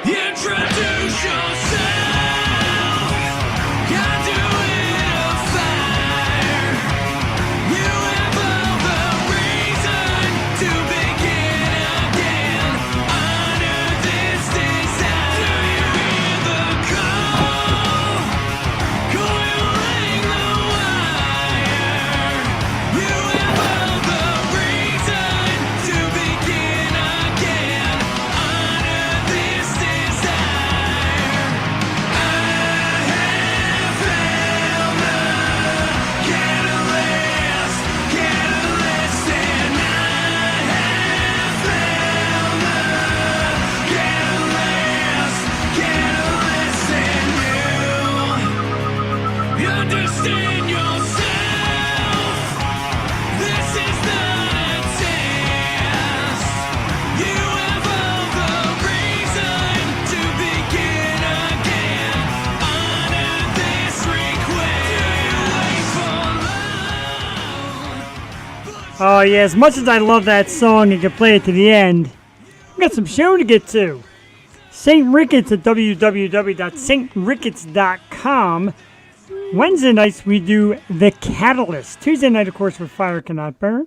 Introduce yourself. You're doing a fire. You have all the reason to begin again. Honor this desire. Do you hear the call? Coiling the wire. You have all the reason to begin again. Honor this desire. I have found the catalyst, and I have found the catalyst, and you understand yourself. This is not a test. You have all the reason to begin again. Honor this request. Do you wait for love? Oh, yeah, as much as I love that song and can play it to the end, we got some show to get to. St. Ricketts at www.stricketts.com. Wednesday nights we do The Catalyst. Tuesday night, of course, with Fire Cannot Burn.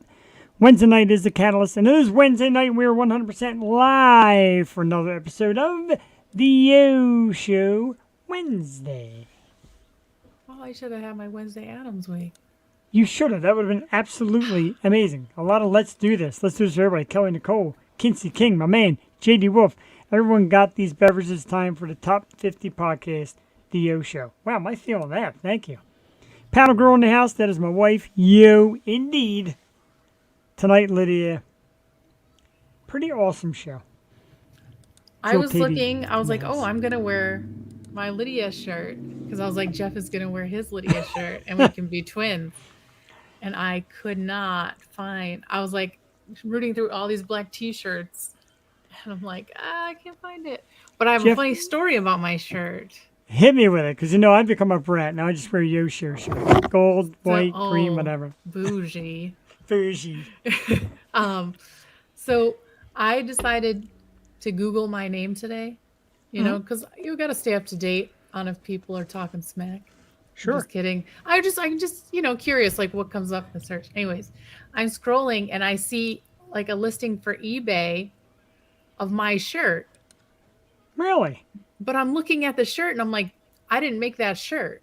Wednesday night is The Catalyst, and it is Wednesday night. We're 100% live for another episode of The Yo Show Wednesday. Oh, I should have had my Wednesday Addams week. You should have. That would have been absolutely amazing. A lot of let's do this. Let's do this for everybody. Kelly Nicole, Kinsey King, my man, J.D. Wolf. Everyone got these beverages. Time for the Top 50 podcast, The Yo Show. Wow, am I feeling that? Thank you. Paddle Girl in the house. That is my wife. Yo, indeed. Tonight, Lydia. Pretty awesome show. I Phil was Pavey looking, I was in the like, house. oh, I'm going to wear my Lydia shirt. Because I was like, Jeff is going to wear his Lydia shirt and we can be twins. And I could not find, I was like rooting through all these black t-shirts. And I'm like, I can't find it. But I have Jeff- a funny story about my shirt. Hit me with it, because I've become a brat. Now I just wear Yo Show shirts. Gold, white, green, oh, whatever. Bougie. Bougie. So I decided to Google my name today, you know, because you got to stay up to date on if people are talking smack. Sure. Just kidding. I'm just, curious, like what comes up in the search. Anyways, I'm scrolling and I see like a listing for eBay of my shirt, Really? but I'm looking at the shirt and I'm like, I didn't make that shirt.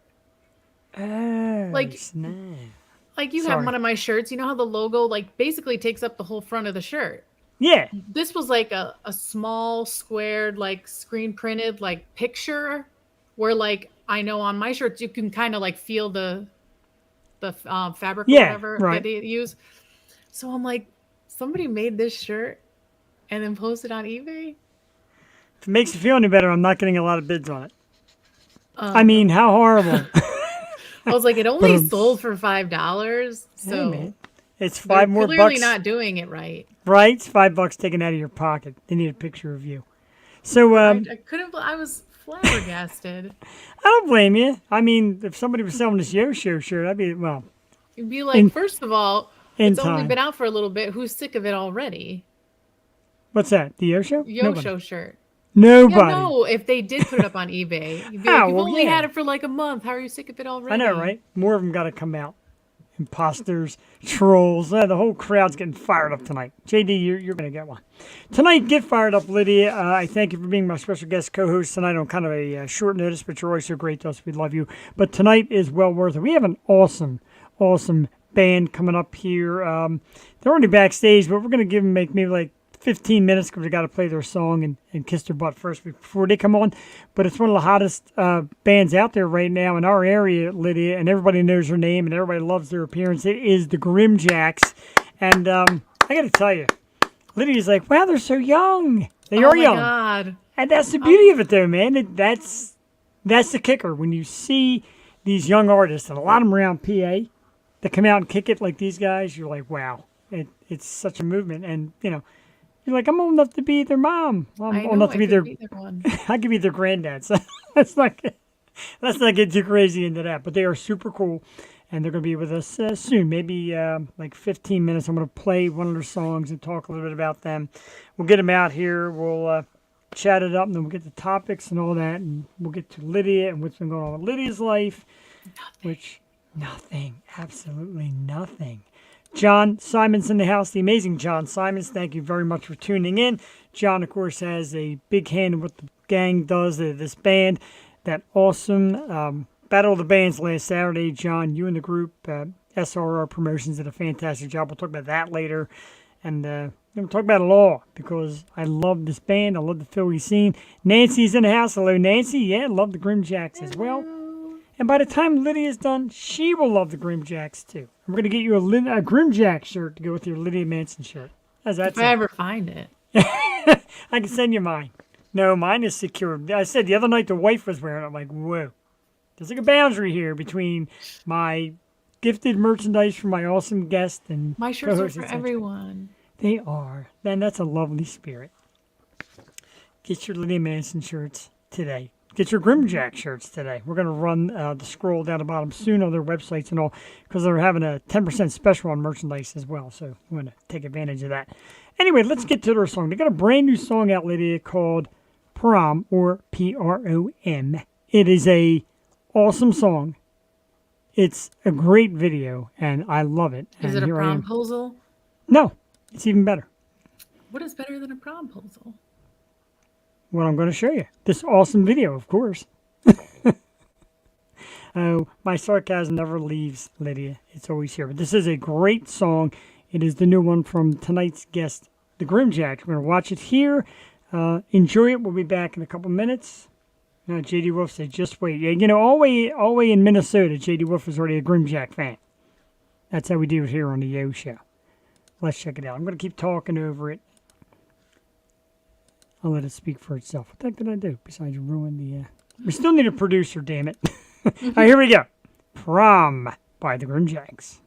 Oh, Like- snap. Like you Sorry. have one of my shirts, you know how the logo like basically takes up the whole front of the shirt. Yeah. This was like a small squared, like screen printed, like picture where like, I know on my shirts, you can kind of like feel the fabric or Yeah, whatever right. that they use. So I'm like, somebody made this shirt and then posted on eBay. If it makes you feel any better, I'm not getting a lot of bids on it. I mean, how horrible. I was like, it only But, sold for $5. Hey, So man. It's they're 5 more clearly bucks. not doing it right. Right? It's $5 taken out of your pocket. They need a picture of you. So, I couldn't. I was flabbergasted. I don't blame you. I mean, if somebody was selling this Yo Show shirt, I'd be, well, You'd be like, first of all, in it's only time. been out for a little bit. Who's sick of it already? What's that? The Yo Show? Yo Nobody. Show shirt. Nobody. Yeah, no, if they did put it up on eBay, you'd be Oh, like, you've well, only yeah. had it for like a month. How are you sick of it already? I know, right? More of them got to come out. Imposters, trolls, the whole crowd's getting fired up tonight. JD, you're going to get one. Tonight, get fired up, Lydia. I thank you for being my special guest co-host tonight on kind of a short notice, but you're always so great to us. We love you. But tonight is well worth it. We have an awesome band coming up here. They're already backstage, but we're going to give them maybe like 15 minutes because we got to play their song and kiss their butt first before they come on. But it's one of the hottest bands out there right now in our area, Lydia, and everybody knows their name and everybody loves their appearance. It is the GrimJacks. And I got to tell you, Lydia's like, wow, they're so young. They Oh are my young. God. And that's the beauty of it, though, man. That's the kicker. When you see these young artists, and a lot of them around PA, that come out and kick it like these guys, you're like, wow, it's such a movement. And, you're like, I'm old enough to be their mom. I'm I old know, enough to I be could their, be their one. I could be their granddad. So let's not get too crazy into that. But they are super cool. And they're going to be with us soon, maybe like 15 minutes. I'm going to play one of their songs and talk a little bit about them. We'll get them out here. We'll chat it up, and then we'll get to topics and all that, and we'll get to Lydia and what's been going on with Lydia's life. Nothing, absolutely nothing. John Simon's in the house, the amazing John Simons. Thank you very much for tuning in. John, of course, has a big hand in what the gang does, this band. That awesome Battle of the Bands last Saturday. John, you and the group, SRR Promotions, did a fantastic job. We'll talk about that later. And we'll talk about it all because I love this band. I love the Philly scene. Nancy's in the house. Hello, Nancy. Yeah, love the GrimJacks as well. And by the time Lydia's done, she will love the GrimJacks too. We're going to get you a GrimJack shirt to go with your Lydia Manson shirt. How's that If I ever find it. I can send you mine. No, mine is secure. I said the other night the wife was wearing it. I'm like, whoa. There's like a boundary here between my gifted merchandise from my awesome guest and My shirts are co-host, for etc. everyone. They are. Man, that's a lovely spirit. Get your Lydia Manson shirts today. Get your GrimJack shirts today. We're going to run the scroll down the bottom soon on their websites and all because they're having a 10% special on merchandise as well. So we're going to take advantage of that. Anyway, let's get to their song. They got a brand new song out, Lydia, called Prom, or P-R-O-M. It is a awesome song. It's a great video, and I love it. Is and it a here I am. promposal? No, it's even better. What is better than a promposal? What I'm going to show you. This awesome video, of course. Oh, my sarcasm never leaves, Lydia. It's always here. But this is a great song. It is the new one from tonight's guest, the GrimJacks. We're going to watch it here. Enjoy it. We'll be back in a couple minutes. J.D. Wolf said, just wait. Yeah, you know, all the way in Minnesota, J.D. Wolf was already a GrimJack fan. That's how we do it here on the Yo Show. Let's check it out. I'm going to keep talking over it. I'll let it speak for itself. What the heck did I do besides ruin the... We still need a producer, damn it. All right, here we go. Prom by the GrimJacks.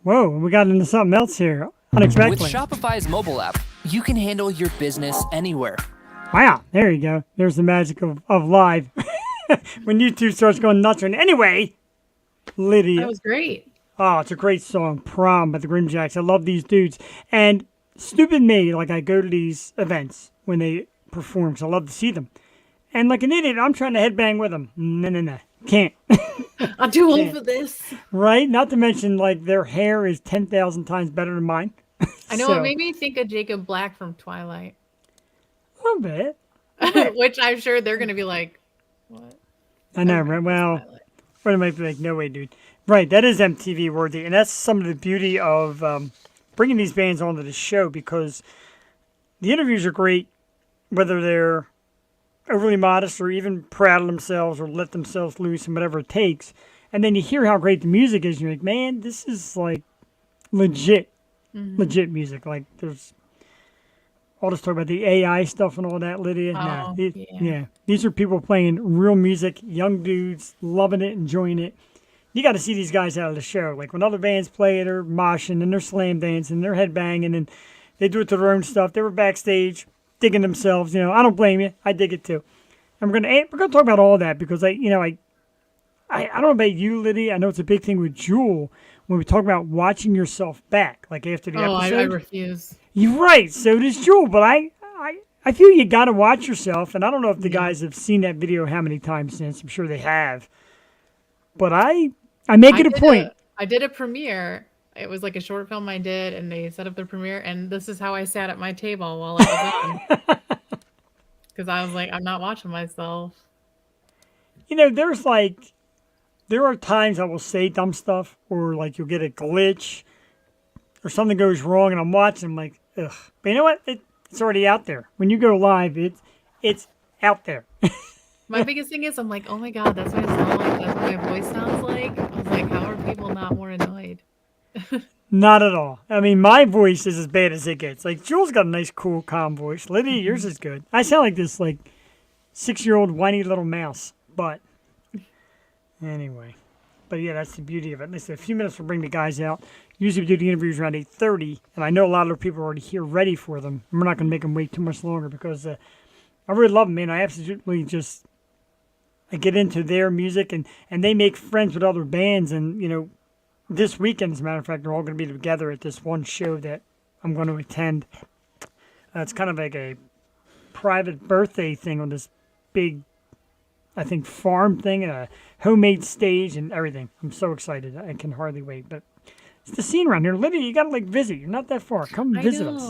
Whoa, we got into something else here. Unexpectedly. With Shopify's mobile app, you can handle your business anywhere. Wow, there you go. There's the magic of live. When YouTube starts going nuts. Anyway, Lydia. That was great. Oh, it's a great song, Prom by the GrimJacks. I love these dudes. And stupid me, like I go to these events when they perform, 'cause I love to see them. And like an idiot, I'm trying to headbang with them. No. Can't. I'm too old for this. Right? Not to mention, like, their hair is 10,000 times better than mine. I know So, it made me think of Jacob Black from Twilight, a little bit. which I'm sure they're going to be like, what? I know, right? Well, Twilight. or they might be like, no way, dude. Right, that is MTV worthy. And that's some of the beauty of bringing these bands onto the show, because the interviews are great, whether they're overly modest or even proud of themselves or let themselves loose and whatever it takes. And then you hear how great the music is, and you're like, man, this is like legit music. Like, there's all this talk about the AI stuff and all that, Lydia. Oh, Yeah. These are people playing real music, young dudes, loving it, enjoying it. You got to see these guys out of the show. Like, when other bands play, they're moshing and they're slam dancing and they're headbanging and they do it to their own stuff. They were backstage digging themselves. You know, I don't blame you. I dig it too. And we're gonna talk about all that, because I don't know about you, Lydia. I know it's a big thing with Jewel when we talk about watching yourself back, like after the episode. I refuse. You're right. So does Jewel, but I feel you got to watch yourself. And I don't know if the guys have seen that video how many times since. I'm sure they have. But I make it a point. I did a premiere. It was like a short film I did, and they set up the premiere, and this is how I sat at my table while it was on. Because I was like, I'm not watching myself. You know, there are times I will say dumb stuff, or like you'll get a glitch or something goes wrong, and I'm watching, I'm like, ugh. But you know what? It's already out there. When you go live, it's out there. My biggest thing is, I'm like, oh my God, that's what I sound like. That's what my voice sounds like. I was like, how are people not more annoyed? Not at all. I mean, my voice is as bad as it gets. Like, Jules got a nice, cool, calm voice. Lydia, yours is good. I sound like this, like, 6-year-old whiny little mouse. But anyway. But yeah, that's the beauty of it. Listen, a few minutes will bring the guys out. Usually we do the interviews around 8:30, and I know a lot of people are already here ready for them. And we're not going to make them wait too much longer, because I really love them, man. I absolutely just, I get into their music, and they make friends with other bands. And, you know, this weekend, as a matter of fact, they're all going to be together at this one show that I'm going to attend. It's kind of like a private birthday thing on this big, I think, farm thing, a homemade stage and everything. I'm so excited. I can hardly wait. But it's the scene around here. Lydia, you got to, like, visit. You're not that far. Come visit us.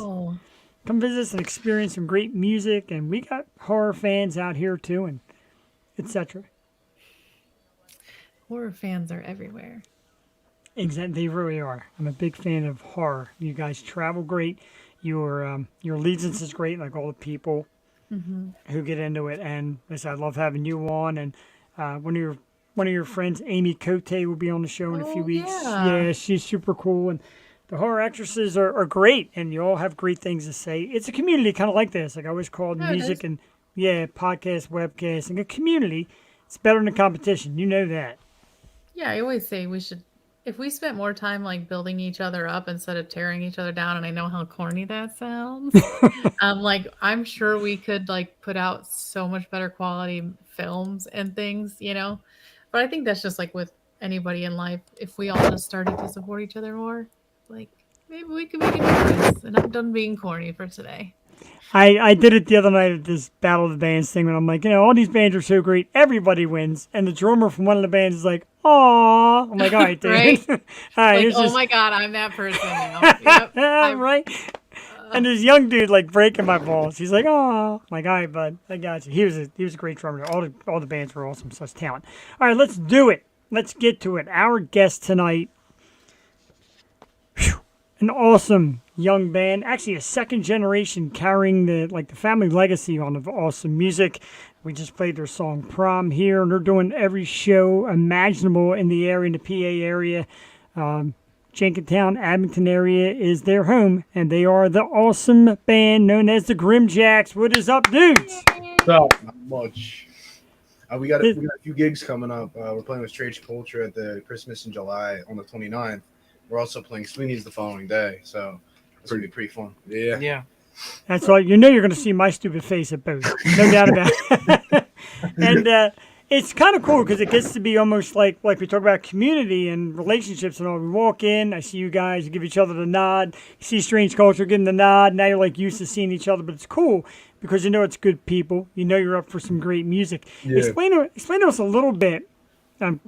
Come visit us and experience some great music. And we got horror fans out here, too, and etc. Horror fans are everywhere. Exactly, they really are. I'm a big fan of horror. You guys travel great. Your allegiance is great, like all the people who get into it. And listen, I love having you on. And one of your friends, Amy Cote, will be on the show in a few weeks. Yeah, she's super cool. And the horror actresses are great, and you all have great things to say. It's a community kind of like this. Like I always called music and podcast, webcast, and a community. It's better than a competition. You know that. Yeah, I always say we should, if we spent more time like building each other up instead of tearing each other down, and I know how corny that sounds, I'm sure we could like put out so much better quality films and things, you know. But I think that's just like with anybody in life. If we all just started to support each other more, like maybe we could make a difference. And I'm done being corny for today. I did it the other night at this Battle of the Bands thing when I'm like, you know, all these bands are so great, everybody wins. And the drummer from one of the bands is like, "Aw." I'm like, all right, dude. Right? All right, Like, oh my God, I'm that person now. Yep. Right? And this young dude like breaking my balls. He's like, "Oh." I'm like, all right, bud, I got you. He was a great drummer. All the bands were awesome, such talent. All right, let's do it. Let's get to it. Our guest tonight, an awesome young band, actually a second generation carrying the family legacy on of awesome music. We just played their song Prom here, and they're doing every show imaginable in the area, in the PA area. Jenkintown, Abington area is their home, and they are the awesome band known as the GrimJacks. What is up, dudes? Not much. We got a few gigs coming up. We're playing with Strange Culture at the Christmas in July on the 29th. We're also playing Sweeney's the following day, so it's going to be pretty fun. Yeah. That's all. You know you're going to see my stupid face at both. No doubt about it. And it's kind of cool because it gets to be almost like we talk about community and relationships and all. We walk in, I see you guys, you give each other the nod. You see Strange Culture giving the nod. Now you're like used to seeing each other, but it's cool because you know it's good people. You know you're up for some great music. Yeah. Explain to us a little bit.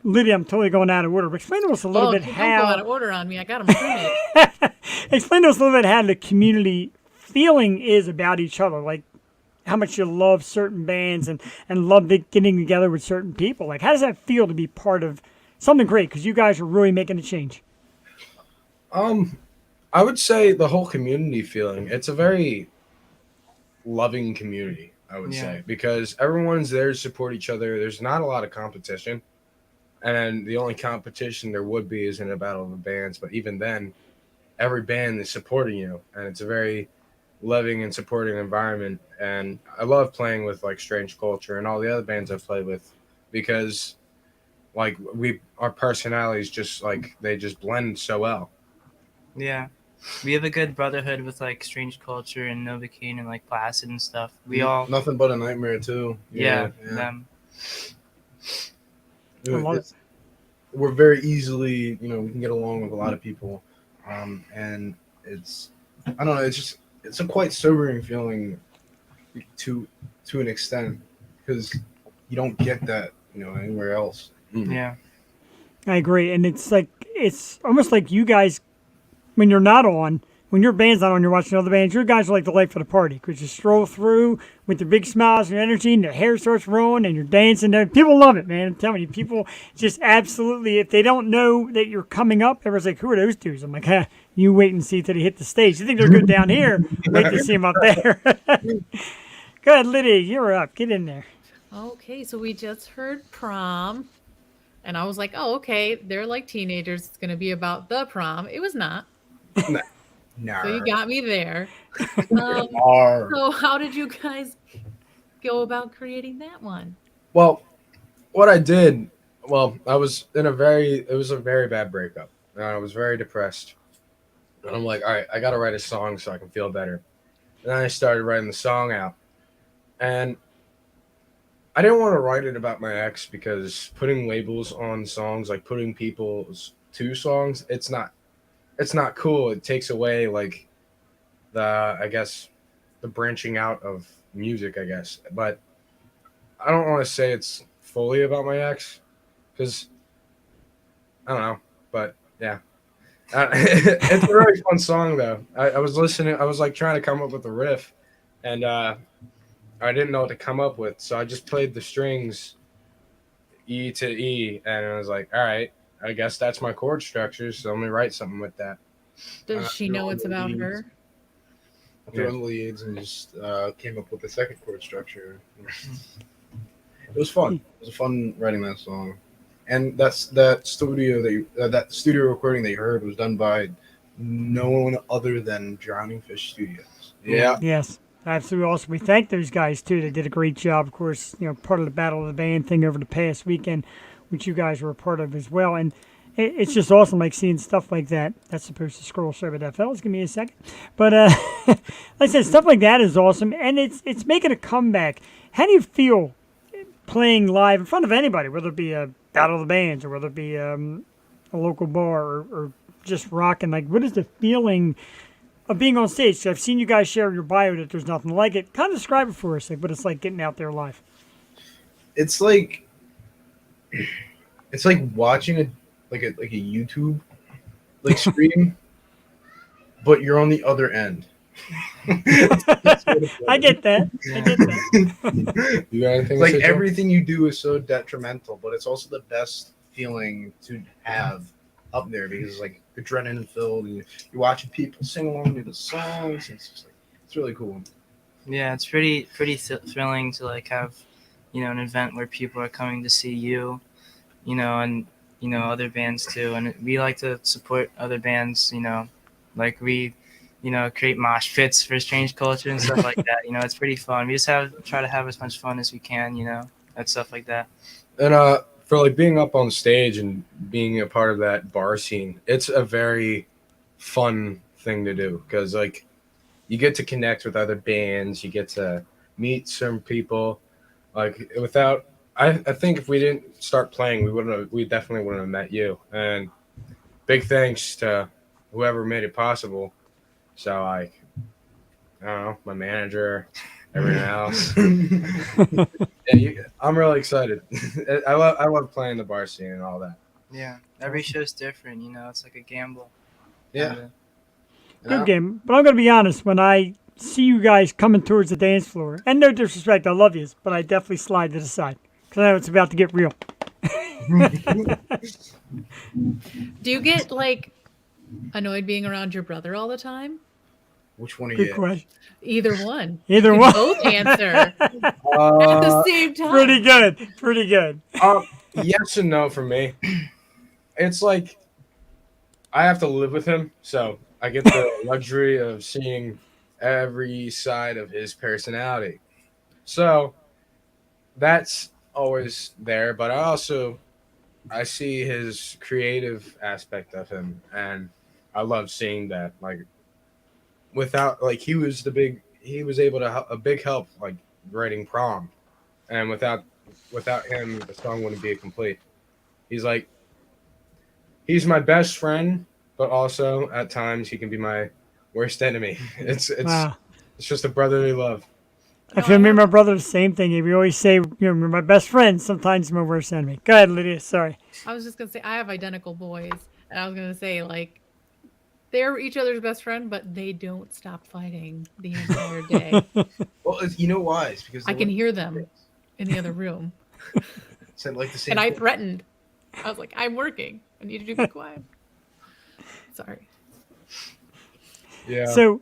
Lydia, I'm totally going out of order, but explain to us a little bit don't how. go out of order on me. I got them printed. Explain to us a little bit how the community feeling is about each other, like how much you love certain bands and love getting together with certain people. Like, how does that feel to be part of something great? Because you guys are really making a change. I would say the whole community feeling. It's a very loving community, I would say, because everyone's there to support each other. There's not a lot of competition. And the only competition there would be is in a battle of the bands. But even then, every band is supporting you. And it's a very loving and supporting environment. And I love playing with like Strange Culture and all the other bands I've played with because like our personalities just like they just blend so well. Yeah. We have a good brotherhood with like Strange Culture and Novocaine and like Placid and stuff. We all Nothing But a Nightmare too. them. I love it. We're very easily, we can get along with a lot of people, and it's, I don't know, it's a quite sobering feeling to an extent because you don't get that, anywhere else. Yeah. I agree, and it's almost like you guys, when your band's not on, you're watching other bands. Your guys are like the life of the party because you stroll through with your big smiles and energy, and your hair starts rolling, and you're dancing. People love it, man. I'm telling you, people just absolutely. If they don't know that you're coming up, everyone's like, "Who are those dudes?" I'm like, you wait and see till they hit the stage. You think they're good down here? Wait to see them up there. Go ahead, Lydia. You're up. Get in there. Okay, so we just heard prom. And I was like, oh, okay. They're like teenagers. It's going to be about the prom. It was not. No. So you got me there. Are. So how did you guys go about creating that one? Well, what I did, I was it was a very bad breakup. And I was very depressed. And I'm like, all right, I got to write a song so I can feel better. And then I started writing the song out. And I didn't want to write it about my ex because putting labels on songs, like putting people's to songs, it's not cool. It takes away like the branching out of music, I guess. But I don't want to say it's fully about my ex because I don't know. But yeah, it's a really fun song though. I was listening. I was like trying to come up with a riff, and I didn't know what to come up with, so I just played the strings E to E, and I was like, all right, I guess that's my chord structure, so let me write something with that. Does she know it's about her? I threw on the leads and just came up with the second chord structure. It was fun. It was fun writing that song. And that studio recording that you heard was done by no one other than Drowning Fish Studios. Yeah. Yes. Absolutely awesome. We thank those guys too. They did a great job. Of course, part of the Battle of the Band thing over the past weekend, which you guys were a part of as well. And it's just awesome, like seeing stuff like that. That's supposed to scroll over that, fellas. Give me a second. But like I said, stuff like that is awesome, and it's making a comeback. How do you feel playing live in front of anybody, whether it be a Battle of the Bands or whether it be a local bar or just rocking? Like, what is the feeling of being on stage? So I've seen you guys share your bio that there's nothing like it. Kind of describe it for us, like what it's like getting out there live. It's like watching a YouTube stream, but you're on the other end. I get that. You got anything? Like everything you do is so detrimental, but it's also the best feeling to have up there because it's like adrenaline filled and you're watching people sing along to the songs. It's just like it's really cool. Yeah, it's pretty thrilling to like have an event where people are coming to see you, and other bands too. And we like to support other bands. Like we create mosh pits for Strange Culture and stuff like that. It's pretty fun. We just try to have as much fun as we can. And stuff like that. And for like being up on stage and being a part of that bar scene, it's a very fun thing to do because like you get to connect with other bands, you get to meet some people. Like without I think if we didn't start playing, we definitely wouldn't have met you. And big thanks to whoever made it possible. So like, I don't know, my manager, everyone else. Yeah, I'm really excited. I love playing the bar scene and all that. Yeah, every show's different. You know, it's like a gamble. Yeah. kinda. Good game. But I'm going to be honest, when I see you guys coming towards the dance floor, and no disrespect, I love you, but I definitely slide to the side because I know it's about to get real. Do you get like annoyed being around your brother all the time? Which one are Good you? question. Either one. Either You one. both answer at the Uh, same time. Pretty good. Pretty good. Yes and no for me. It's like I have to live with him, so I get the luxury of seeing every side of his personality. So that's always there, but I see his creative aspect of him, and I love seeing that. Like without like he was able to a big help like writing prom, and without him the song wouldn't be complete. He's like he's my best friend, but also at times he can be my worst enemy. Wow. It's just a brotherly love. I No, feel I me and have- my brother the same thing. We always say, you're my best friend, sometimes my worst enemy. Go ahead, Lydia. Sorry. I was just gonna say I have identical boys, and I was gonna say like they're each other's best friend, but they don't stop fighting the entire day. well, you know why? It's because I can hear them in the other room, said like the same. and I thing. threatened. I was like, "I'm working. I need you to be quiet." Sorry. Yeah. So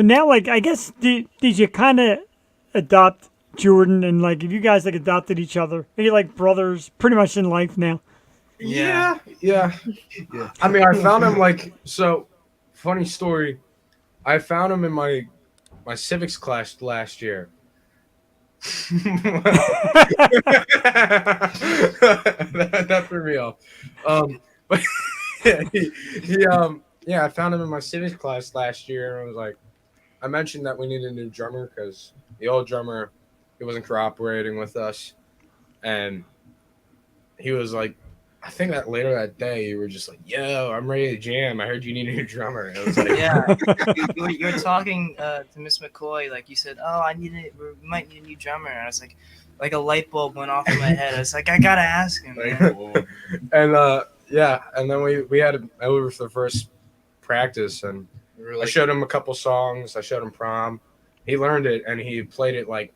now, like, I guess, did you kind of adopt Jordan and, like, if you guys, like, adopted each other, are you, like, brothers pretty much in life now? Yeah. I mean, I found him like so. Funny story. I found him in my civics class last year. that threw me off. But yeah, I found him in my civics class last year, and I was like, I mentioned that we needed a new drummer because the old drummer he wasn't cooperating with us, and he was like, I think that later that day you were just like, "Yo, I'm ready to jam. I heard you need a new drummer." And it was like, Yeah, you were talking to Miss McCoy, like you said, "Oh, we might need a new drummer." And I was like a light bulb went off in my head. I was like, I gotta ask him. Man. and yeah, and then we had him over for the first practice, and We were I like, showed him a couple songs. I showed him prom. He learned it, and he played it like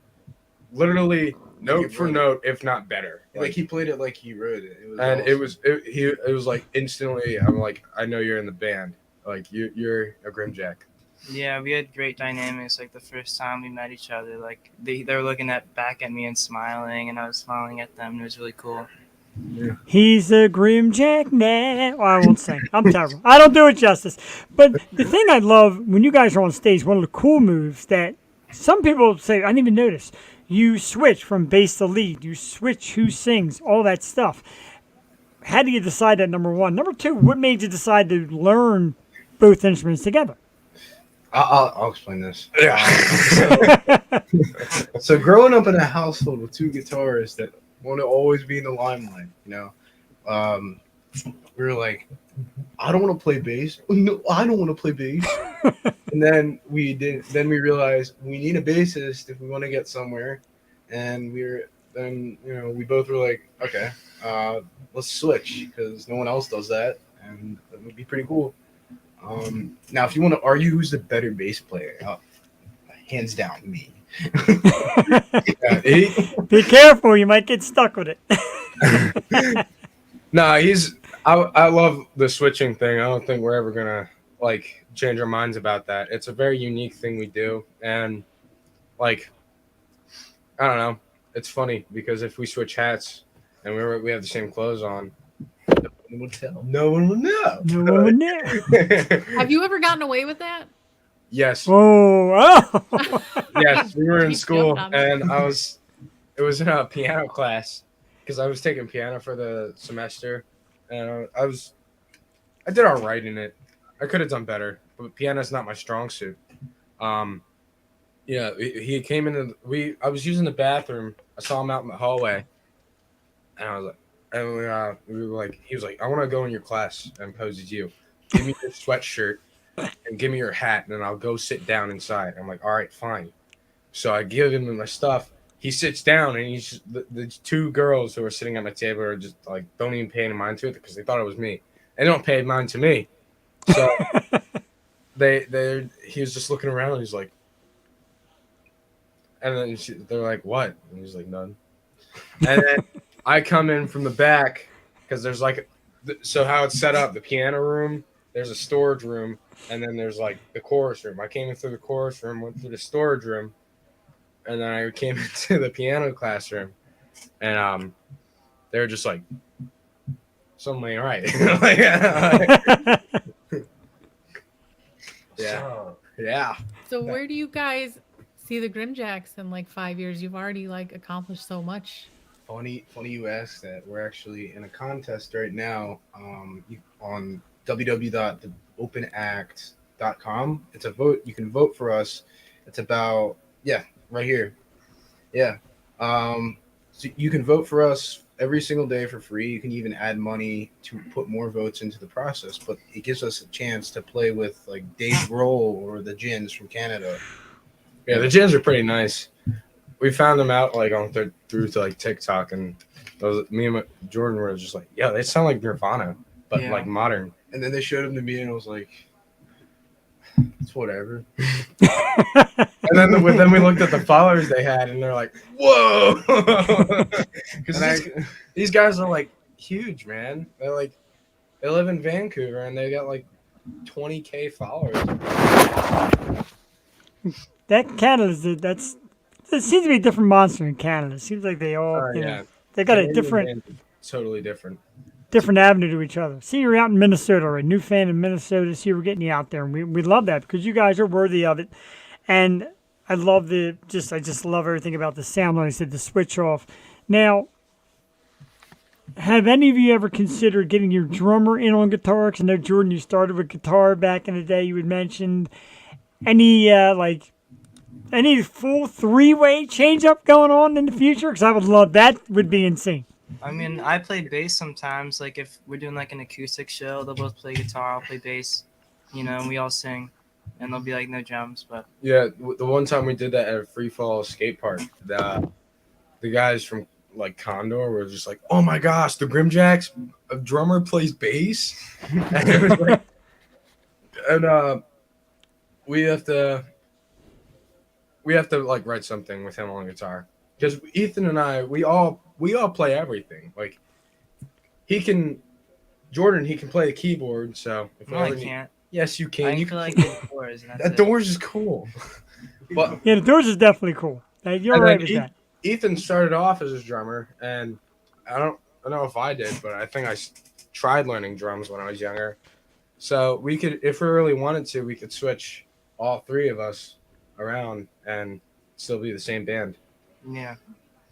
literally note for note, if not better. like he played it like he wrote it. It was And awesome. it was like instantly. I'm like, I know you're in the band. Like you're a GrimJack. Yeah, we had great dynamics. Like the first time we met each other, like they were looking back at me and smiling, and I was smiling at them. And it was really cool. He's a GrimJack now. Oh, I won't sing. I'm terrible. I don't do it justice. But the thing I love when you guys are on stage, one of the cool moves that some people say, I didn't even notice, you switch from bass to lead. You switch who sings, all that stuff. How do you decide that, number one? Number two, what made you decide to learn both instruments together? I'll explain this. Yeah. So growing up in a household with two guitarists that want to always be in the limelight, we were like, I don't want to play bass. No, I don't want to play bass. And then we did. Then we realized we need a bassist if we want to get somewhere. And we both were like, okay, let's switch because no one else does that, and that would be pretty cool. Now, if you want to argue who's the better bass player, hands down, me. Yeah, Be careful, you might get stuck with it. Nah, I love the switching thing. I don't think we're ever gonna like change our minds about that. It's a very unique thing we do, and like I don't know. It's funny because if we switch hats and we have the same clothes on, No one would tell. No one would know. No one would know. Have you ever gotten away with that? Yes, Oh. yes. We were in He's school, jumped on me. and it was in a piano class because I was taking piano for the semester, and I did all right in it. I could have done better, but piano's not my strong suit. Yeah, he came in. I was using the bathroom. I saw him out in the hallway, And I was like, and we were like, he was like, I want to go in your class and pose as you. Give me your sweatshirt and give me your hat, and then I'll go sit down inside. I'm like, all right, fine. So I give him my stuff. He sits down, and the two girls who are sitting at my table are just like, don't even pay any mind to it because they thought it was me. They don't pay mind to me. So he was just looking around, and he's like, and then they're like, what? And he's like, none. And then I come in from the back because there's like, so how it's set up, the piano room, there's a storage room, and then there's like the chorus room. I came in through the chorus room, went through the storage room, and then I came into the piano classroom, and they were just like, something ain't right. Yeah. So where do you guys see the GrimJacks in like 5 years? You've already like accomplished so much. Funny you asked that. We're actually in a contest right now on www.theopenact.com. It's a vote. You can vote for us. It's about, right here. Yeah. So you can vote for us every single day for free. You can even add money to put more votes into the process, but it gives us a chance to play with like Dave Grohl or the Gins from Canada. Yeah, the Gins are pretty nice. We found them out like through to like TikTok, and me and Jordan were just like, yeah, they sound like Nirvana, but like modern. And then they showed them to me, and I was like, it's whatever. And then we looked at the followers they had, and they're like, whoa, because these guys are like huge, man. They live in Vancouver, and they got like 20K followers. That Canada's it seems to be a different monster in Canada. It seems like they all, they got a totally different avenue to each other. See, you're out in Minnesota, or a new fan in Minnesota. See, we're getting you out there, and we love that because you guys are worthy of it. And I love I just love everything about the sound. Like I said, the switch off. Now, have any of you ever considered getting your drummer in on guitar? Because I know, Jordan, you started with guitar back in the day. You had mentioned any full three-way change-up going on in the future? Because I would love that. Would be insane. I mean, I play bass sometimes. Like if we're doing like an acoustic show, they'll both play guitar, I'll play bass, and we all sing, and there'll be like no drums. But yeah, the one time we did that at a free fall skate park, the guys from like Condor were just like, oh my gosh, the GrimJacks, a drummer plays bass, and it was like, and we have to like write something with him on guitar because Ethan and I we all play everything. Like Jordan can play the keyboard. So if no, I can't. Yes, you can. I feel like the Doors. And that Doors is cool. But yeah, the Doors is definitely cool. You're right with that. Ethan started off as a drummer, and I don't know if I did, but I think I tried learning drums when I was younger. So we could, if we really wanted to, we could switch all three of us around and still be the same band. Yeah.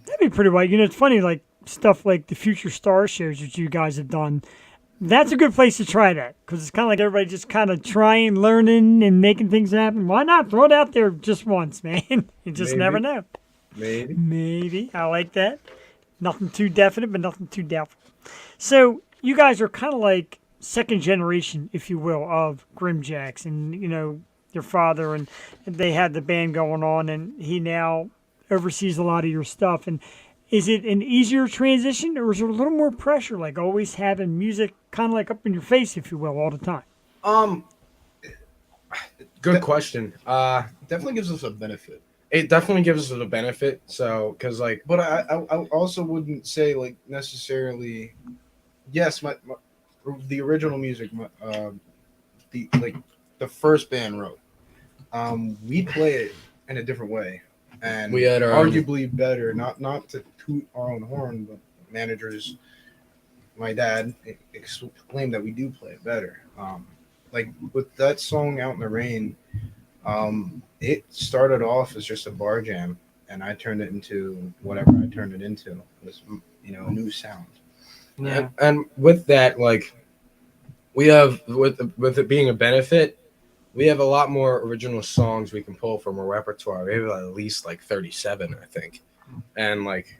That'd be pretty wild. It's funny, like stuff like the Future Star shows that you guys have done. That's a good place to try that because it's kind of like everybody just kind of trying, learning, and making things happen. Why not throw it out there just once, man? You just never know. Maybe. I like that. Nothing too definite, but nothing too doubtful. So you guys are kind of like second generation, if you will, of GrimJacks, and your father, and they had the band going on, and he now oversees a lot of your stuff. And is it an easier transition, or is there a little more pressure, like always having music kind of like up in your face, if you will, all the time? Good question. Definitely gives us a benefit. It definitely gives us a benefit. So, because but I also wouldn't say like necessarily. Yes, the original music, the first band wrote. We play it in a different way, and we had arguably better. Not to toot our own horn, but managers, my dad exclaimed that we do play it better. Like with that song "Out in the Rain," it started off as just a bar jam, and I turned it into whatever I turned it into. It was a new sound. Yeah, and with that, like we have with it being a benefit. We have a lot more original songs we can pull from our repertoire. We have at least like 37, I think. And like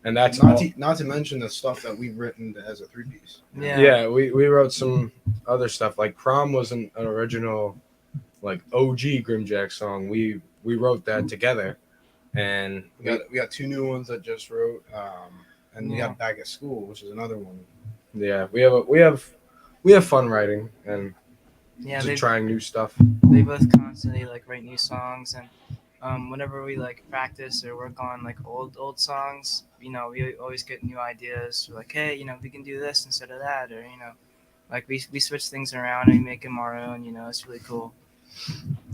and that's Not all. not to mention the stuff that we've written as a 3-piece. Yeah, we wrote some other stuff. Like Prom wasn't an original, like OG GrimJacks song. We wrote that together, and We got 2 new ones that just wrote, and we Yeah. got Back at School, which is another one. yeah, we have fun writing and Yeah, just they trying new stuff. both constantly like write new songs, and whenever we like practice or work on like old songs, you know, we always get new ideas. We're like, hey, you know, we can do this instead of that, or you know, like we switch things around and we make them our own. You know, it's really cool.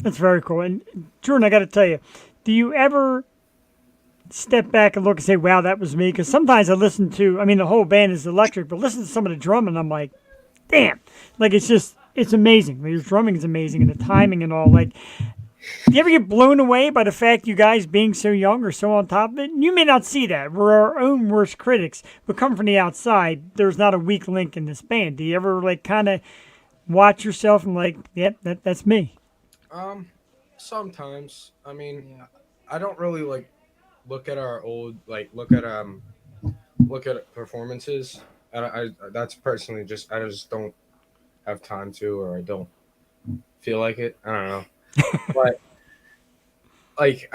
That's very cool. And Jordan, I got to tell you, do you ever step back and look and say, wow, that was me? Because sometimes I listen to, I mean, the whole band is electric, but listen to some of the drum and I'm like, damn. Like, it's amazing. Like, your drumming is amazing and the timing and all. Like, do you ever get blown away by the fact you guys being so young or so on top of it? And you may not see that. We're our own worst critics, but come from the outside, there's not a weak link in this band. Do you ever, like, kind of watch yourself and like, yep, that's me? Sometimes. I mean, Yeah. I don't really like look at our old look at performances. I that's personally just I just don't have time to, or I don't feel like it. I don't know. But like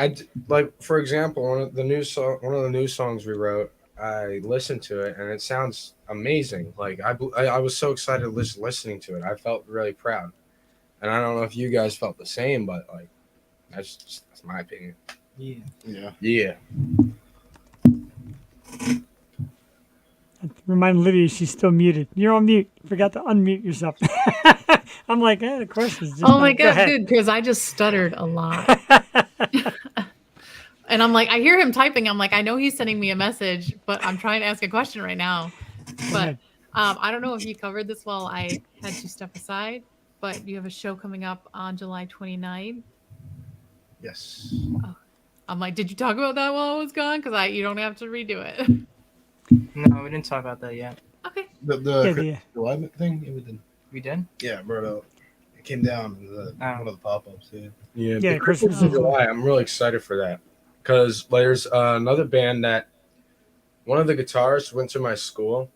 for example, one of the new songs we wrote, I listened to it and it sounds amazing. Like I was so excited listening to it. I felt really proud. And I don't know if you guys felt the same, but like that's my opinion. Yeah. Yeah. Yeah. Remind Lydia she's still muted. You're on mute. Forgot to unmute yourself. I'm like, the question's just Oh my go god, ahead. dude, because I just stuttered a lot. And I'm like, I hear him typing. I'm like, I know he's sending me a message, but I'm trying to ask a question right now. But I don't know if you covered this while I had to step aside, but you have a show coming up on July 29th. Yes. I'm like, did you talk about that while I was gone? Because you don't have to redo it. No, we didn't talk about that yet. Okay. The July thing. It did. We did. Yeah, bro. It came down one of the pop-ups. Yeah. Yeah, Yeah, the Christmas Christmas in in July. July. I'm really excited for that because there's another band that one of the guitarists went to my school,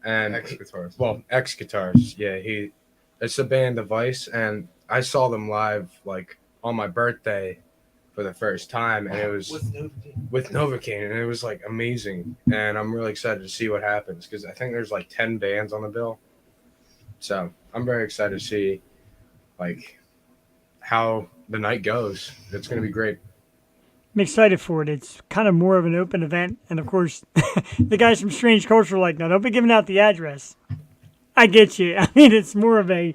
and Ex-guitarist. well, ex-guitarist. Yeah, it's the band Device, and I saw them live like on my birthday for the first time, and it was with Novocaine, and it was like amazing. And I'm really excited to see what happens because I think there's like 10 bands on the bill, so I'm very excited to see like how the night goes. It's going to be great. I'm excited for it. It's kind of more of an open event. And of course, the guys from Strange Culture are like, no, don't be giving out the address. I get you. I mean, it's more of a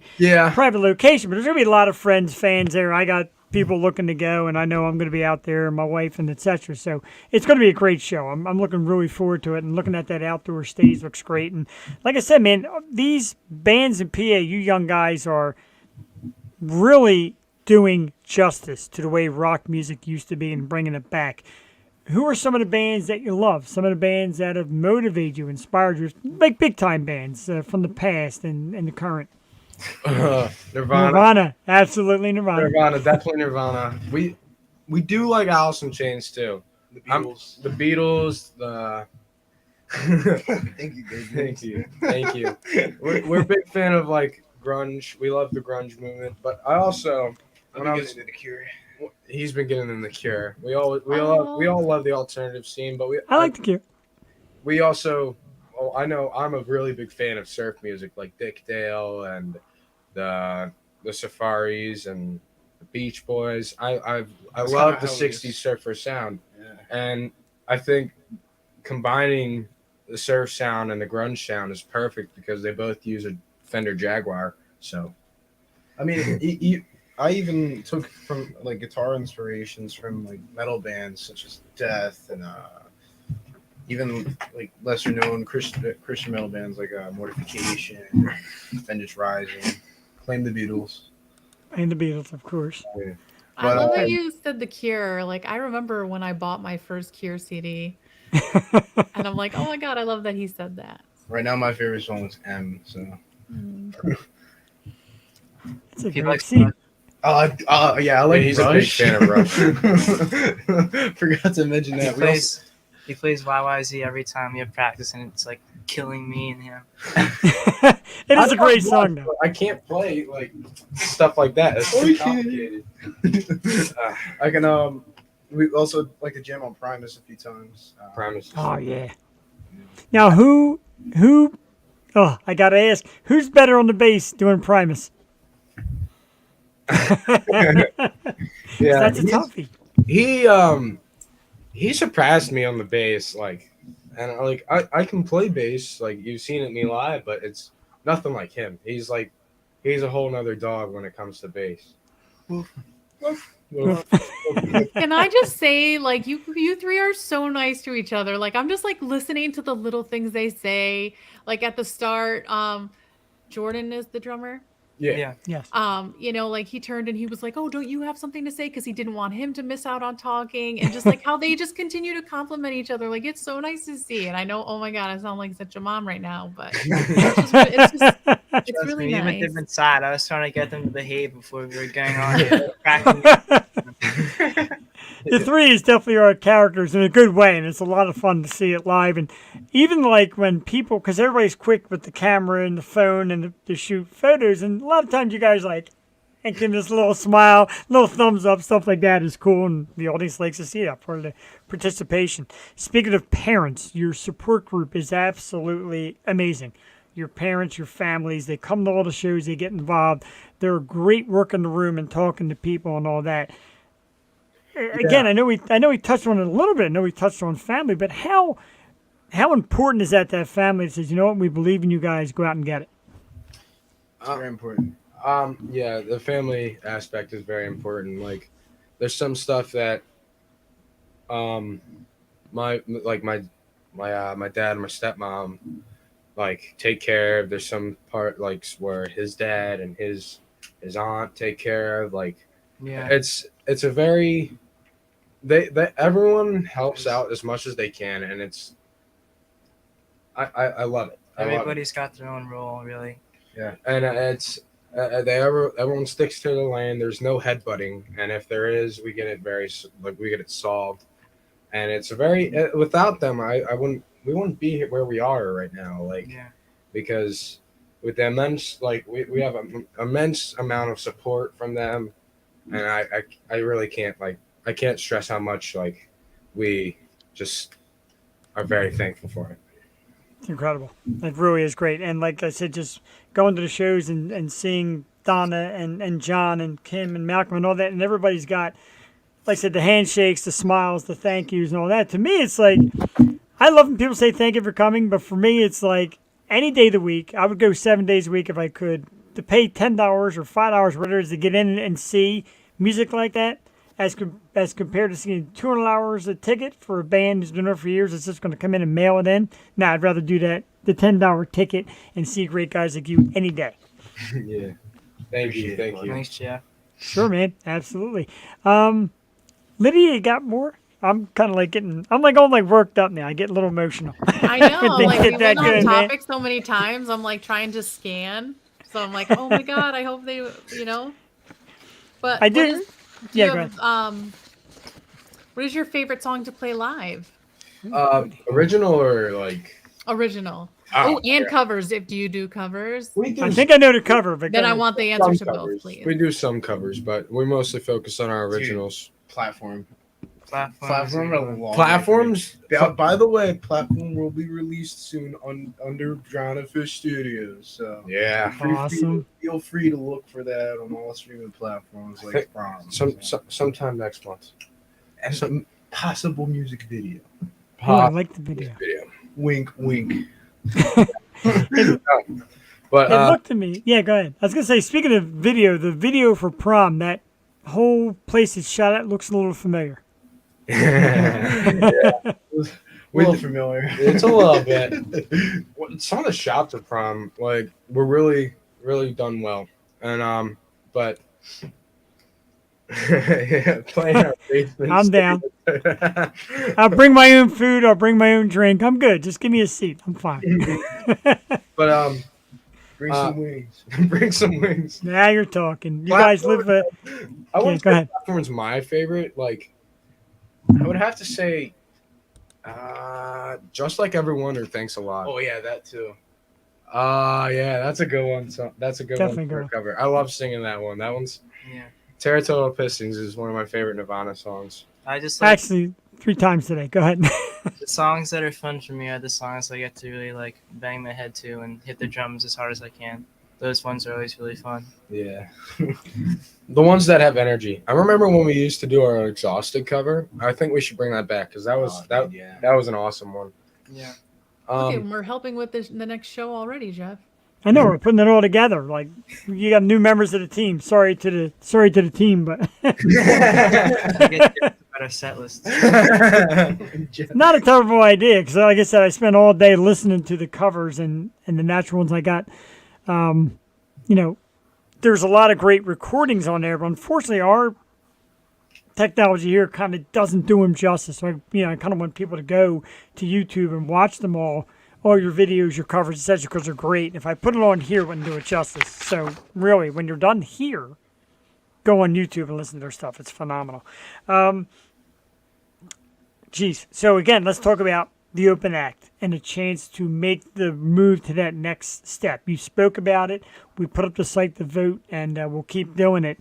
private location, but there's going to be a lot of friends, fans there. I got people looking to go, and I know I'm going to be out there, my wife, and etc. So it's going to be a great show. I'm looking really forward to it, and looking at that outdoor stage looks great. And like I said, man, these bands in PA, you young guys are really doing justice to the way rock music used to be and bringing it back. Who are some of the bands that you love? Some of the bands that have motivated you, inspired you, like big time bands from the past and the current? Nirvana, Absolutely Nirvana. definitely Nirvana. We do like Alice in Chains too. The Beatles. The Beatles. The Thank you, baby. Thank you. We're a big fan of like grunge. We love the grunge movement, but I also The Cure. he's been getting in the Cure. We all love the alternative scene, but I like the Cure. we also I know I'm a really big fan of surf music like Dick Dale and the Safaris and the Beach Boys. I That's love kinda the how it '60s is. surfer sound, Yeah. and I think combining the surf sound and the grunge sound is perfect because they both use a Fender Jaguar. So I mean, I even took from like guitar inspirations from like metal bands such as Death and even like lesser known Christian metal bands like Mortification, Vengeance Rising, Claim the Beatles. And the Beatles, of course. I But, love that you said the Cure. Like, I remember when I bought my first Cure CD, and I'm like, oh my god, I love that he said that. Right now, my favorite song is M. So. It's a He great likes scene. Yeah, I like he's a big Rush. fan of Rush. Forgot to mention He that. plays He plays YYZ every time we have practice, and it's like killing me and him. It is a great song, though. I can't play like stuff like that. It's too complicated. I can we also like to jam on Primus a few times. Promise. Oh yeah. Now who? Oh, I gotta ask, who's better on the bass doing Primus? Yeah, That's a toughie. he surpassed me on the bass, like, and like I can play bass, like you've seen it me live, but it's nothing like him. He's a whole nother dog when it comes to bass. Can I just say, like, you three are so nice to each other. Like, I'm just like listening to the little things they say. Like at the start, Jordan is the drummer. Yeah. Yes. You know, like he turned and he was like, "Oh, don't you have something to say?" Because he didn't want him to miss out on talking, and just like how they just continue to compliment each other. Like it's so nice to see. And I know, oh my god, I sound like such a mom right now, but it's Trust really me, even nice. deep inside, I was trying to get them to behave before we were going on here. The three is definitely our characters in a good way, and it's a lot of fun to see it live. And even like when people, because everybody's quick with the camera and the phone and to shoot photos, and a lot of times you guys like, and give this little smile, little thumbs up, stuff like that is cool, and the audience likes to see that part of the participation. Speaking of parents, your support group is absolutely amazing. Your parents, your families, they come to all the shows, they get involved. They're great work in the room and talking to people and all that. Again, I know we touched on it a little bit. I know we touched on family, but how important is that family that says, you know what, we believe in you guys, go out and get it? It's very important. Yeah, the family aspect is very important. Like, there's some stuff that, my dad and my stepmom, like, take care of. There's some part like where his dad and his aunt take care of. Like, Yeah. it's a very they everyone helps out as much as they can, and it's I love it. Everybody's got their own role, really. Yeah, and it's everyone sticks to the lane. There's no headbutting, and if there is, we get it solved. And it's a very without them, we wouldn't be where we are right now. Like, Yeah. because with the immense, like we have an immense amount of support from them, and I really can't, like, I can't stress how much, like, we just are very thankful for it. It's incredible. It really is great. And like I said, just going to the shows and seeing Donna and John and Kim and Malcolm and all that, and everybody's got, like I said, the handshakes, the smiles, the thank yous and all that. To me, it's like, I love when people say thank you for coming, but for me, it's like any day of the week, I would go 7 days a week if I could, to pay $10 or $5, whatever it is, to get in and see music like that, as compared to seeing $200 a ticket for a band who's been there for years. It's just going to come in and mail it in. Nah, I'd rather do that, the $10 ticket, and see great guys like you any day. Yeah, thank you. Thanks, Jeff. Sure, man, absolutely. Lydia, you got more? I'm kind of like I'm like all like worked up now. I get a little emotional. I know, They like get we that went on good, man. topic so many times. I'm like trying to scan, so I'm like, oh my god, I hope they, you know. But I do. Do you Yeah, go have, what is your favorite song to play live? Original or like Original. Oh, and covers. If you do covers, we do I think I know the cover, but then go I ahead. want the answer to some both, covers. please. We do some covers, but we mostly focus on our originals. Platform Platforms. Platforms? By the way, Platform will be released soon under Drown Fish Studios. So Yeah. Awesome. Feel free to look for that on all streaming platforms like Prom. Sometime next month. And some possible music video. Oh, I like the video. Wink, wink. But It looked to me. Yeah, go ahead. I was gonna say, speaking of video, the video for Prom, that whole place it's shot at looks a little familiar. A little familiar. It's a little bit. Some of the shots of Prom, like, were really, really done well, and but yeah, playing our basement. I'm down. I'll bring my own food. I'll bring my own drink. I'm good. Just give me a seat. I'm fine. But Bring some wings. bring some wings. Now you're talking. You guys live. I Okay, wouldn't go say ahead. Platform's my favorite. Like, I would have to say, Just like everyone, or thanks a lot. Oh yeah, that too. Yeah, that's a good one. So that's a good Definitely one for good a cover. I love singing that one. That one's Yeah. Territorial Pistons is one of my favorite Nirvana songs. I just like Actually, 3 times today. Go ahead. the songs that are fun for me are the songs I get to really like bang my head to and hit the drums as hard as I can. Those ones are always really fun. Yeah. The ones that have energy. I remember when we used to do our Exhausted cover. I think we should bring that back because that was that Yeah. that was an awesome one. Yeah. Okay, we're helping with the next show already, Jeff. I know we're putting it all together. Like you got new members of the team. Sorry to the team, but I get better set lists. not a terrible idea. Because like I said, I spent all day listening to the covers and the natural ones I got. You know, there's a lot of great recordings on there, but unfortunately, our technology here kind of doesn't do them justice. So I kind of want people to go to YouTube and watch them all your videos, your covers, etc., because they're great. If I put it on here, it wouldn't do it justice. So really, when you're done here, go on YouTube and listen to their stuff. It's phenomenal. So again, let's talk about the Open Act and a chance to make the move to that next step. You spoke about it. We put up the site to vote, and we'll keep doing it.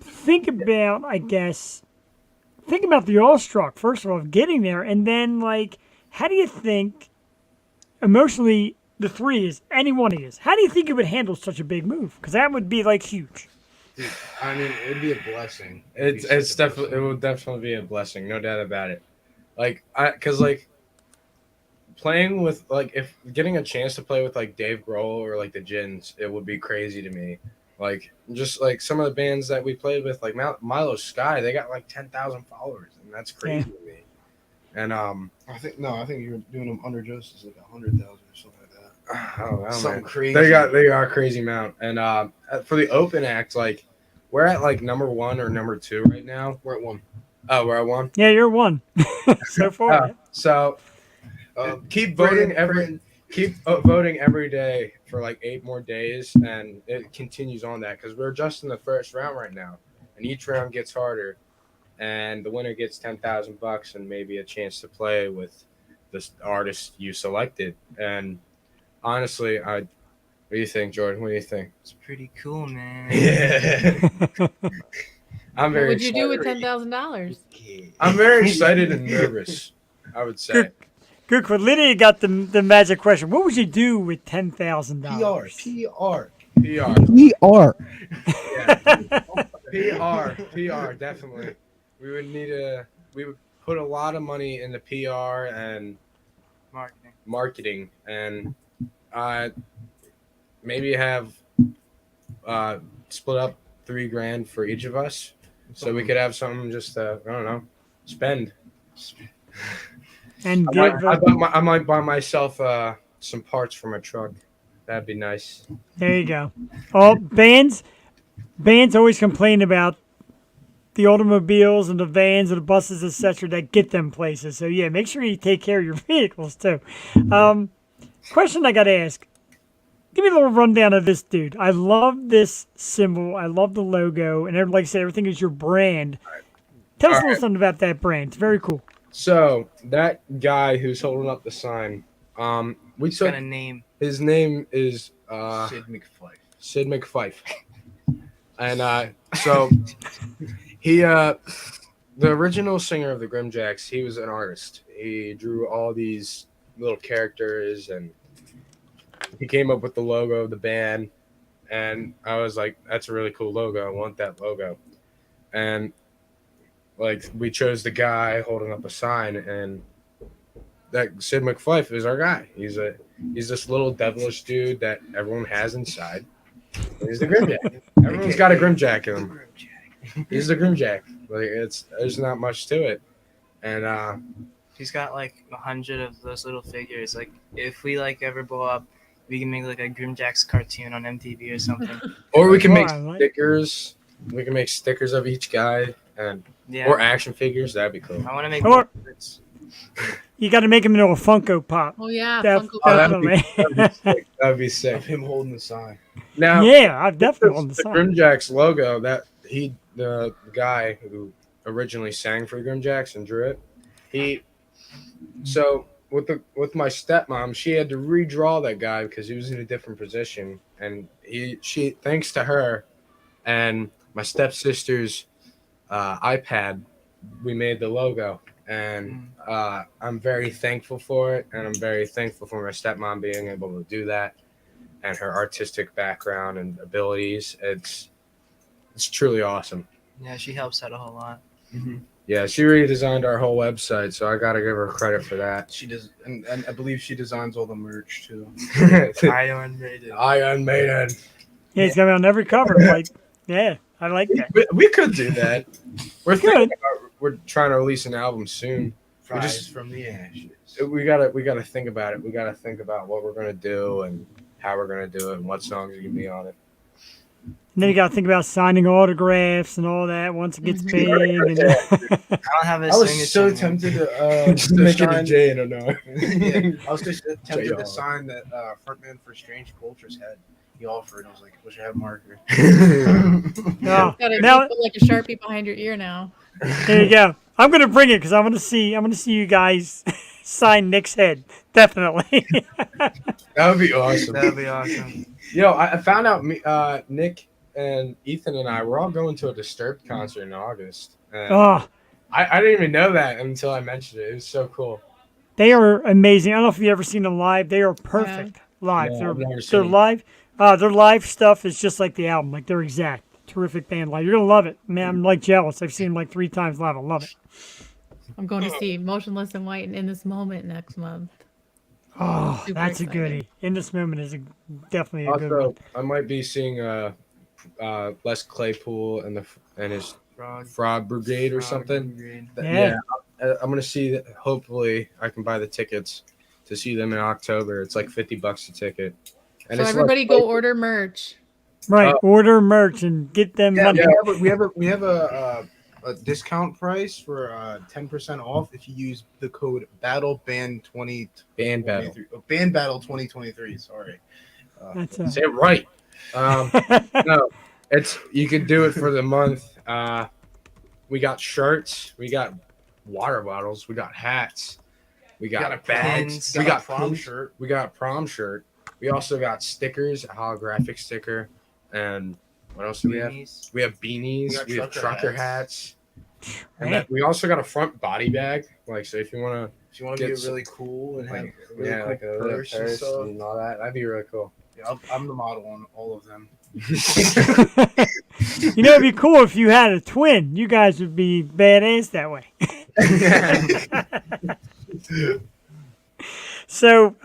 Think about the awestruck, first of all, of getting there, and then, like, how do you think, emotionally, the three is, any one of you, how do you think you would handle such a big move? Because that would be, like, huge. Dude, I mean, it'd be a blessing. It's definitely, it will definitely be a blessing, no doubt about it. Like, because like playing with, like, if getting a chance to play with like Dave Grohl or like the Gins, it would be crazy to me. Like, just like some of the bands that we played with, like Milo Sky, they got like 10,000 followers, and that's crazy to me. And I think you're doing them under justice, like 100,000 or something like that. I don't know, Something man. crazy. They got a crazy amount. And for the Open Act, like we're at like number 1 or number 2 right now. We're at 1. Oh, we're at 1. Yeah, you're one so far. So keep voting voting every day for like 8 more days, and it continues on that because we're just in the first round right now, and each round gets harder, and the winner gets $10,000 and maybe a chance to play with this artist you selected. And honestly, what do you think, Jordan? What do you think? It's pretty cool, man. Yeah. I'm What very would you do with excited. $10,000? I'm very excited and nervous, I would say. Good. Lydia got the magic question. What would you do with $10,000? PR. PR, definitely. We would put a lot of money into PR and marketing, and maybe have split up $3,000 for each of us, so we could have something just I don't know, spend. And I might buy myself some parts for my truck. That'd be nice. there you go. All bands always complain about the automobiles and the vans and the buses, etc., that get them places. So yeah, make sure you take care of your vehicles too. Question I got to ask. Give me a little rundown of this dude. I love this symbol. I love the logo, and like I said, everything is your brand. Tell us a little something about that brand. It's very cool. So that guy who's holding up the sign, we took Got a name. his name is Sid McFife. And so he the original singer of the GrimJacks, he was an artist. He drew all these little characters, and he came up with the logo of the band, and I was like, that's a really cool logo. I want that logo. And like, we chose the guy holding up a sign, and that Sid McFife is our guy. He's this little devilish dude that everyone has inside. He's the GrimJack. Everyone's got a GrimJack in him. He's the GrimJack. Like, there's not much to it. And He's got like 100 of those little figures. Like, if we like ever blow up, we can make like a GrimJacks cartoon on MTV or something. or we can make Oh, I like- stickers. We can make stickers of each guy, and Yeah. or action figures. That'd be cool. I want to make Or- portraits. You got to make him into a Funko Pop. Oh yeah, Def- Funko Oh, Pop. definitely. That'd be sick. Of him holding the sign. Now, Yeah, I've definitely on the the side. GrimJacks logo, the guy who originally sang for the GrimJacks and drew it, So with my stepmom, she had to redraw that guy because he was in a different position, and she thanks to her and my stepsister's iPad, we made the logo, and I'm very thankful for it, and I'm very thankful for my stepmom being able to do that, and her artistic background and abilities. It's truly awesome. Yeah, she helps out a whole lot. Yeah, she redesigned our whole website, so I gotta give her credit for that. She does, and I believe she designs all the merch too. Iron Maiden. Iron Maiden. Yeah, he's gonna be on every cover. Like, yeah, I like that. We could do that. We're Good. thinking we're trying to release an album soon. Rise from the ashes. We gotta think about it. We gotta think about what we're gonna do and how we're gonna do it and what songs are gonna be on it. And then you got to think about signing autographs and all that once it gets big. And, I don't have a I was signature so name. tempted to Just make it a sign. J and a no. Yeah, I was just tempted J-O. to sign that frontman for Strange Culture's head. He offered. I was like, I wish I had a marker. no. Gotta Now, put like a Sharpie behind your ear now. there you go. I'm gonna bring it because I want to see you guys sign Nick's head. Definitely. That would be awesome. That'd be awesome. Yo, I found out Nick and Ethan and I were all going to a Disturbed concert in August. And Oh, I didn't even know that until I mentioned it. It was so cool. they are amazing. I don't know if you've ever seen them live. They are perfect live. No, I've never They're seen them. live. Their live stuff is just like the album. Like they're exact. Terrific band live. You're gonna love it, man. I'm like jealous. I've seen them like 3 times live. I love it. I'm going to see Motionless in White and In This Moment next month. Oh, Super that's excited. a goodie. In This Moment is definitely a good one. Also, I might be seeing Les Claypool and his Fraud Brigade or something. Yeah. I'm gonna see that. Hopefully, I can buy the tickets to see them in October. It's like $50 a ticket. And So it's everybody like, go order merch. Right. Order merch and get them money. we have a discount price for 10% off if you use the code BattleBand20. Band battle. Band Battle 2023. Sorry. That's Say it right. No, you can do it for the month. We got shirts, we got water bottles, we got hats, we got, a bags, pins, we got prom pins, shirt. we got a prom shirt. We also got stickers, a holographic sticker, and what else do we have? Beanies. We have beanies, we have trucker hats. And Right. we also got a front body bag. Like, so if you want If you want to be Get really cool and have to, a really cool like a little purse and purse stuff. and all that, that'd be really cool. Yeah, I'm the model on all of them. You know, it'd be cool if you had a twin. You guys would be badass that way. So,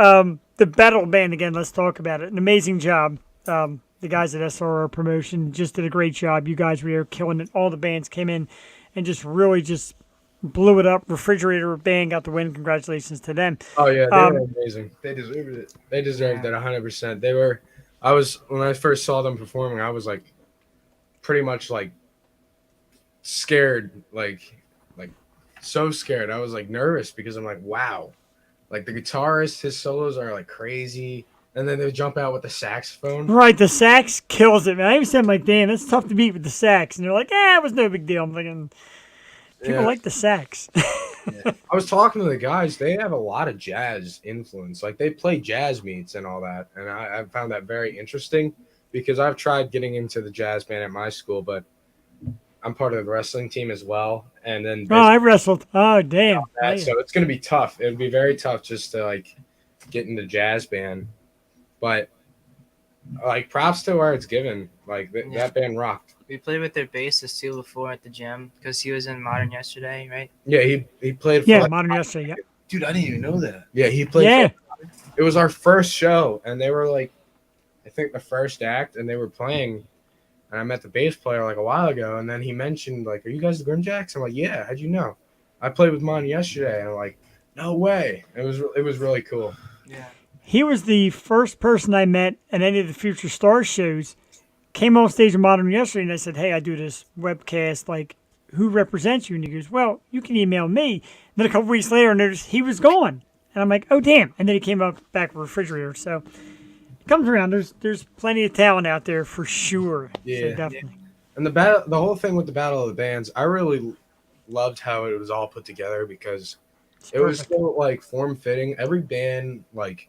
the Battle Band again. Let's talk about it. An amazing job. The guys at SRR Promotion just did a great job. You guys were there killing it. All the bands came in and just really just blew it up. Refrigerator Band got the win. Congratulations to them. Oh yeah, they were amazing. They deserved it. They deserved it 100%. They were. When I first saw them performing, I was like, pretty much like scared, like so scared. I was like nervous because I'm like, wow, like the guitarist, his solos are like crazy, and then they jump out with the saxophone. Right, the sax kills it, man. I even said, I'm like, damn, that's tough to beat with the sax. And they're like, it was no big deal. I'm thinking, people Yeah. like the sax. I was talking to the guys. They have a lot of jazz influence. Like they play jazz meets and all that, and I found that very interesting because I've tried getting into the jazz band at my school, but I'm part of the wrestling team as well. And then Oh, I wrestled. Oh, damn. that, so it's gonna be tough. It would be very tough just to like get into jazz band, but like props to where it's given. Like that band rocked. We played with their bassist too before at the gym because he was in Modern yesterday, right? Yeah, he played. For Yeah, like, Modern Yesterday, yeah. Dude, I didn't even know that. yeah, he played. Yeah. It was our first show, and they were like, I think the first act, and they were playing. And I met the bass player like a while ago, and then he mentioned like, "Are you guys the GrimJacks?" I'm like, "Yeah." How'd you know? I played with mine yesterday, and I'm like, "No way!" It was really cool. Yeah. He was the first person I met at any of the Future Stars shows. Came on stage in Modern yesterday, and I said, "Hey, I do this webcast. Like, who represents you?" And he goes, "Well, you can email me." Then a couple weeks later, I noticed he was gone, and I'm like, "Oh, damn!" And then he came up back with Refrigerator. So it comes around. There's plenty of talent out there for sure. Yeah. So definitely. And the whole thing with the Battle of the Bands, I really loved how it was all put together because It was so like form fitting. Every band, like,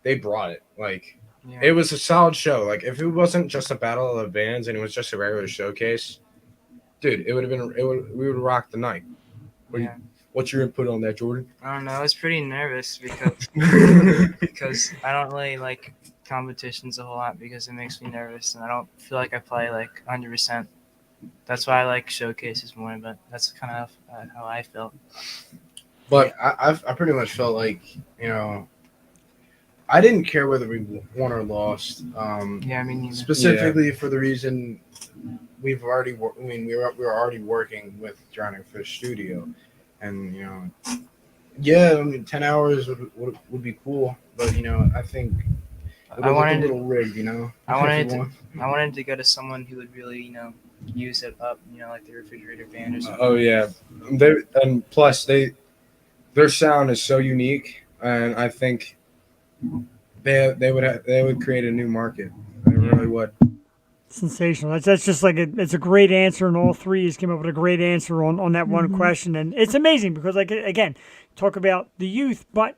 they brought it. Like, Yeah. it was a solid show. Like, if it wasn't just a battle of the bands and it was just a regular showcase, dude, it would have been. We would rock the night. Yeah. What's your input on that, Jordan? I don't know. I was pretty nervous because I don't really like competitions a whole lot because it makes me nervous and I don't feel like I play like 100%. That's why I like showcases more, but that's kind of how I felt. But I pretty much felt like, you know, I didn't care whether we won or lost. Yeah, I mean, Specifically for the reason we were already working with Drowning Fish Studio, and you know, yeah, I mean, 10 hours would be cool, but you know, I think it I was wanted a little rigged, you know. I wanted to go to someone who would really, you know, use it up, you know, like the Refrigerator Band or something. Oh yeah, plus their sound is so unique, and I think they would create a new market. They really would. Sensational. That's just like it's a great answer, and all three has came up with a great answer on that one question, and it's amazing because like again, talk about the youth, but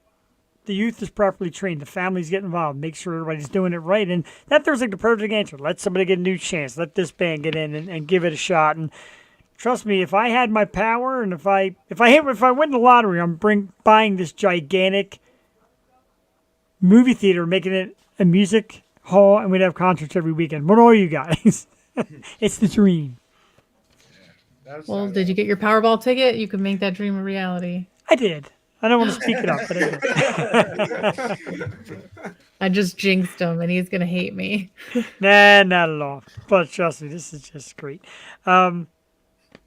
the youth is properly trained. The families get involved, make sure everybody's doing it right, and that there's like the perfect answer. Let somebody get a new chance. Let this band get in and give it a shot. And trust me, if I had my power, and if I win the lottery, I'm buying this gigantic movie theater, making it a music hall, and we'd have concerts every weekend. What are you guys? It's the dream. Well, did you get your Powerball ticket? You could make that dream a reality. I did. I don't want to speak it up, but I did. I just jinxed him, and he's gonna hate me. Nah, not at all. But trust me, this is just great. But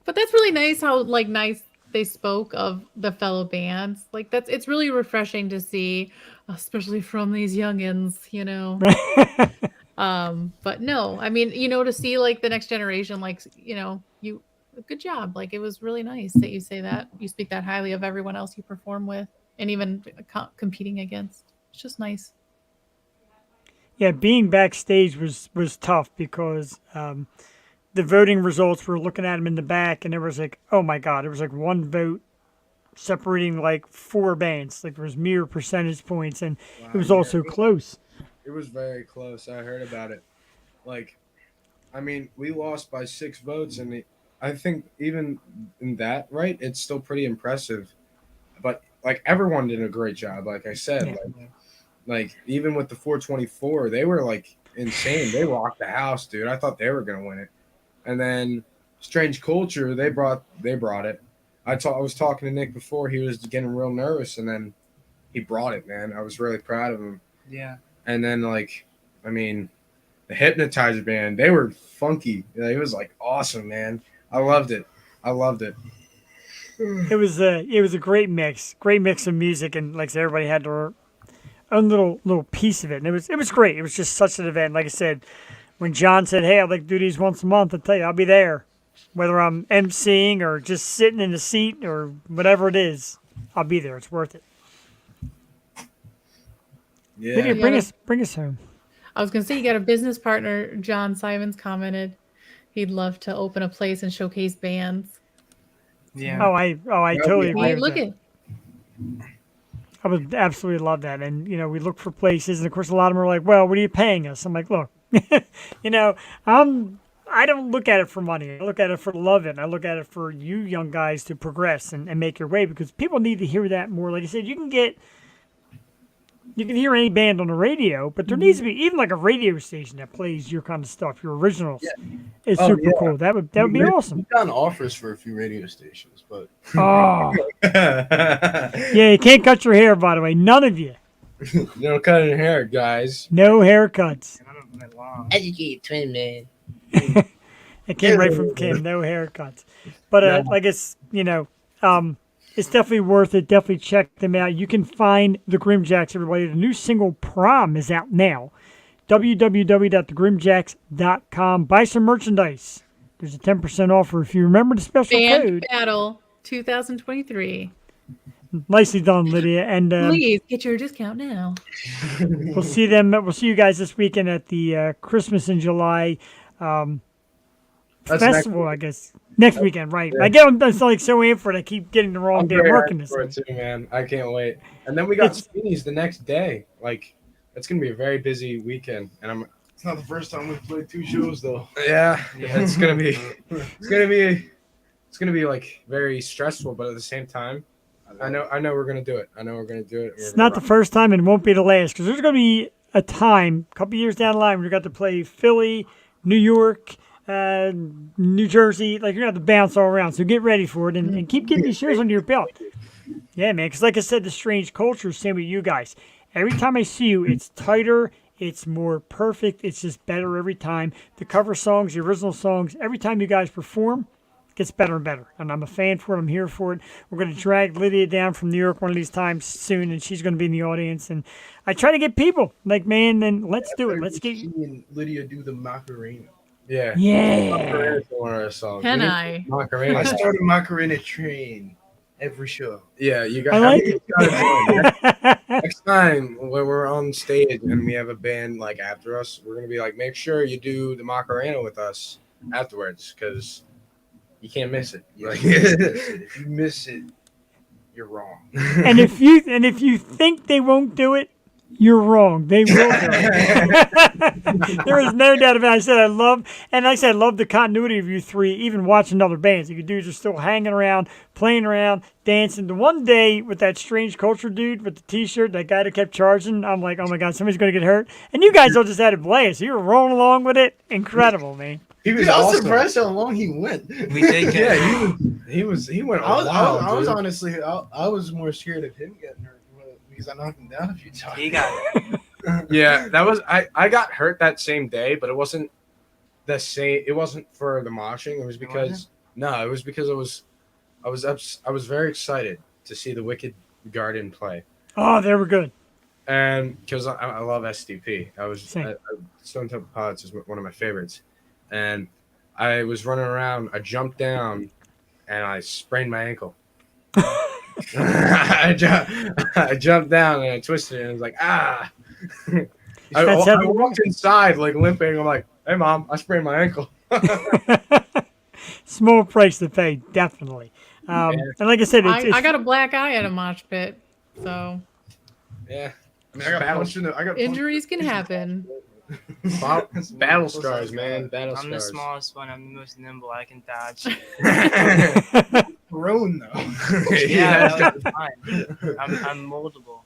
that's really nice how nice they spoke of the fellow bands. Like it's really refreshing to see, especially from these youngins, you know. But no, I mean, you know, to see like the next generation, like, you know, good job. Like it was really nice that you say that. You speak that highly of everyone else you perform with and even competing against. It's just nice. Yeah, being backstage was tough because the voting results, were looking at them in the back, and there was like, oh my God, there was like one vote separating like four bands. Like there was mere percentage points, and it was also close. It was very close. I heard about it. Like, I mean, we lost by 6 votes, and I think even in that, right, it's still pretty impressive. But like everyone did a great job. Like I said, Yeah. like even with the 424, they were like insane. They rocked the house, dude. I thought they were gonna win it. And then Strange Culture, they brought it. I was talking to Nick before. He was getting real nervous, and then he brought it, man. I was really proud of him. Yeah. And then like, I mean, the Hypnotizer band, they were funky. It was like awesome, man. I loved it. It was a great mix of music, and like I said, everybody had their own little piece of it, and it was great. It was just such an event. Like I said, when John said, "Hey, I'd like to do these once a month," I tell you, I'll be there, whether I'm emceeing or just sitting in the seat or whatever it is. I'll be there. It's worth it. Yeah. Lydia, bring us home. I was gonna say you got a business partner. John Simons commented he'd love to open a place and showcase bands. Yeah. Oh, I totally agree. Hey, with look that. at I would absolutely love that. And, you know, we look for places, and of course, a lot of them are like, well, what are you paying us? I'm like, look, you know, I don't look at it for money. I look at it for love it. I look at it for you young guys to progress and make your way, because people need to hear that more. Like I said, you can hear any band on the radio, but there needs to be even like a radio station that plays your kind of stuff, your originals. Yeah. It's super cool. That would be awesome. We've gotten offers for a few radio stations, but Oh, yeah, you can't cut your hair, by the way. None of you. No cutting hair, guys. No haircuts. Educated twin man. It came right from Kim. No haircuts. But like it's, you know, it's definitely worth it. Definitely check them out. You can find the GrimJacks, everybody. The new single Prom is out now. www.thegrimjacks.com. Buy some merchandise. There's a 10% offer if you remember the special Band code. Battle 2023. Nicely done, Lydia. And Please get your discount now. we'll see you guys this weekend at the Christmas in July That's next festival, I guess. Next weekend, right. Yeah. I get I'm just like so in for it. I keep getting the wrong I'm day very working hyped this for week. it too, man. I can't wait. And then we got It's- Sweeney's the next day. Like, it's gonna be a very busy weekend, and I'm. It's not the first time we've played 2 shows though. Yeah, Yeah. it's gonna be. It's gonna be like very stressful, but at the same time, I know we're gonna do it. I know we're gonna do it. It's not the first time and it won't be the last because there's going to be a time, a couple years down the line, when you got to play Philly, New York, New Jersey. Like, you're going to have to bounce all around. So get ready for it and keep getting these shows under your belt. Yeah, man. Because like I said, the Strange Culture is same with you guys. Every time I see you, it's tighter. It's more perfect. It's just better every time. The cover songs, the original songs, every time you guys perform, gets better and better. And I'm a fan for it. I'm here for it. We're going to drag Lydia down from New York one of these times soon, and she's going to be in the audience. And I try to get people like, man, then let's do it. Let's get. She and Lydia do the Macarena. Yeah. Yeah. Macarena's one of our songs. Can We need I? Macarena. I started Macarena train every show. Yeah, you I like got. it. Next time when we're on stage and we have a band like after us, we're gonna be like, make sure you do the Macarena with us afterwards because you can't miss it. Like, If you miss it, you're wrong. and if you think they won't do it, you're wrong. They will do it. There is no doubt about it. I said I love the continuity of you three, even watching other bands. You dudes are still hanging around, playing around, dancing. The one day with that Strange Culture dude with the T-shirt, that guy that kept charging, I'm like, oh my God, somebody's going to get hurt. And you guys all just had a blast. You were rolling along with it. Incredible, man. He was awesome. surprised how long he went. We did get. Yeah, he went. I was dude. honestly, I was more scared of him getting hurt because I knocked him down a few times. He got. Yeah, that was I got hurt that same day, but it wasn't the same. It wasn't for the moshing. It was because it was because I was very excited to see the Wicked Garden play, Oh, they were good. and because I love SDP. Same. Stone Temple Pilots is one of my favorites, and I was running around. I jumped down, and I sprained my ankle. I jumped down and I twisted it and I was like, ah. I walked inside like limping. I'm like, hey mom, I sprained my ankle. Small price to pay, definitely. And like I said, I got a black eye at a mosh pit, so Yeah. I mean, I got punched in the. I got injuries can happen. Battle scars, man. Battle I'm the scars. smallest one. I'm the most nimble. I can dodge. Thrown though. Yeah, that was fine. I'm moldable.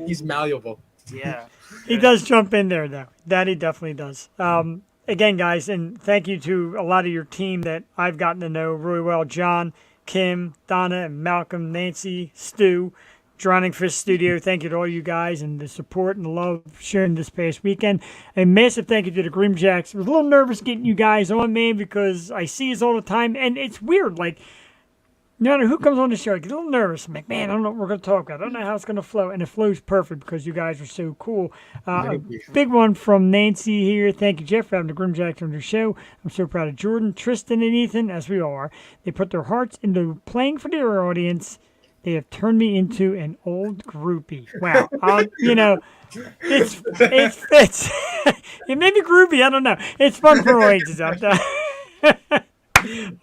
He's malleable. Yeah. He does jump in there, though. That he definitely does. Again, guys, and thank you to a lot of your team that I've gotten to know really well. John, Kim, Donna, and Malcolm, Nancy, Stu, Drowning Fish Studio. Thank you to all you guys and the support and the love sharing this past weekend. A massive thank you to the GrimJacks. I was a little nervous getting you guys on, man, because I see you all the time, and it's weird. Like, no matter who comes on the show, I get a little nervous. I'm like, man, I don't know what we're going to talk about. I don't know how it's going to flow. And it flows perfect because you guys are so cool. A big one from Nancy here. Thank you, Jeff, for having the GrimJacks on your show. I'm so proud of Jordan, Tristan, and Ethan, as we all are. They put their hearts into playing for their audience. They have turned me into an old groupie. Wow. It's it may be groupie. I don't know. It's fun for all ages out there.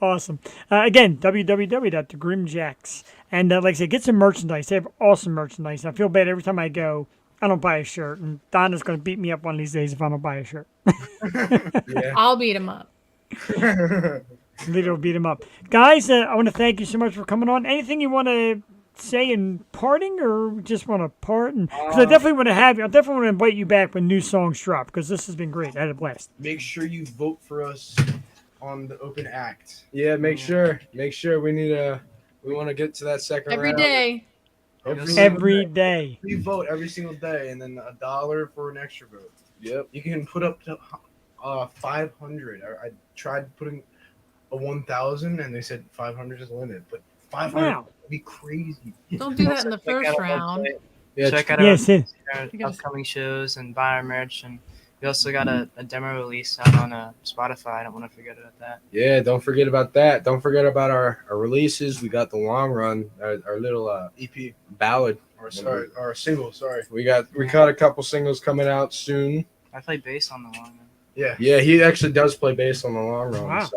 Awesome. Again, www.thegrimjacks. And like I said, get some merchandise. They have awesome merchandise. I feel bad every time I go, I don't buy a shirt. And Donna's going to beat me up one of these days if I don't buy a shirt. I'll beat him up. Lito will beat him up. Guys, I want to thank you so much for coming on. Anything you want to say in parting or just want to part? Because I definitely want to have you. I definitely want to invite you back when new songs drop because this has been great. I had a blast. Make sure you vote for us on the open act. Yeah, make sure we want to get to that second Every round. day. Every day. We vote every single day, and then $1 for an extra vote. Yep. You can put up to 500. I tried putting a 1,000, and they said 500 is the limit, but 500 Wow. would be crazy. Don't do that in the Check out first our round. website, Yeah, check out Yes, it. our You guys- upcoming shows and buy our merch. And we also got a demo release out on Spotify. I don't want to forget about that. Yeah, don't forget about that. Don't forget about our releases. We got the long run, our little EP ballad. or single. Sorry. We got a couple singles coming out soon. I play bass on the long one. Yeah. Yeah, he actually does play bass on the long run. Wow. So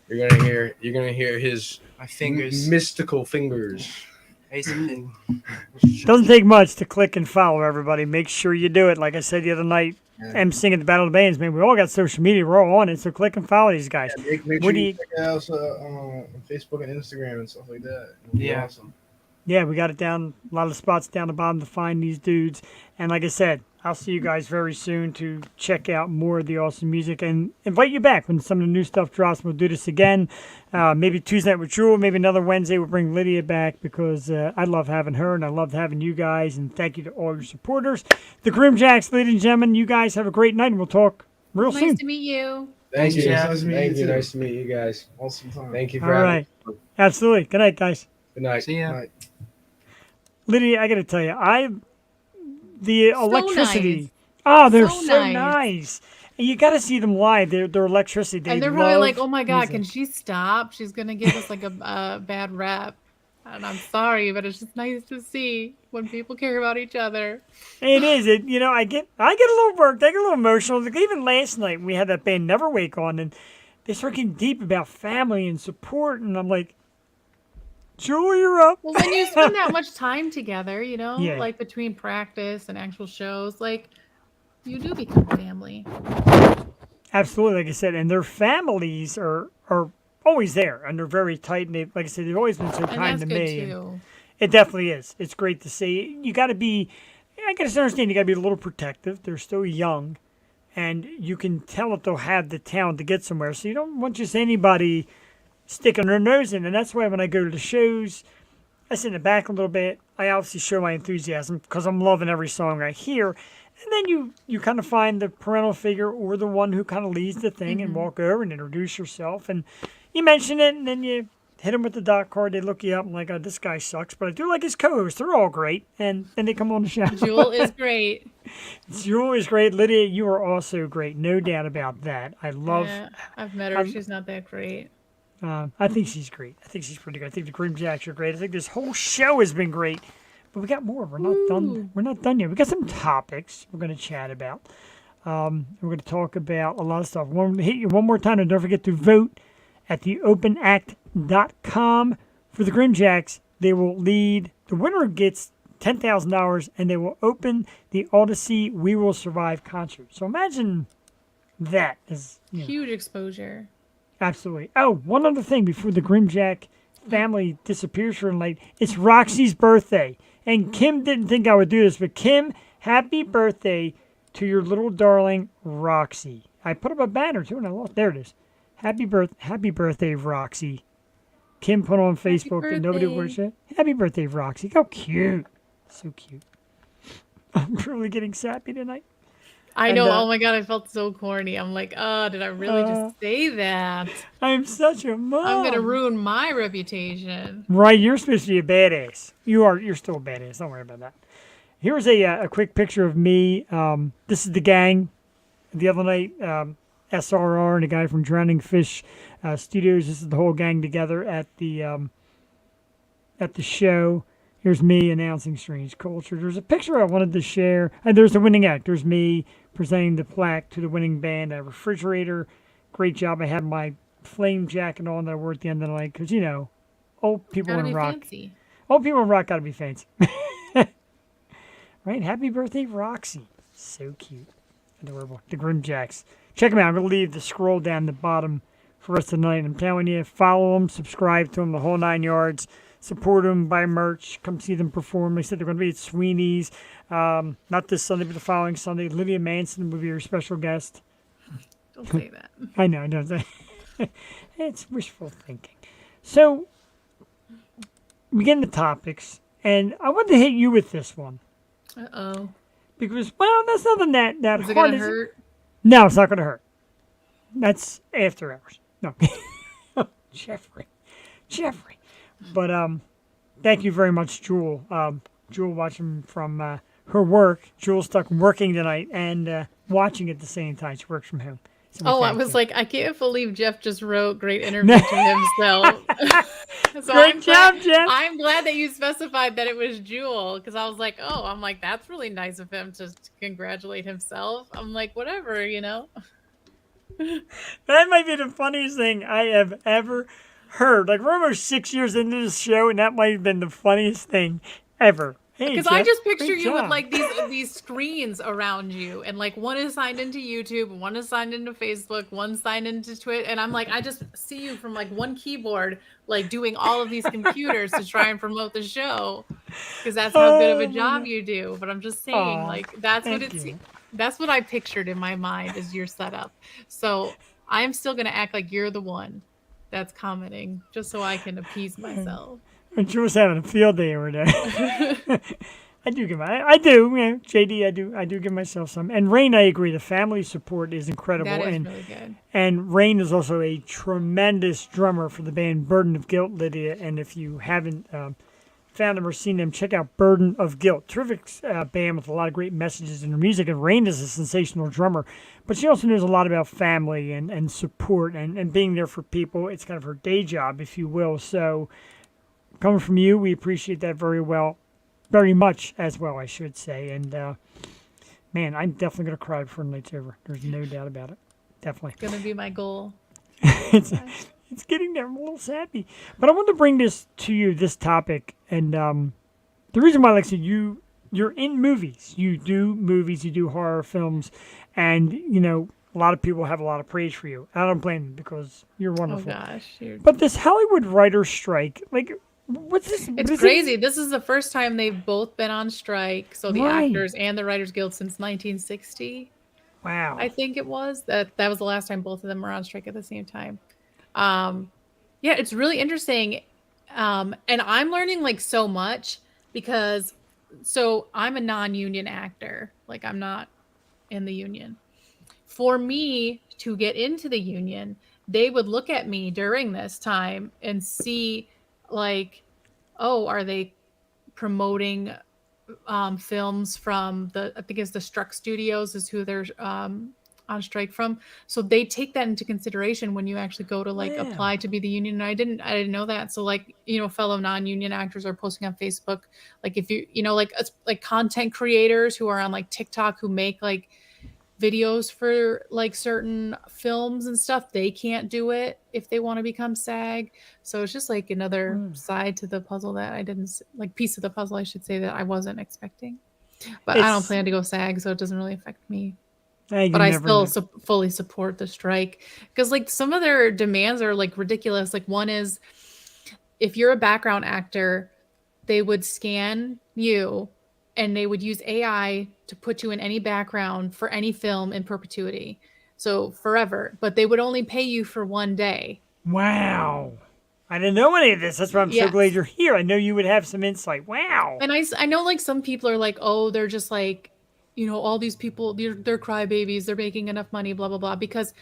you're gonna hear his My fingers. mystical fingers. Basically. Doesn't take much to click and follow everybody. Make sure you do it. Like I said the other night, Yeah. emceeing at the Battle of the Bands, man, we all got social media. We're all on it, so click and follow these guys. Yeah, make What sure do you you- check it out on Facebook and Instagram and stuff like that. It'll be Yeah. awesome. Yeah, we got it down, a lot of spots down the bottom to find these dudes. And like I said, I'll see you guys very soon to check out more of the awesome music and invite you back when some of the new stuff drops. We'll do this again. Maybe Tuesday night with Jewel, maybe another Wednesday we'll bring Lydia back because I love having her and I love having you guys. And thank you to all your supporters. The GrimJacks, ladies and gentlemen, you guys have a great night and we'll talk real soon. Nice to meet you. Thank you. Jeff. Nice to meet Thank you you. too. Nice to meet you guys. Awesome time. Thank you All for having right. me. Absolutely. Good night, guys. Good night. See ya. Right. Lydia, I got to tell you, the So electricity. nice. Oh, they're So so nice. nice. And you got to see them live. Their electricity. They And they're probably love like, "Oh my god, music. can she stop? She's gonna give us like a bad rap." And I'm sorry, but it's just nice to see when people care about each other. It is. I get a little worked. I get a little emotional. Like, even last night we had that band Never Wake on, and they start getting deep about family and support, and I'm like, Jewel, you're up. Well, when you spend that much time together, Yeah. like between practice and actual shows, like you do become family. Absolutely, like I said, and their families are always there, and they're very tight. And like I said, they've always been so And kind that's to good me. and too. It definitely is. It's great to see. You got to be. I got to understand. You got to be a little protective. They're still young, and you can tell that they'll have the talent to get somewhere. So you don't want just anybody sticking their nose in. And that's why when I go to the shows, I sit in the back a little bit. I obviously show my enthusiasm because I'm loving every song I hear. And then you kind of find the parental figure or the one who kind of leads the thing and walk over and introduce yourself. And you mention it, and then you hit them with the doc card. They look you up and like, oh, this guy sucks. But I do like his co-hosts. They're all great. And then they come on the show. Jewel is great. Jewel is great. Lydia, you are also great. No doubt about that. I love... Yeah, I've met her. She's not that great. I think she's great. I think she's pretty good. I think the GrimJacks are great. I think this whole show has been great. But we got more. We're not done. We're not done yet. We got some topics we're going to chat about. We're going to talk about a lot of stuff. Hit you one more time, and don't forget to vote at theopenact.com for the GrimJacks. They will lead. The winner gets $10,000, and they will open the Odyssey We Will Survive concert. So imagine that. Huge exposure. Absolutely. Oh, one other thing before the GrimJack family disappears for the night. It's Roxy's birthday. And Kim didn't think I would do this, but Kim, happy birthday to your little darling Roxy. I put up a banner too, and I lost. There it is. Happy birthday, Roxy. Kim put on Facebook that nobody birthday. wished it. Happy birthday, Roxy. How cute. So cute. I'm really getting sappy tonight. I And, know. Oh my god, I felt so corny. I'm like, oh, did I really just say that? I'm such a mom. I'm gonna ruin my reputation. Right, you're supposed to be a badass. You're still a badass. Don't worry about that. Here's a quick picture of me. This is the gang. The other night, SRR and a guy from Drowning Fish Studios. This is the whole gang together at the show. Here's me announcing Strange Culture. There's a picture I wanted to share. And there's the winning act. There's me presenting the plaque to the winning band. A refrigerator. Great job. I had my flame jacket on that I wore at the end of the night because, old people Gotta in be rock. fancy. Old people in rock gotta be fancy. Right? Happy birthday, Roxy. So cute. Adorable. The GrimJacks. Check them out. I'm going to leave the scroll down the bottom for us tonight. I'm telling you, follow them, subscribe to them, the whole 9 yards. Support them, buy merch, come see them perform. They said they're going to be at Sweeney's. Not this Sunday, but the following Sunday. Lydia Manson will be your special guest. Don't say that. I know, don't say. It's wishful thinking. So, we get into topics, and I want to hit you with this one. Uh-oh. Because, well, that's nothing that Is it hard. gonna hurt? No, it's not going to hurt. That's after hours. No. Jeffrey. But thank you very much, Jewel. Jewel watching from her work. Jewel's stuck working tonight and watching at the same time. She works from home. So we Oh, I thank was you. like, I can't believe Jeff just wrote great interview to himself. So Great job, Jeff. I'm glad that you specified that it was Jewel because I was like, oh, I'm like, that's really nice of him to congratulate himself. I'm like, whatever, That might be the funniest thing I have ever heard. Like, we're almost 6 years into this show, and that might have been the funniest thing ever. Hey, Because I Jeff, just picture great you with job. like these screens around you, and like one is signed into YouTube, one is signed into Facebook, one signed into Twitter, and I'm like, I just see you from like one keyboard, like doing all of these computers to try and promote the show, because that's how good of a Oh, my job God. you do. But I'm just saying, Aw, like that's what thank it's. you. That's what I pictured in my mind as your setup. So I'm still gonna act like you're the one that's commenting, just so I can appease myself. And she was having a field day over there. I do give I do, JD, I do give myself some. And Rain, I agree. The family support is incredible. That is and really good. And Rain is also a tremendous drummer for the band Burden of Guilt, Lydia. And if you haven't found them or seen them, check out Burden of Guilt. Terrific band with a lot of great messages in their music. And Rain is a sensational drummer, but she also knows a lot about family and support and being there for people. It's kind of her day job, if you will. So coming from you, we appreciate that very much as well, I should say. And man, I'm definitely going to cry before the night's over. There's no doubt about it. Definitely. Gonna be my goal. it's it's getting there. I'm a little sappy, but I want to bring this to you, this topic, and the reason why, like I said, you're in movies. You do movies. You do horror films, and a lot of people have a lot of praise for you. I don't blame them because you're Oh wonderful. gosh, But this Hollywood writer's strike, like, what's this? what it's is crazy. This is the first time they've both been on strike. So the Right. actors and the Writers Guild since 1960, Wow. I think it was. That was the last time both of them were on strike at the same time. Yeah, it's really interesting. And I'm learning like so much because so I'm a non-union actor. Like I'm not in the union. For me to get into the union, they would look at me during this time and see like, oh, are they promoting films from I think it's the Struck Studios is who they're on strike from. So they take that into consideration when you actually go to like Wow. apply to be the union. And I didn't know that. So like, fellow non-union actors are posting on Facebook. Like if like content creators who are on like TikTok who make like videos for like certain films and stuff, they can't do it if they want to become SAG. So it's just like another side to the puzzle that I didn't like piece of the puzzle, I should say, that I wasn't expecting. But I don't It's- plan to go SAG, so it doesn't really affect me. Hey, you But I never still know. fully support the strike because like some of their demands are like ridiculous. Like one is if you're a background actor, they would scan you and they would use AI to put you in any background for any film in perpetuity. So forever, but they would only pay you for one day. Wow. I didn't know any of this. That's why I'm so glad Yes. you're here. I know you would have some insight. Wow. And I know like some people are like, oh, they're just like, all these people, they're crybabies, they're making enough money, blah, blah, blah, because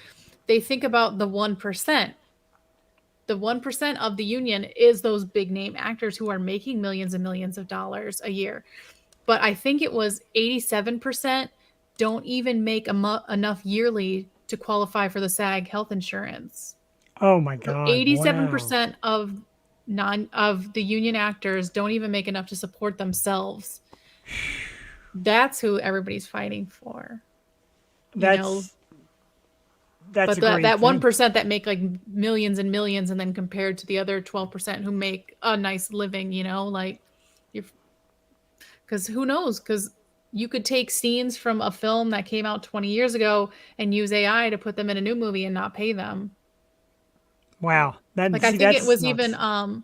they think about the 1%. The 1% of the union is those big name actors who are making millions and millions of dollars a year. But I think it was 87% don't even make enough yearly to qualify for the SAG health insurance. Oh my So God. 87% of the union actors don't even make enough to support themselves. That's who everybody's fighting for. Wow. That's But a great that thing. 1% that make like millions and millions, and then compared to the other 12% who make a nice living, like you're, because who knows? Because you could take scenes from a film that came out 20 years ago and use AI to put them in a new movie and not pay them. Wow. Like I think it that's was nuts. even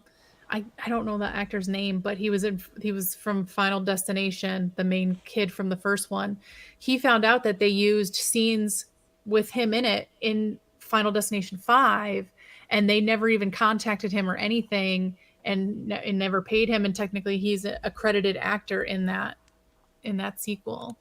I don't know the actor's name, but he was from Final Destination, the main kid from the first one. He found out that they used scenes with him in it in Final Destination 5, and they never even contacted him or anything, and never paid him. And technically, he's a credited actor in that sequel.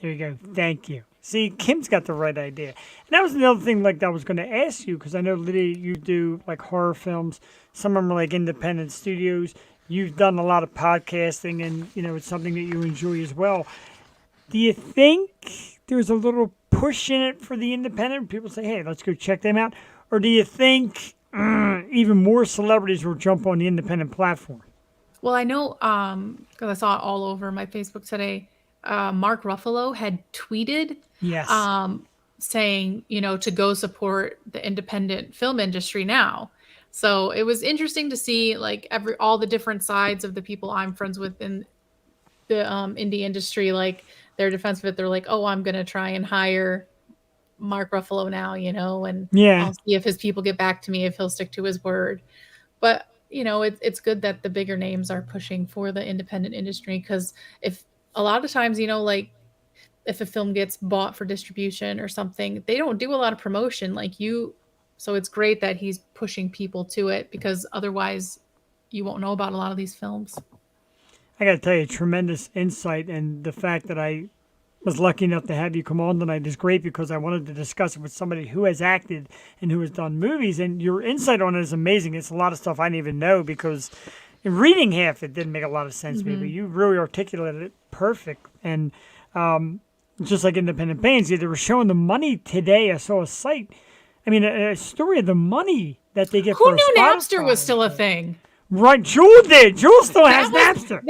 There you go. Thank you. See, Kim's got the right idea. And that was another thing like I was going to ask you, because I know, Lydia, you do like horror films. Some of them are like independent studios. You've done a lot of podcasting, and it's something that you enjoy as well. Do you think there's a little push in it for the independent? People say, hey, let's go check them out. Or do you think even more celebrities will jump on the independent platform? Well, I know because I saw it all over my Facebook today. Mark Ruffalo had tweeted Yes. saying, to go support the independent film industry now. So it was interesting to see like all the different sides of the people I'm friends with in the indie industry, like their defense of it. They're like, oh, I'm going to try and hire Mark Ruffalo now, and Yeah. I'll see if his people get back to me, if he'll stick to his word. But, it's good that the bigger names are pushing for the independent industry, because if a lot of times, like if a film gets bought for distribution or something, they don't do a lot of promotion like you. So it's great that he's pushing people to it, because otherwise you won't know about a lot of these films. I got to tell you, tremendous insight, and the fact that I was lucky enough to have you come on tonight is great, because I wanted to discuss it with somebody who has acted and who has done movies, and your insight on it is amazing. It's a lot of stuff I didn't even know, because in reading half it didn't make a lot of sense to me, but you really articulated it perfect. And just like independent bands, they were showing the money today. I saw a site, a story of the money that they get. Who for knew Spotify. Napster was still a thing? Right, Jewel did. Jewel still has Napster.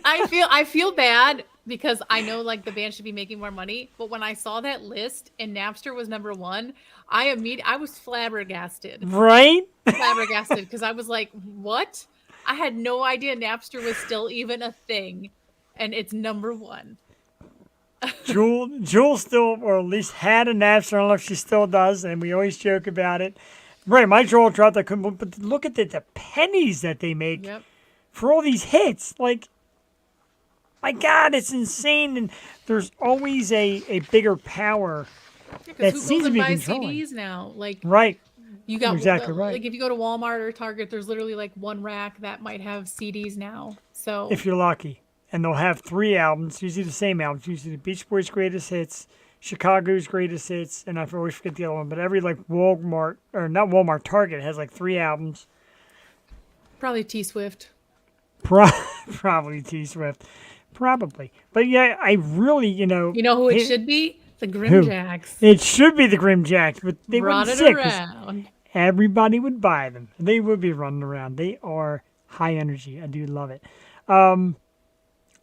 I feel bad, because I know like the band should be making more money, but when I saw that list and Napster was number one, I was flabbergasted. Right? Flabbergasted, because I was like, what? I had no idea Napster was still even a thing, and it's number one. Jewel still, or at least had a Napster. I don't know if she still does, and we always joke about it. Right, my jaw dropped. I couldn't, but look at the pennies that they make for all these hits. Like, my God, it's insane. And there's always a bigger power that seems to be controlling. CDs now? Like, right. You got exactly right. Like if you go to Walmart or Target, there's literally like one rack that might have CDs now. So if you're lucky, and they'll have 3 albums, usually the same albums, usually the Beach Boys' greatest hits, Chicago's greatest hits, and I always forget the other one. But every like Walmart, or not Walmart, Target has like 3 albums. Probably T Swift. Probably T Swift. Probably. But yeah, I really, You know who it should be? The GrimJacks. It should be the GrimJacks, but they brought wouldn't it sit, around. Everybody would buy them. They would be running around. They are high energy. I do love it.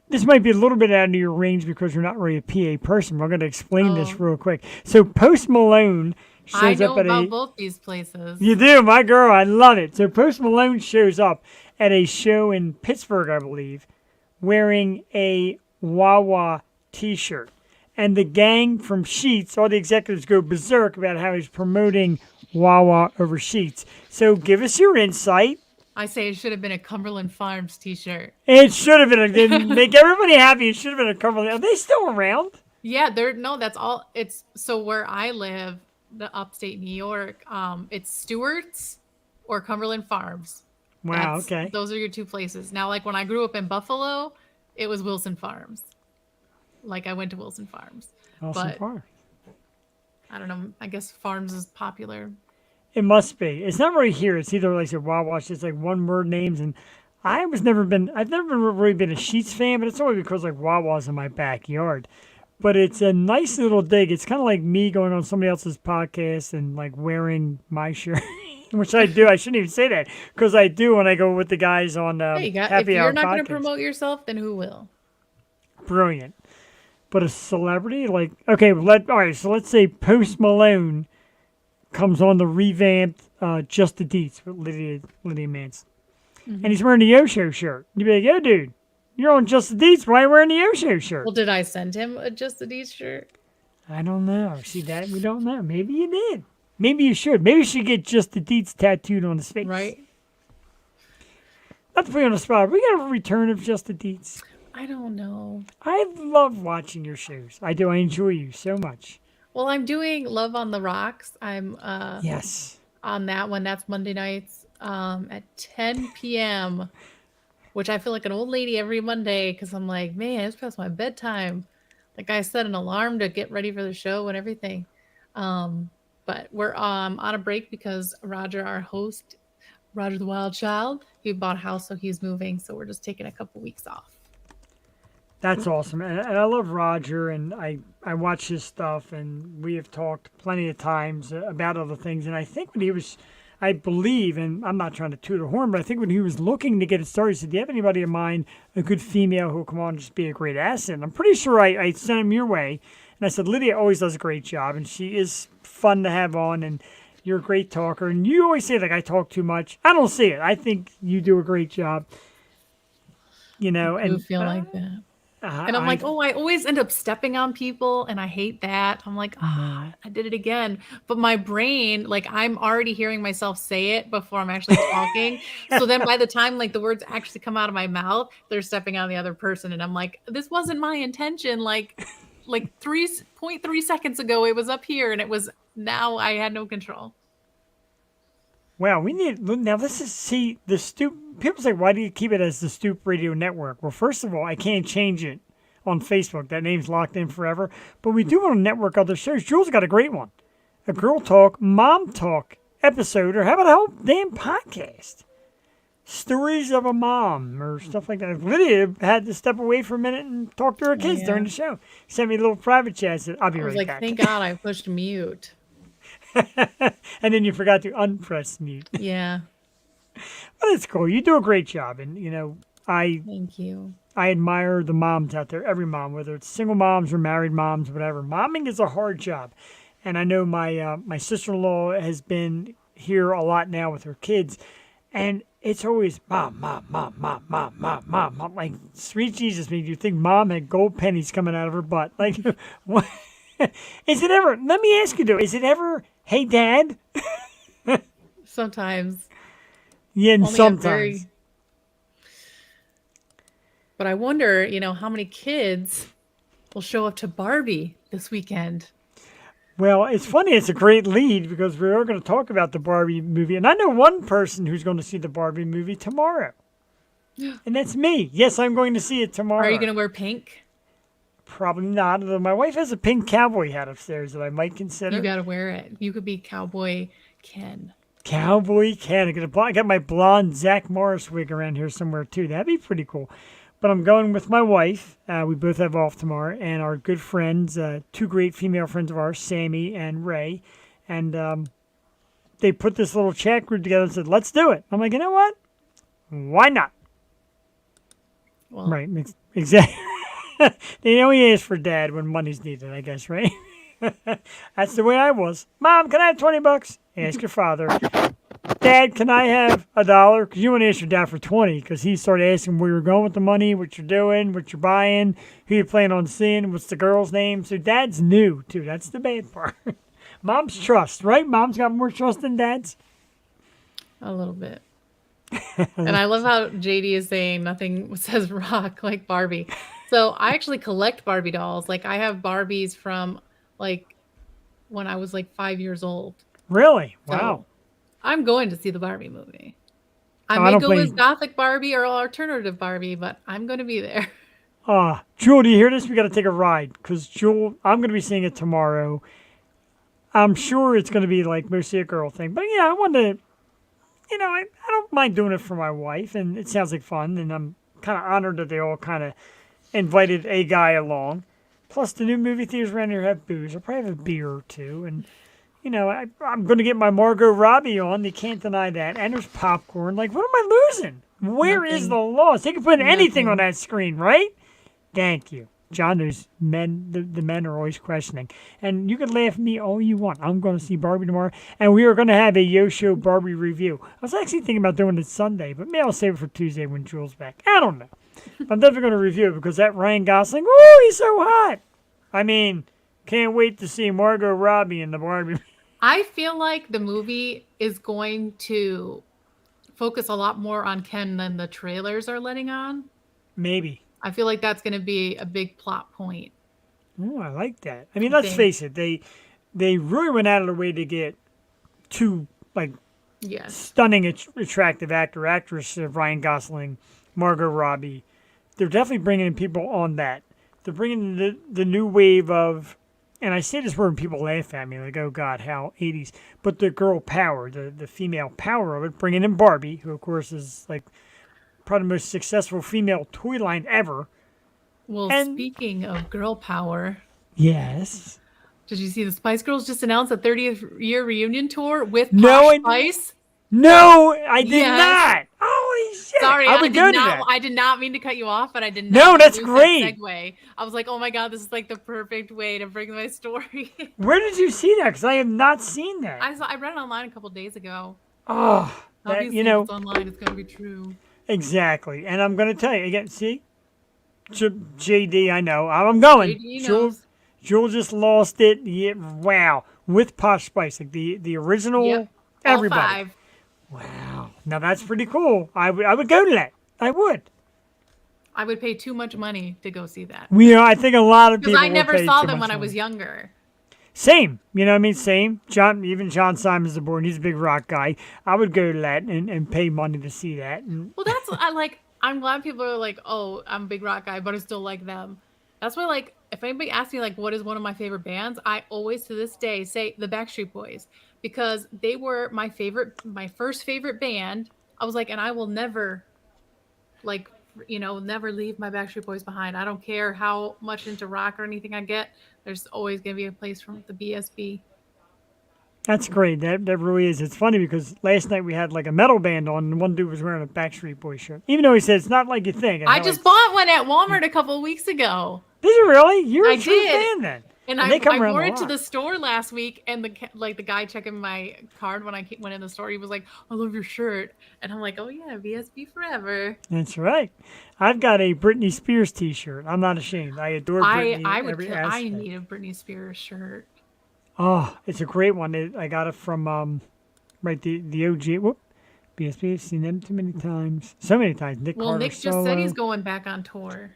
This might be a little bit out of your range because you're not really a PA person. We're going to explain this real quick. So Post Malone shows up at about both these places. You do, my girl. I love it. So Post Malone shows up at a show in Pittsburgh, I believe, wearing a Wawa T-shirt. And the gang from Sheetz, all the executives go berserk about how he's promoting Wawa over Sheetz. So give us your insight. I say it should have been a Cumberland Farms T-shirt. It should have been. Didn't make everybody happy. It should have been a Cumberland. Are they still around? Yeah, that's all. It's so where I live, the upstate New York. It's Stewart's or Cumberland Farms. Wow. Okay. Those are your two places. Now, like when I grew up in Buffalo, it was Wilson Farms. Like I went to Wilson Farms. Wilson Farms. I don't know. I guess Farms is popular. It must be. It's not really here. It's either like I said, Wawa. It's like one word names, and I've never really been a Sheetz fan, but it's only because like Wawa's in my backyard. But it's a nice little dig. It's kind of like me going on somebody else's podcast and like wearing my shirt, which I do. I shouldn't even say that because I do when I go with the guys on Happy Hour. If you're not going to promote yourself, then who will? Brilliant. But a celebrity, like, okay, all right, so let's say Post Malone comes on the revamped Just the Deets with Lydia Manson. Mm-hmm. And he's wearing the Osho shirt. You'd be like, yo, dude, you're on Just the Deets. Why are you wearing the Osho shirt? Well, did I send him a Just the Deets shirt? I don't know. See, that we don't know. Maybe you did. Maybe you should. Maybe you should get Just the Deets tattooed on his face. Right. Not to put you on the spot. We got a return of Just the Deets. I don't know. I love watching your shows. I do. I enjoy you so much. Well, I'm doing Love on the Rocks. I'm yes on that one. That's Monday nights at 10 p.m., which I feel like an old lady every Monday because I'm like, man, it's past my bedtime. Like I set an alarm to get ready for the show and everything. But we're on a break because Roger, our host, Roger the Wild Child, he bought a house, so he's moving. So we're just taking a couple weeks off. That's awesome. And I love Roger, and I watch his stuff, and we have talked plenty of times about other things. And I think when he was, I believe, and I'm not trying to toot a horn, but I think when he was looking to get it started, he said, do you have anybody in mind, a good female who will come on and just be a great asset? And I'm pretty sure I sent him your way, And I said, Lydia always does a great job, and she is fun to have on, and you're a great talker. And you always say, like, I talk too much. I don't see it. I think you do a great job. You know, I do and feel like that. And I'm I- like, oh, I always end up stepping on people, and I hate that. I'm like, I did it again. But my brain, like, I'm already hearing myself say it before I'm actually talking. So then by the time, like, the words actually come out of my mouth, they're stepping on the other person. And I'm like, this wasn't my intention. Like 3.3 seconds ago, it was up here, and it was now I had no control. Wow, we need now. This is see the Stoop. People say, "Why do you keep it as the Stoop Radio Network?" Well, first of all, I can't change it on Facebook. That name's locked in forever. But we do want to network other shows. Jules got a great one, a girl talk, mom talk episode, or how about a whole damn podcast? Stories of a mom or stuff like that. Lydia had to step away for a minute and talk to her kids Yeah. during the show. Sent me a little private chat. Said, "I'll be I was right like, back." thank God I pushed mute. And then you forgot to unpress mute. Yeah. But it's cool. You do a great job, and you know Thank you. I admire the moms out there. Every mom, whether it's single moms or married moms, whatever. Momming is a hard job, and I know my sister-in-law has been here a lot now with her kids, and it's always mom, mom, mom, mom, mom, mom, mom. I'm like, sweet Jesus, me! Do you think mom had gold pennies coming out of her butt? Like, what? Is it ever? Let me ask you though. Is it ever? Hey, Dad. Sometimes. Yeah, and Only a sometimes. very- But I wonder, how many kids will show up to Barbie this weekend? Well, it's funny. It's a great lead because we are going to talk about the Barbie movie. And I know one person who's going to see the Barbie movie tomorrow. And that's me. Yes, I'm going to see it tomorrow. Are you going to wear pink? Probably not. Although my wife has a pink cowboy hat upstairs that I might consider. You got to wear it. You could be Cowboy Ken. Cowboy Ken. I got my blonde Zach Morris wig around here somewhere too. That'd be pretty cool. But I'm going with my wife. We both have off tomorrow. And our good friends, two great female friends of ours, Sammy and Ray. And they put this little chat group together and said, let's do it. I'm like, you know what? Why not? Well, Right. Exactly. They only ask for Dad when money's needed, I guess, right? That's the way I was. Mom, can I have $20? Ask your father. Dad, can I have $1? Because you want to ask your dad for 20 because he started asking where you're going with the money, what you're doing, what you're buying, who you plan on seeing, what's the girl's name. So Dad's new, too. That's the bad part. Mom's trust, right? Mom's got more trust than Dad's. a little bit. And I love how JD is saying nothing says rock like Barbie. So I actually collect Barbie dolls. Like I have Barbies from like when I was like 5 years old. Really? So Wow. I'm going to see the Barbie movie. I Oh, I may don't go blame as you. Gothic Barbie or alternative Barbie, but I'm going to be there. Jewel, do you hear this? We got to take a ride because Jewel, I'm going to be seeing it tomorrow. I'm sure it's going to be like mostly a girl thing, but yeah, I wanted to, I don't mind doing it for my wife, and it sounds like fun, and I'm kind of honored that they all kind of invited a guy along. Plus, the new movie theaters around here have booze. I'll probably have a beer or two, and I'm going to get my Margot Robbie on. You can't deny that. And there's popcorn. Like, what am I losing? Where is Nothing. the loss? They can put anything on Nothing. that screen, right? Thank you. John, those men, the men are always questioning. And you can laugh at me all you want. I'm going to see Barbie tomorrow. And we are going to have a Yo-Show Barbie review. I was actually thinking about doing it Sunday, but maybe I'll save it for Tuesday when Jules back. I don't know. I'm definitely going to review it because that Ryan Gosling, woo, he's so hot. I mean, can't wait to see Margot Robbie in the Barbie. I feel like the movie is going to focus a lot more on Ken than the trailers are letting on. Maybe. I feel like that's going to be a big plot point. Oh, I like that. I mean, let's think. face it. They really went out of their way to get two, like, Yes. stunning, attractive actress, Ryan Gosling, Margot Robbie. They're definitely bringing in people on that. They're bringing the new wave of, and I say this word and people laugh at me, like, oh, God, how 80s. But the girl power, the female power of it, bringing in Barbie, who, of course, is, like, probably the most successful female toy line ever. Well, And- speaking of girl power, Yes. did you see the Spice Girls just announced a 30th year reunion tour with No, Posh I didn't. Spice? No, I did Yes. not. Holy shit. Sorry, I I would go to that. I did not mean to cut you off, but I did not. No, that's lose great. That segue. I was like, oh my god, this is like the perfect way to bring my story. Where did you see that? Because I have not seen that. I read it online a couple days ago. Oh, that, Obviously, you know. if it's online, it's gonna be true. Exactly. And I'm going to tell you again, see? JD, I know. I'm going. JD Jewel, knows. Jewel just lost it. Yeah, wow. With Posh Spice. Like the original, Yep. All everybody. 5. Wow. Now that's pretty cool. I would go to that. I would. I would pay too much money to go see that. I think a lot of people Because I will never pay saw too them much when I was money. younger. Same. You know what I mean? Same. Even John Simon's aboard. He's a big rock guy. I would go to that and pay money to see that. And Well, I'm glad people are like, oh, I'm a big rock guy, but I still like them. That's why, like, if anybody asks me, like, what is one of my favorite bands, I always to this day say the Backstreet Boys, because they were my first favorite band. I was like, and I will never, like, never leave my Backstreet Boys behind. I don't care how much into rock or anything I get. There's always going to be a place for the BSB. That's great. That really is. It's funny because last night we had like a metal band on, and one dude was wearing a Backstreet Boy shirt. Even though he said it's not like you think. And I just bought one at Walmart a couple of weeks ago. Did you really? You're a I true did. fan then. And they I come around wore a it to lot. the store last week, and the guy checking my card when I went in the store, he was like, "I love your shirt," and I'm like, "Oh yeah, VSB forever." That's right. I've got a Britney Spears T-shirt. I'm not ashamed. I adore Britney. I would. every I aspect. need a Britney Spears shirt. Oh, it's a great one. I got it from right the OG. Whoop, BSB. I've seen them too many times. So many times. Nick Well, Carter Nick just solo. said he's going back on tour.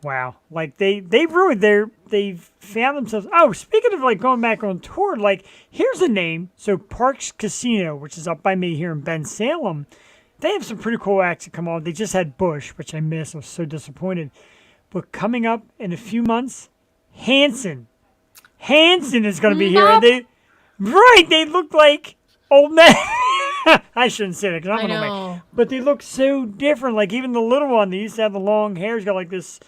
Wow, like they've found themselves. Oh, speaking of like going back on tour, like here's a name. So Parks Casino, which is up by me here in Ben Salem, they have some pretty cool acts that come on. They just had Bush, which I missed. I was so disappointed. But coming up in a few months, Hanson is going to be here. And they look like old men. I shouldn't say that because I'm I an old know. man. But they look so different. Like even the little one, they used to have the long hair. He's got like this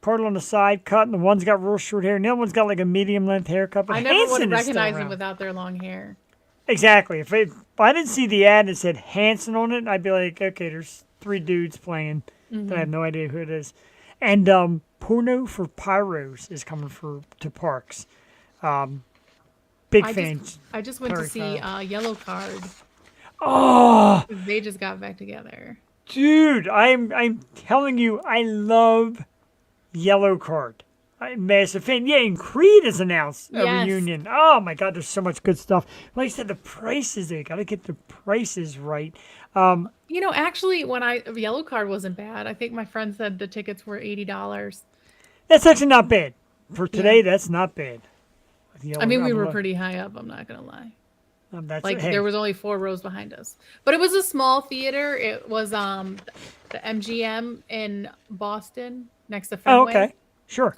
part on the side cut, and the one's got real short hair, and the other one's got like a medium length haircut. But I never would Hanson have is still recognized him around. without their long hair. Exactly. If I didn't see the ad that said Hanson on it, I'd be like, okay, there's 3 dudes playing that I have no idea who it is. And Porno for Pyros is coming to Parks. Big fan. I just went to Very see proud. Yellow Card. Oh, They just got back together. dude, I'm telling you, I love Yellow Card. I'm a massive fan. Yeah, and Creed has announced a Yes. reunion. Oh my God, there's so much good stuff. Like I said, the prices, they got to get the prices right. Actually, Yellow Card wasn't bad. I think my friend said the tickets were $80. That's actually not bad. For today, that's not bad. I mean, we were pretty high up. I'm not gonna lie. That's There was only 4 rows behind us, but it was a small theater. It was the MGM in Boston next to Fenway. Oh, okay. Sure.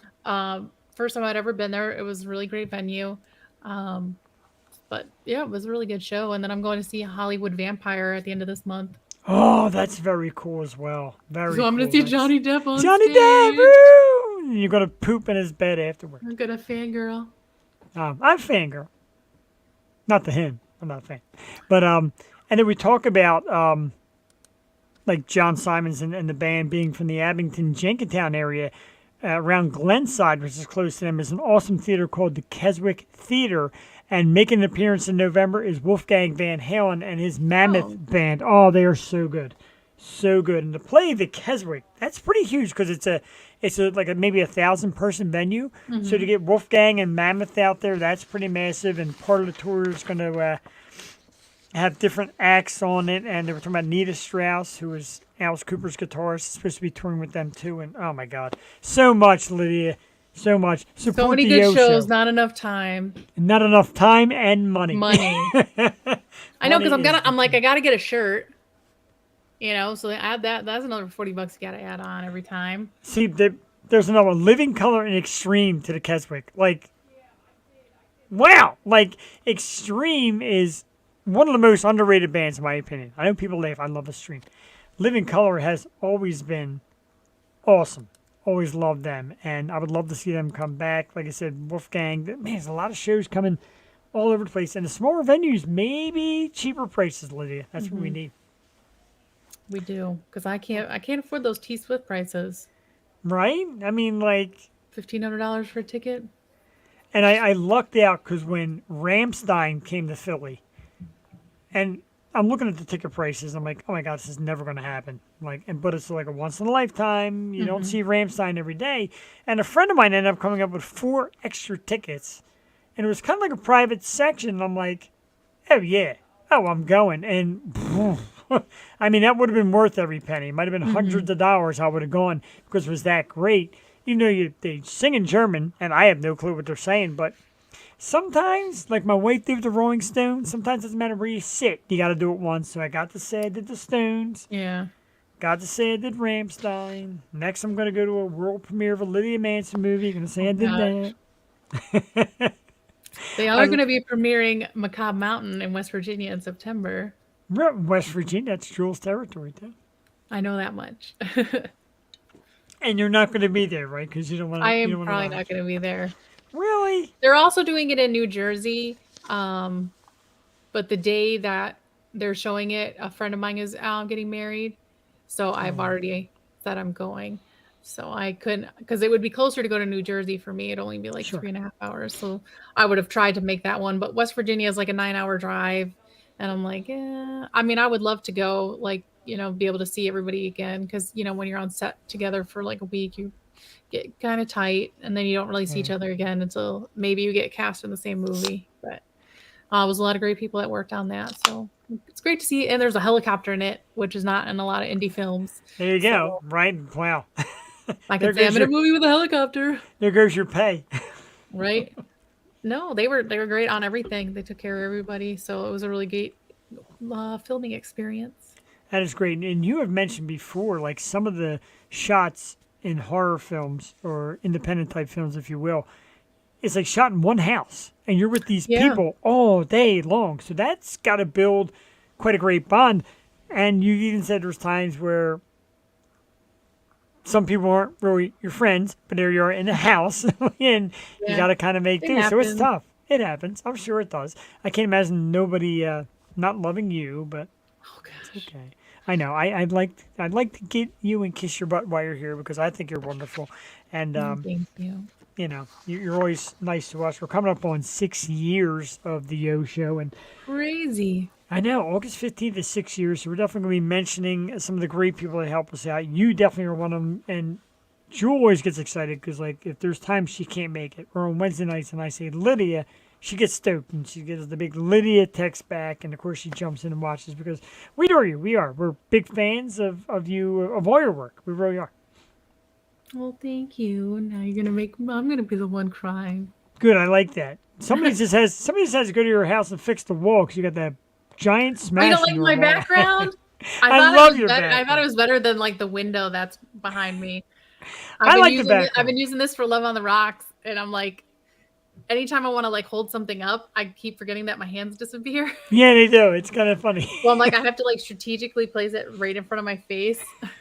First time I'd ever been there. It was a really great venue. But yeah, it was a really good show. And then I'm going to see Hollywood Vampire at the end of this month. Oh, that's very cool as well. Very So I'm cool. going to see That's- Johnny Depp on Johnny stage. Depp! Woo! And you're going to poop in his bed afterwards. I'm gonna fangirl. I'm a fangirl. Not to him. I'm not a fan. But, and then we talk about, like John Simons and the band being from the Abington, Jenkintown area. Around Glenside, which is close to them, is an awesome theater called the Keswick Theater. And making an appearance in November is Wolfgang Van Halen and his Mammoth Band. Oh, they are so good. So good. And to play the Keswick, that's pretty huge because it's maybe 1,000-person venue. So to get Wolfgang and Mammoth out there, that's pretty massive. And part of the tour is going to have different acts on it. And they were talking about Nita Strauss, who is Alice Cooper's guitarist, supposed to be touring with them too. And oh my God, so much, Lydia, so much. So Support many the good O shows, Show. not enough time. Not enough time and money. Money. I know, because Money is I'm like, I gotta get a shirt. So they add that. That's another $40 you gotta add on every time. See, there's another one, Living Color and Extreme to the Keswick. Like, wow, like Extreme is one of the most underrated bands in my opinion. I know people laugh. I love Extreme. Living Color has always been awesome. Always loved them, and I would love to see them come back. Like I said, Wolfgang. Man, there's a lot of shows coming all over the place, and the smaller venues, maybe cheaper prices. Lydia, that's what we need. We do, because I can't afford those T Swift prices. right? I mean, like, $1,500 for a ticket. and I lucked out because when Ramstein came to Philly, and I'm looking at the ticket prices, I'm like, oh my god, this is never going to happen. Like, but it's like a once in a lifetime. You don't see Ramstein every day. And a friend of mine ended up coming up with 4 extra tickets, and it was kind of like a private section. And I'm like, oh yeah, oh I'm going, and I mean that would have been worth every penny. It might have been hundreds of dollars I would have gone because it was that great. You know, they sing in German, and I have no clue what they're saying, but sometimes, like my way through the Rolling Stones, sometimes it doesn't matter where you sit. You got to do it once. So I got to say I did the Stones. Yeah. Got to say I did Ramstein. Next, I'm going to go to a world premiere of a Lydia Manson movie. Going to say I did that. They are going to be premiering Macabre Mountain in West Virginia in September. West Virginia, that's Jules' territory, too. I know that much. And you're not going to be there, right? Because you don't want to. I am probably not going to be there. Really? They're also doing it in New Jersey. But the day that they're showing it, a friend of mine is getting married. So I've already said I'm going. So I couldn't, because it would be closer to go to New Jersey for me. It'd only be like Sure. 3.5 hours. So I would have tried to make that one. But West Virginia is like a 9-hour drive. And I'm like, I mean, I would love to go, like, be able to see everybody again. Because, when you're on set together for like a week, you get kind of tight. And then you don't really see each other again until maybe you get cast in the same movie. But it was a lot of great people that worked on that. So it's great to see. And there's a helicopter in it, which is not in a lot of indie films. There you go. Right? Wow. I could say I'm in a movie with a helicopter. There goes your pay. Right? No, they were great on everything. They took care of everybody. So it was a really great filming experience. That is great. And you have mentioned before, like some of the shots in horror films or independent type films, if you will, it's like shot in one house and you're with these people all day long. So that's got to build quite a great bond. And you even said there's times where some people aren't really your friends, but there you are in the house and you got to kind of make do. So it's tough. It happens. I'm sure it does. I can't imagine nobody not loving you, but it's okay. I know. I'd like to get you and kiss your butt while you're here because I think you're wonderful. And thank you. You're always nice to us. We're coming up on 6 years of the Yo Show, and Crazy. I know August 15th is 6 years. So we're definitely going to be mentioning some of the great people that help us out. You definitely are one of them, and Jewel always gets excited because, like, if there's times she can't make it, or on Wednesday nights, and I say Lydia, she gets stoked and she gets the big Lydia text back, and of course she jumps in and watches because we adore you. We are. We're big fans of you, of all your work. We really are. Well, thank you. Now I'm gonna be the one crying. Good, I like that. Somebody just has to go to your house and fix the wall because you got that giant smash. You don't like my background? I love your background. I thought it was better than like the window that's behind me. I like the background. I've been using this for Love on the Rocks, and I'm like, anytime I want to like hold something up, I keep forgetting that my hands disappear. Yeah, they do. It's kind of funny. Well, I'm like, I have to like strategically place it right in front of my face if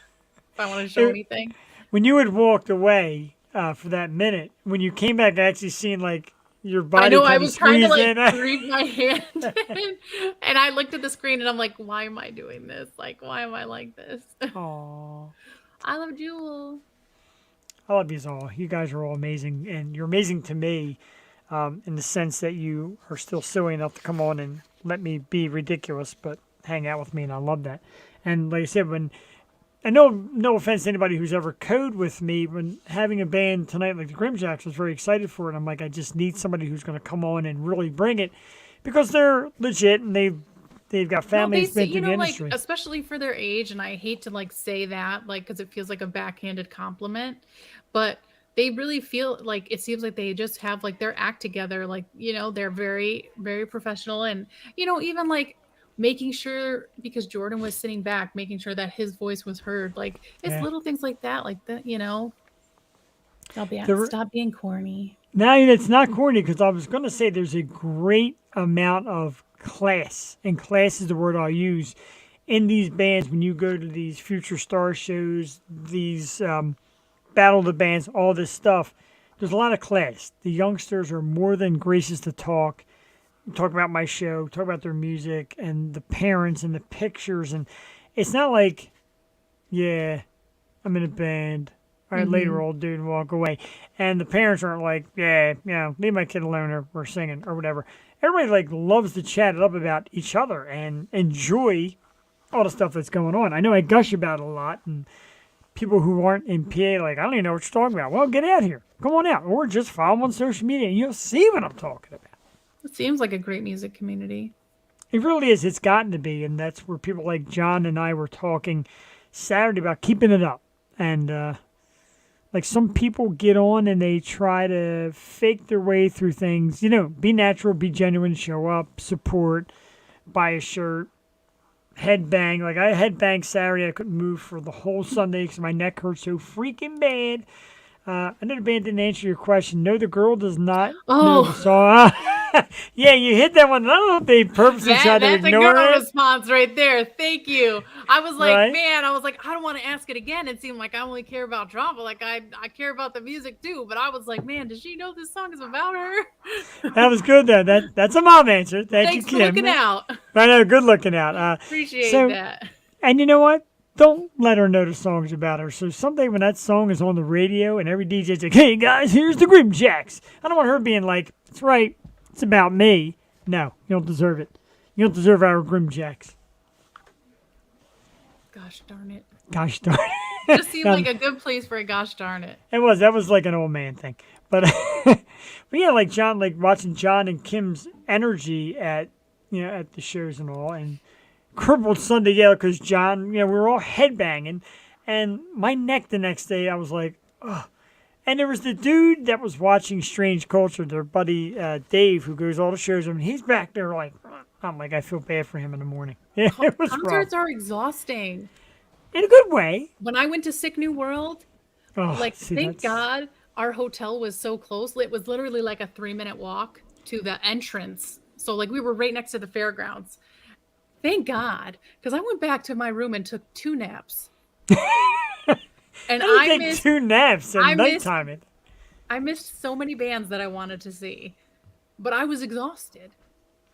I want to show anything. When you had walked away for that minute, when you came back, I actually seen like your body. I know. I kind of was trying to squeeze like in. breathe my hand in, and I looked at the screen and I'm like, why am I doing this? Like, why am I like this? Aww. I love Jewel. I love you all. You guys are all amazing, and you're amazing to me in the sense that you are still silly enough to come on and let me be ridiculous, but hang out with me, and I love that. And like I said, when I know, no offense to anybody who's ever code with me, when having a band tonight like the GrimJacks, I was very excited for it. I'm like, I just need somebody who's going to come on and really bring it because they're legit and they've got families been through the industry. Like, especially for their age, and I hate to like say that, like, because it feels like a backhanded compliment, but they really feel like it seems like they just have like their act together. Like, they're very, very professional, and even like making sure, because Jordan was sitting back, making sure that his voice was heard. Like, it's little things like that, Stop being corny. No, it's not corny because I was going to say there's a great amount of class, and class is the word I'll use, in these bands when you go to these Future Star shows, these Battle of the Bands, all this stuff. There's a lot of class. The youngsters are more than gracious to talk about my show, talk about their music and the parents and the pictures. And it's not like yeah, I'm in a band. All right, later, old dude, and walk away. And the parents aren't like, yeah, leave my kid alone, or we're singing or whatever. Everybody like loves to chat it up about each other and enjoy all the stuff that's going on. I know I gush about it a lot, and people who aren't in PA like, I don't even know what you're talking about. Well, get out here, come on out, or just follow on social media, and you'll see what I'm talking about. It seems like a great music community. It really is. It's gotten to be, and that's where people like John and I were talking Saturday about keeping it up. And like some people get on and they try to fake their way through things. You know, be natural, be genuine, show up, support, buy a shirt, headbang. Like I headbanged Saturday. I couldn't move for the whole Sunday because my neck hurt so freaking bad. I know the band didn't answer your question. No, the girl does not know the song. Yeah, you hit that one. I don't know if they purposely tried to That's a ignore girl it. response right there. Thank you. I was like, Right? man, I don't want to ask it again. It seemed like I only care about drama. Like I care about the music too. But I was like, man, does she know this song is about her? That was good, though. That's a mom answer. Thank Thanks you, for Kim. looking out. I know, good looking out. Appreciate so- that. And you know what? Don't let her know the song's about her. So someday when that song is on the radio and every DJ's like, hey guys, here's the GrimJacks. I don't want her being like, that's right, it's about me. No, you don't deserve it. You don't deserve our GrimJacks. Gosh darn it. Gosh darn it. Just seemed like a good place for a gosh darn it. That was like an old man thing. But but yeah, like John, like watching John and Kim's energy at at the shows and all, and crippled Sunday, because John, we were all headbanging, and my neck the next day, I was like, ugh. And there was the dude that was watching Strange Culture, their buddy Dave, who goes all the shows, and he's back there like, I'm like, I feel bad for him in the morning. Yeah, it was rough. Concerts are exhausting. In a good way. When I went to Sick New World, Oh, thank God our hotel was so close. It was literally like a 3-minute walk to the entrance. So like we were right next to the fairgrounds. Thank God, because I went back to my room and took 2 naps. And I missed 2 naps at nighttime. I missed so many bands that I wanted to see, but I was exhausted.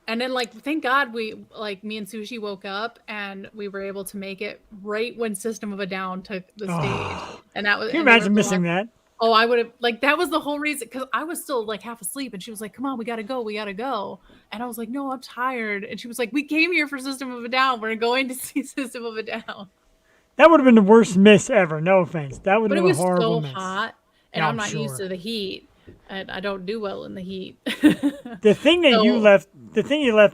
And then thank God me and Sushi woke up and we were able to make it right when System of a Down took the stage. And that was. Can you imagine missing that? Oh, I would have that was the whole reason, because I was still half asleep and she was like, come on, we gotta go. And I was like, no, I'm tired. And she was like, we came here for System of a Down. We're going to see System of a Down. That would have been the worst miss ever. No offense. That would But have it been a was horrible so miss. hot, and Yeah, I'm not used sure. to the heat. And I don't do well in the heat. The thing that you left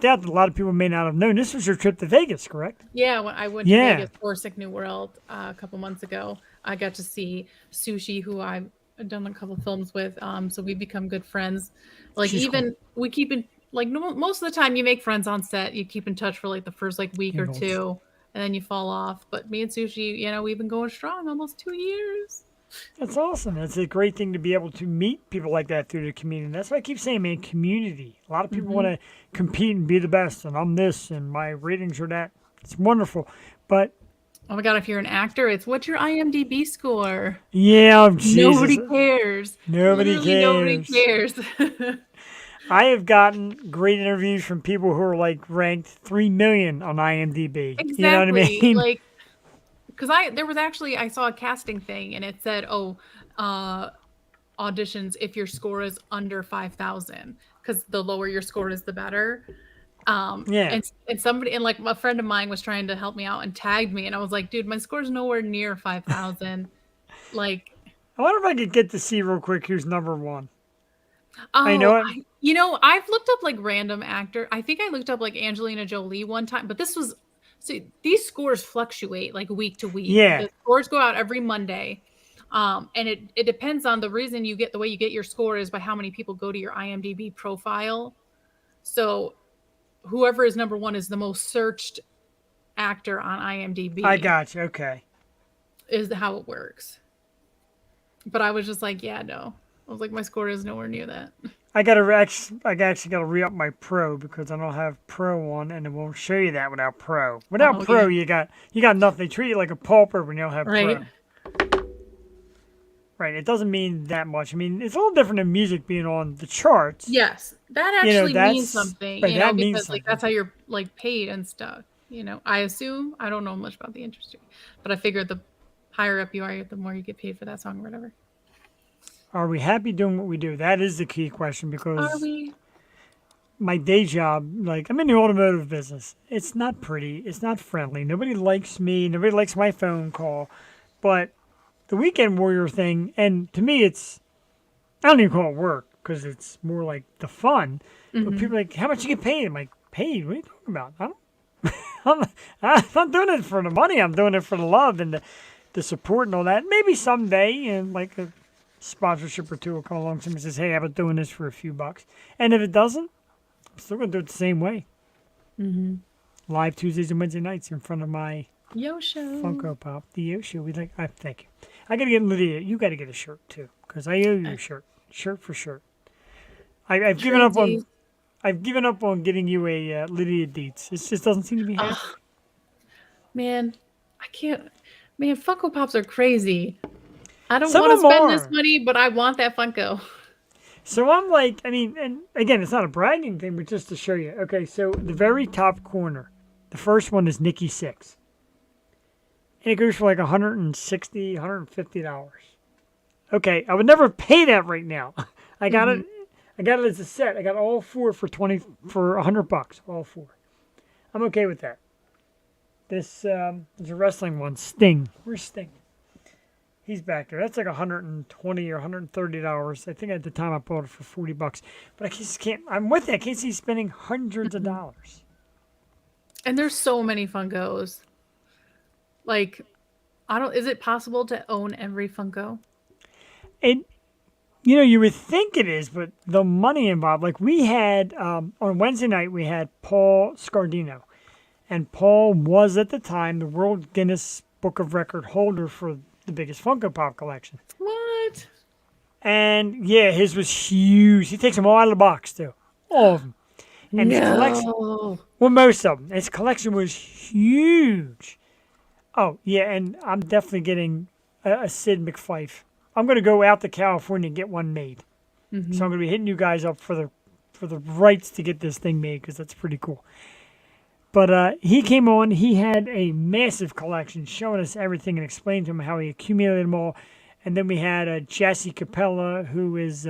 out that a lot of people may not have known, this was your trip to Vegas, correct? Yeah, when I went to Vegas for Sick New World a couple months ago, I got to see Sushi, who I've done a couple films with. So we become good friends. She's cool. We keep in most of the time you make friends on set. You keep in touch for the first week or two, and then you fall off. But me and Sushi, we've been going strong almost 2 years. That's awesome. It's a great thing to be able to meet people like that through the community. That's why I keep saying, man, community. A lot of people want to compete and be the best, and I'm this, and my ratings are that. It's wonderful. But oh my God, if you're an actor, it's what's your IMDb score? yeah, Jesus. Nobody cares. Nobody Literally cares. Nobody cares. I have gotten great interviews from people who are ranked 3 million on IMDb. Exactly. You know what I mean? Because I saw a casting thing and it said, auditions if your score is under 5,000, because the lower your score is, the better. Yeah. And somebody, and a friend of mine was trying to help me out and tagged me, and I was like, dude, my score's nowhere near 5,000. I wonder if I could get to see real quick who's number one. Oh, I know it. I've looked up random actor. I think I looked up Angelina Jolie one time, but these scores fluctuate week to week. Yeah. The scores go out every Monday. And it depends on the reason the way you get your score is by how many people go to your IMDb profile. So whoever is number one is the most searched actor on IMDb. I got you. Okay. Is how it works. But I was just yeah, no. I was my score is nowhere near that. I actually got to re-up my Pro because I don't have Pro on, and it won't show you that without Pro. Without Pro, you got nothing. They treat you like a pauper when you don't have Pro. Right. It doesn't mean that much. I mean, it's a little different than music being on the charts. Yes, that actually means something. Right, that means because something. that's how you're paid and stuff. You know, I assume I don't know much about the industry, but I figure the higher up you are, the more you get paid for that song or whatever. Are we happy doing what we do? That is the key question Are because we? my day job, like I'm in the automotive business. It's not pretty. It's not friendly. Nobody likes me. Nobody likes my phone call. But the weekend warrior thing, and to me, I don't even call it work because it's more like the fun. But people are like, how much you get paid? I'm like, paid? What are you talking about? I don't. I'm not doing it for the money. I'm doing it for the love and the support and all that. Maybe someday, and like a sponsorship or two will come along. Somebody says, hey, I've been doing this for a few bucks. And if it doesn't, I'm still going to do it the same way. Mm-hmm. Live Tuesdays and Wednesday nights in front of my Yo show. Funko Pop. The Yo Show. We like. I thank you. I got to get Lydia. You got to get a shirt too because I owe you a shirt. Shirt for shirt. I've given up on. I've given up on getting you a Lydia Dietz. It just doesn't seem to be happening. Man, I can't. Man, Funko Pops are crazy. I don't Some want to of 'em spend this are. money, but I want that Funko. So I'm like, I mean, and again, it's not a bragging thing, but just to show you. Okay, so the very top corner, the first one is Nikki Six. And it goes for like $160, $150. Okay, I would never pay that right now. I got it. I got it as a set. I got all four for $100. All four. I'm okay with that. This there's a wrestling one, Sting. Where's Sting? He's back there. That's like $120 or $130. I think at the time I bought it for $40. But I just can't. I'm with it. I can't see spending hundreds of dollars. And there's so many Funkos. Like, I don't. Is it possible to own every Funko? And you would think it is, but the money involved. Like we had on Wednesday night, we had Paul Scardino, and Paul was at the time the World Guinness Book of Record holder for the biggest Funko Pop collection. What? And yeah, his was huge. He takes them all out of the box too, all of them. And his collection, well, most of them. His collection was huge. Oh yeah, and I'm definitely getting a Sid McFife. I'm going to go out to California and get one made. So I'm going to be hitting you guys up for the rights to get this thing made because that's pretty cool. But he came on. He had a massive collection showing us everything and explained to him how he accumulated them all. And then we had Jessie Capella, who is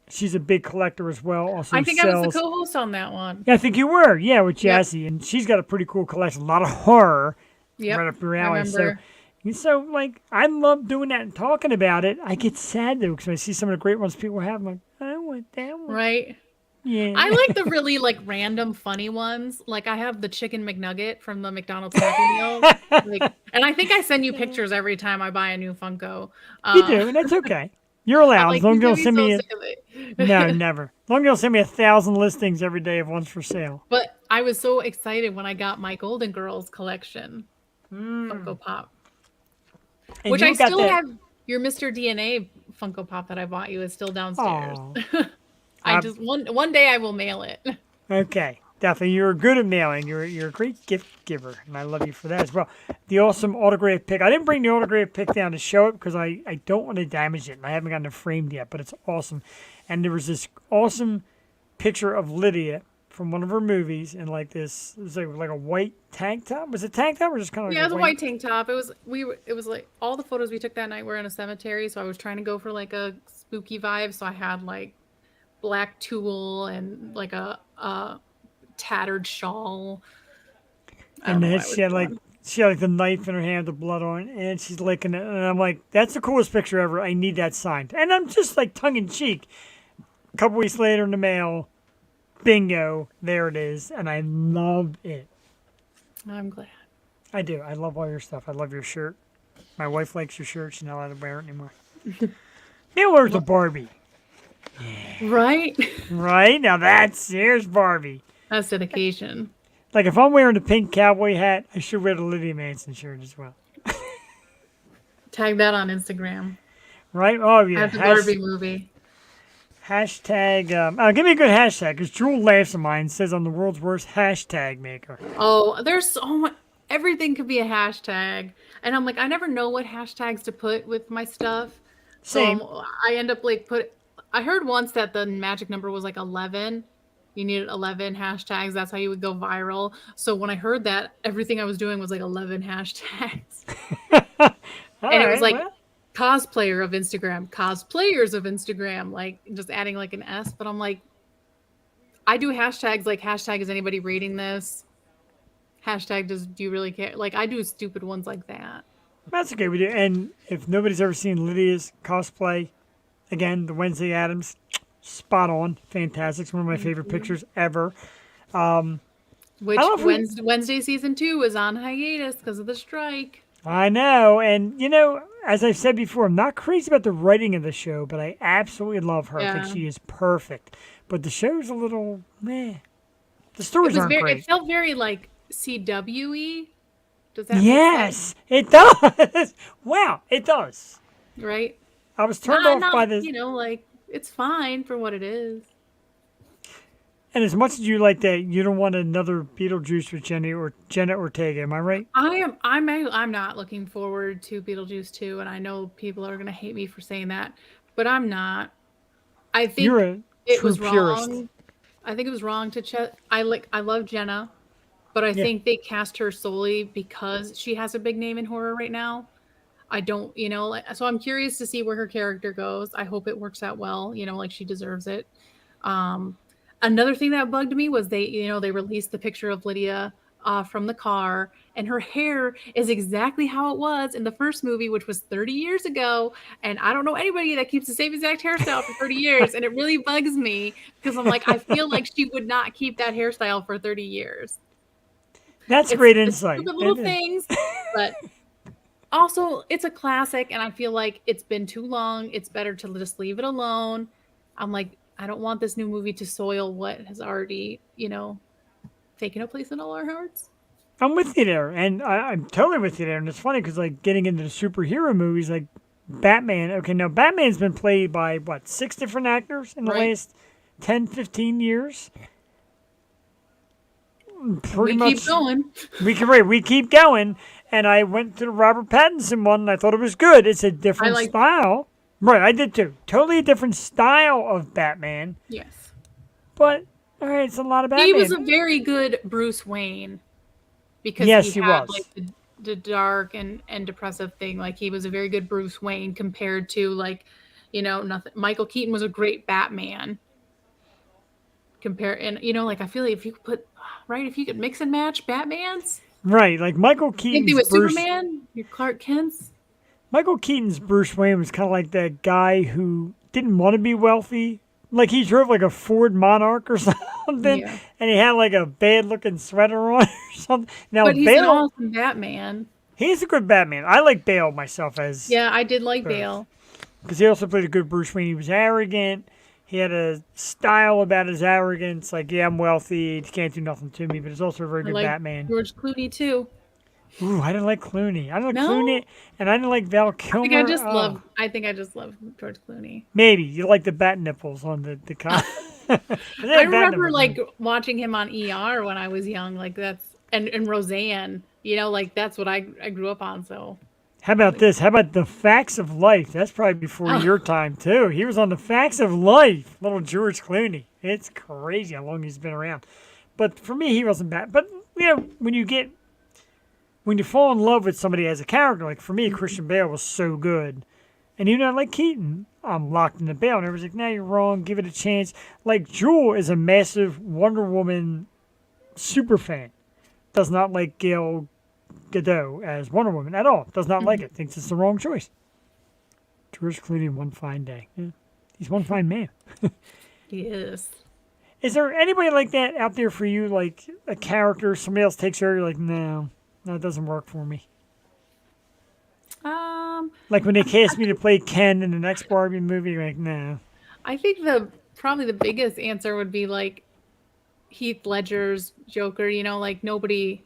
she's a big collector as well. Also, I think I was the co-host on that one. Yeah, I think you were. Yeah, with Jessie, and she's got a pretty cool collection. A lot of horror. Yep, right up your alley. I remember. So, like, I love doing that and talking about it. I get sad, though, because I see some of the great ones people have. I'm like, I want that one. Right. Yeah. I like the really, like, random funny ones. Like, I have the chicken McNugget from the McDonald's Happy Meal. Like, and I think I send you pictures every time I buy a new Funko. You do, and that's okay. You're allowed. Like, as long as you don't send me No, a... never. As long as you don't send me 1,000 listings every day of ones for sale. But I was so excited when I got my Golden Girls collection. Funko Pop. And Which you I got still that- have. Your Mr. DNA Funko Pop that I bought you is still downstairs. Aw. I just one day I will mail it. Okay, definitely. You're good at mailing. You're a great gift giver, and I love you for that as well. The awesome autograph pick. I didn't bring the autograph pick down to show it because I don't want to damage it, and I haven't gotten it framed yet, but it's awesome. And there was this awesome picture of Lydia from one of her movies in like this. It was like a white tank top. Was it tank top or just kind of like Yeah, it was a white tank top. It was like all the photos we took that night were in a cemetery, so I was trying to go for like a spooky vibe. So I had like black tulle and like a tattered shawl. And then she had like the knife in her hand, the blood on it, and she's licking it. And I'm like, that's the coolest picture ever. I need that signed. And I'm just like tongue in cheek. A couple weeks later in the mail, bingo, there it is. And I love it. I'm glad. I do. I love all your stuff. I love your shirt. My wife likes your shirt. She's not allowed to wear it anymore. Now where's the Barbie? Right? Right? Now here's Barbie. That's dedication. Like if I'm wearing the pink cowboy hat, I should wear the Lydia Manson shirt as well. Tag that on Instagram. Right? Oh, yeah. That's the Barbie movie. Hashtag, give me a good hashtag, because Jewel laughs at mine, says I'm the world's worst hashtag maker. Oh, there's so much. Everything could be a hashtag. And I'm like, I never know what hashtags to put with my stuff. Same. So I end up like I heard once that the magic number was like 11. You needed 11 hashtags. That's how you would go viral. So when I heard that, everything I was doing was like 11 hashtags. All And it was right, like well, cosplayer of Instagram, cosplayers of Instagram, like just adding like an S. But I'm like, I do hashtags like hashtag is anybody reading this? Hashtag do you really care? Like I do stupid ones like that. that's okay with you. And if nobody's ever seen Lydia's cosplay, again, the Wednesday Addams, spot on, fantastic. It's one of my favorite pictures ever. Which I don't know if Wednesday season 2 is on hiatus because of the strike. I know, and as I've said before, I'm not crazy about the writing of the show, but I absolutely love her. I Yeah. think she is perfect. But the show's a little meh. The stories aren't It great. felt very like CW-y. Does that make Yes, it does. Wow, it does. sense? Right? I was turned off by the. like it's fine for what it is. And as much as you like that, you don't want another Beetlejuice with Jenna Ortega. Am I right? I'm not looking forward to Beetlejuice 2, and I know people are gonna hate me for saying that, but I'm not. I think You're a it true was purist. wrong. I think it was wrong to I love Jenna, but I think they cast her solely because she has a big name in horror right now. I don't, so I'm curious to see where her character goes. I hope it works out well, like she deserves it. Another thing that bugged me was they released the picture of Lydia from the car, and her hair is exactly how it was in the first movie, which was 30 years ago. And I don't know anybody that keeps the same exact hairstyle for 30 years. And it really bugs me because I'm like, I feel like she would not keep that hairstyle for 30 years. That's great insight. Stupid little things, but also it's a classic, and I feel like it's been too long. It's better to just leave it alone. I'm like, I don't want this new movie to soil what has already, taken a place in all our hearts. I'm with you there, and I'm totally with you there. And it's funny because, like, getting into the superhero movies, like Batman. Okay, now Batman's been played by, 6 different actors in the last 10, 15 years? Pretty much. Keep going. We keep going. And I went to the Robert Pattinson one, and I thought it was good. It's a different style. Right, I did too. Totally a different style of Batman. Yes. But, all right, it's a lot of Batman. He was a very good Bruce Wayne. Because he had like the dark and depressive thing. Like he was a very good Bruce Wayne compared to nothing. Michael Keaton was a great Batman. I feel like if you could mix and match Batmans. Right, like Michael Keaton's with Superman, your Clark Kent's. Michael Keaton's Bruce Wayne was kind of like that guy who didn't want to be wealthy. Like he drove like a Ford Monarch or something, and he had like a bad-looking sweater on or something. Now, but he's Bale, an awesome Batman. He's a good Batman. I like Bale myself as. Yeah, I did like Bale. Because he also played a good Bruce Wayne. He was arrogant. He had a style about his arrogance. Like, yeah, I'm wealthy. You can't do nothing to me. But he's also a very good Batman. George Clooney too. Ooh, I didn't like Clooney. I didn't like Clooney, and I didn't like Val Kilmer. I think I just love George Clooney. Maybe you like the bat nipples on the I remember watching him on ER when I was young. Like that's and Roseanne. That's what I grew up on. So. How about this? How about The Facts of Life? That's probably before your time too. He was on The Facts of Life. Little George Clooney. It's crazy how long he's been around. But for me, he wasn't bad. But when you fall in love with somebody as a character, like for me, Christian Bale was so good. And even I like Keaton, I'm locked in the Bale. And everyone's like, nah, you're wrong. Give it a chance. Like Jewel is a massive Wonder Woman super fan. Does not like Gal Gadot as Wonder Woman at all. Does not like it. Thinks it's the wrong choice. George Clooney, one fine day. Yeah. He's one fine man. He is. Is there anybody like that out there for you? Like a character, somebody else takes over, you're like, no, it doesn't work for me. Like when they cast me to play Ken in the next Barbie movie, you're like, no. I think probably the biggest answer would be like Heath Ledger's Joker. Like nobody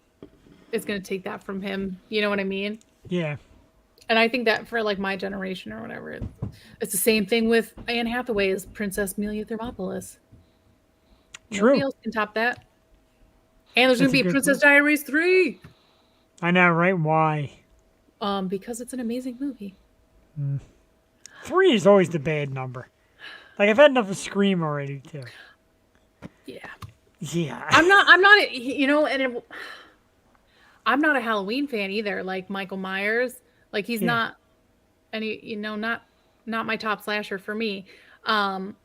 is going to take that from him. You know what I mean? Yeah. And I think that for like my generation or whatever, it's the same thing with Anne Hathaway as Princess Amelia Thermopolis. True. Nobody else can top that. And there's going to be a Princess Diaries 3. I know, right? Why? Because it's an amazing movie. 3 is always the bad number. Like I've had enough of Scream already too. Yeah. Yeah. I'm not, you know, I'm not a Halloween fan either. Like Michael Myers, like he's Yeah. not any, you know, not my top slasher for me. Um,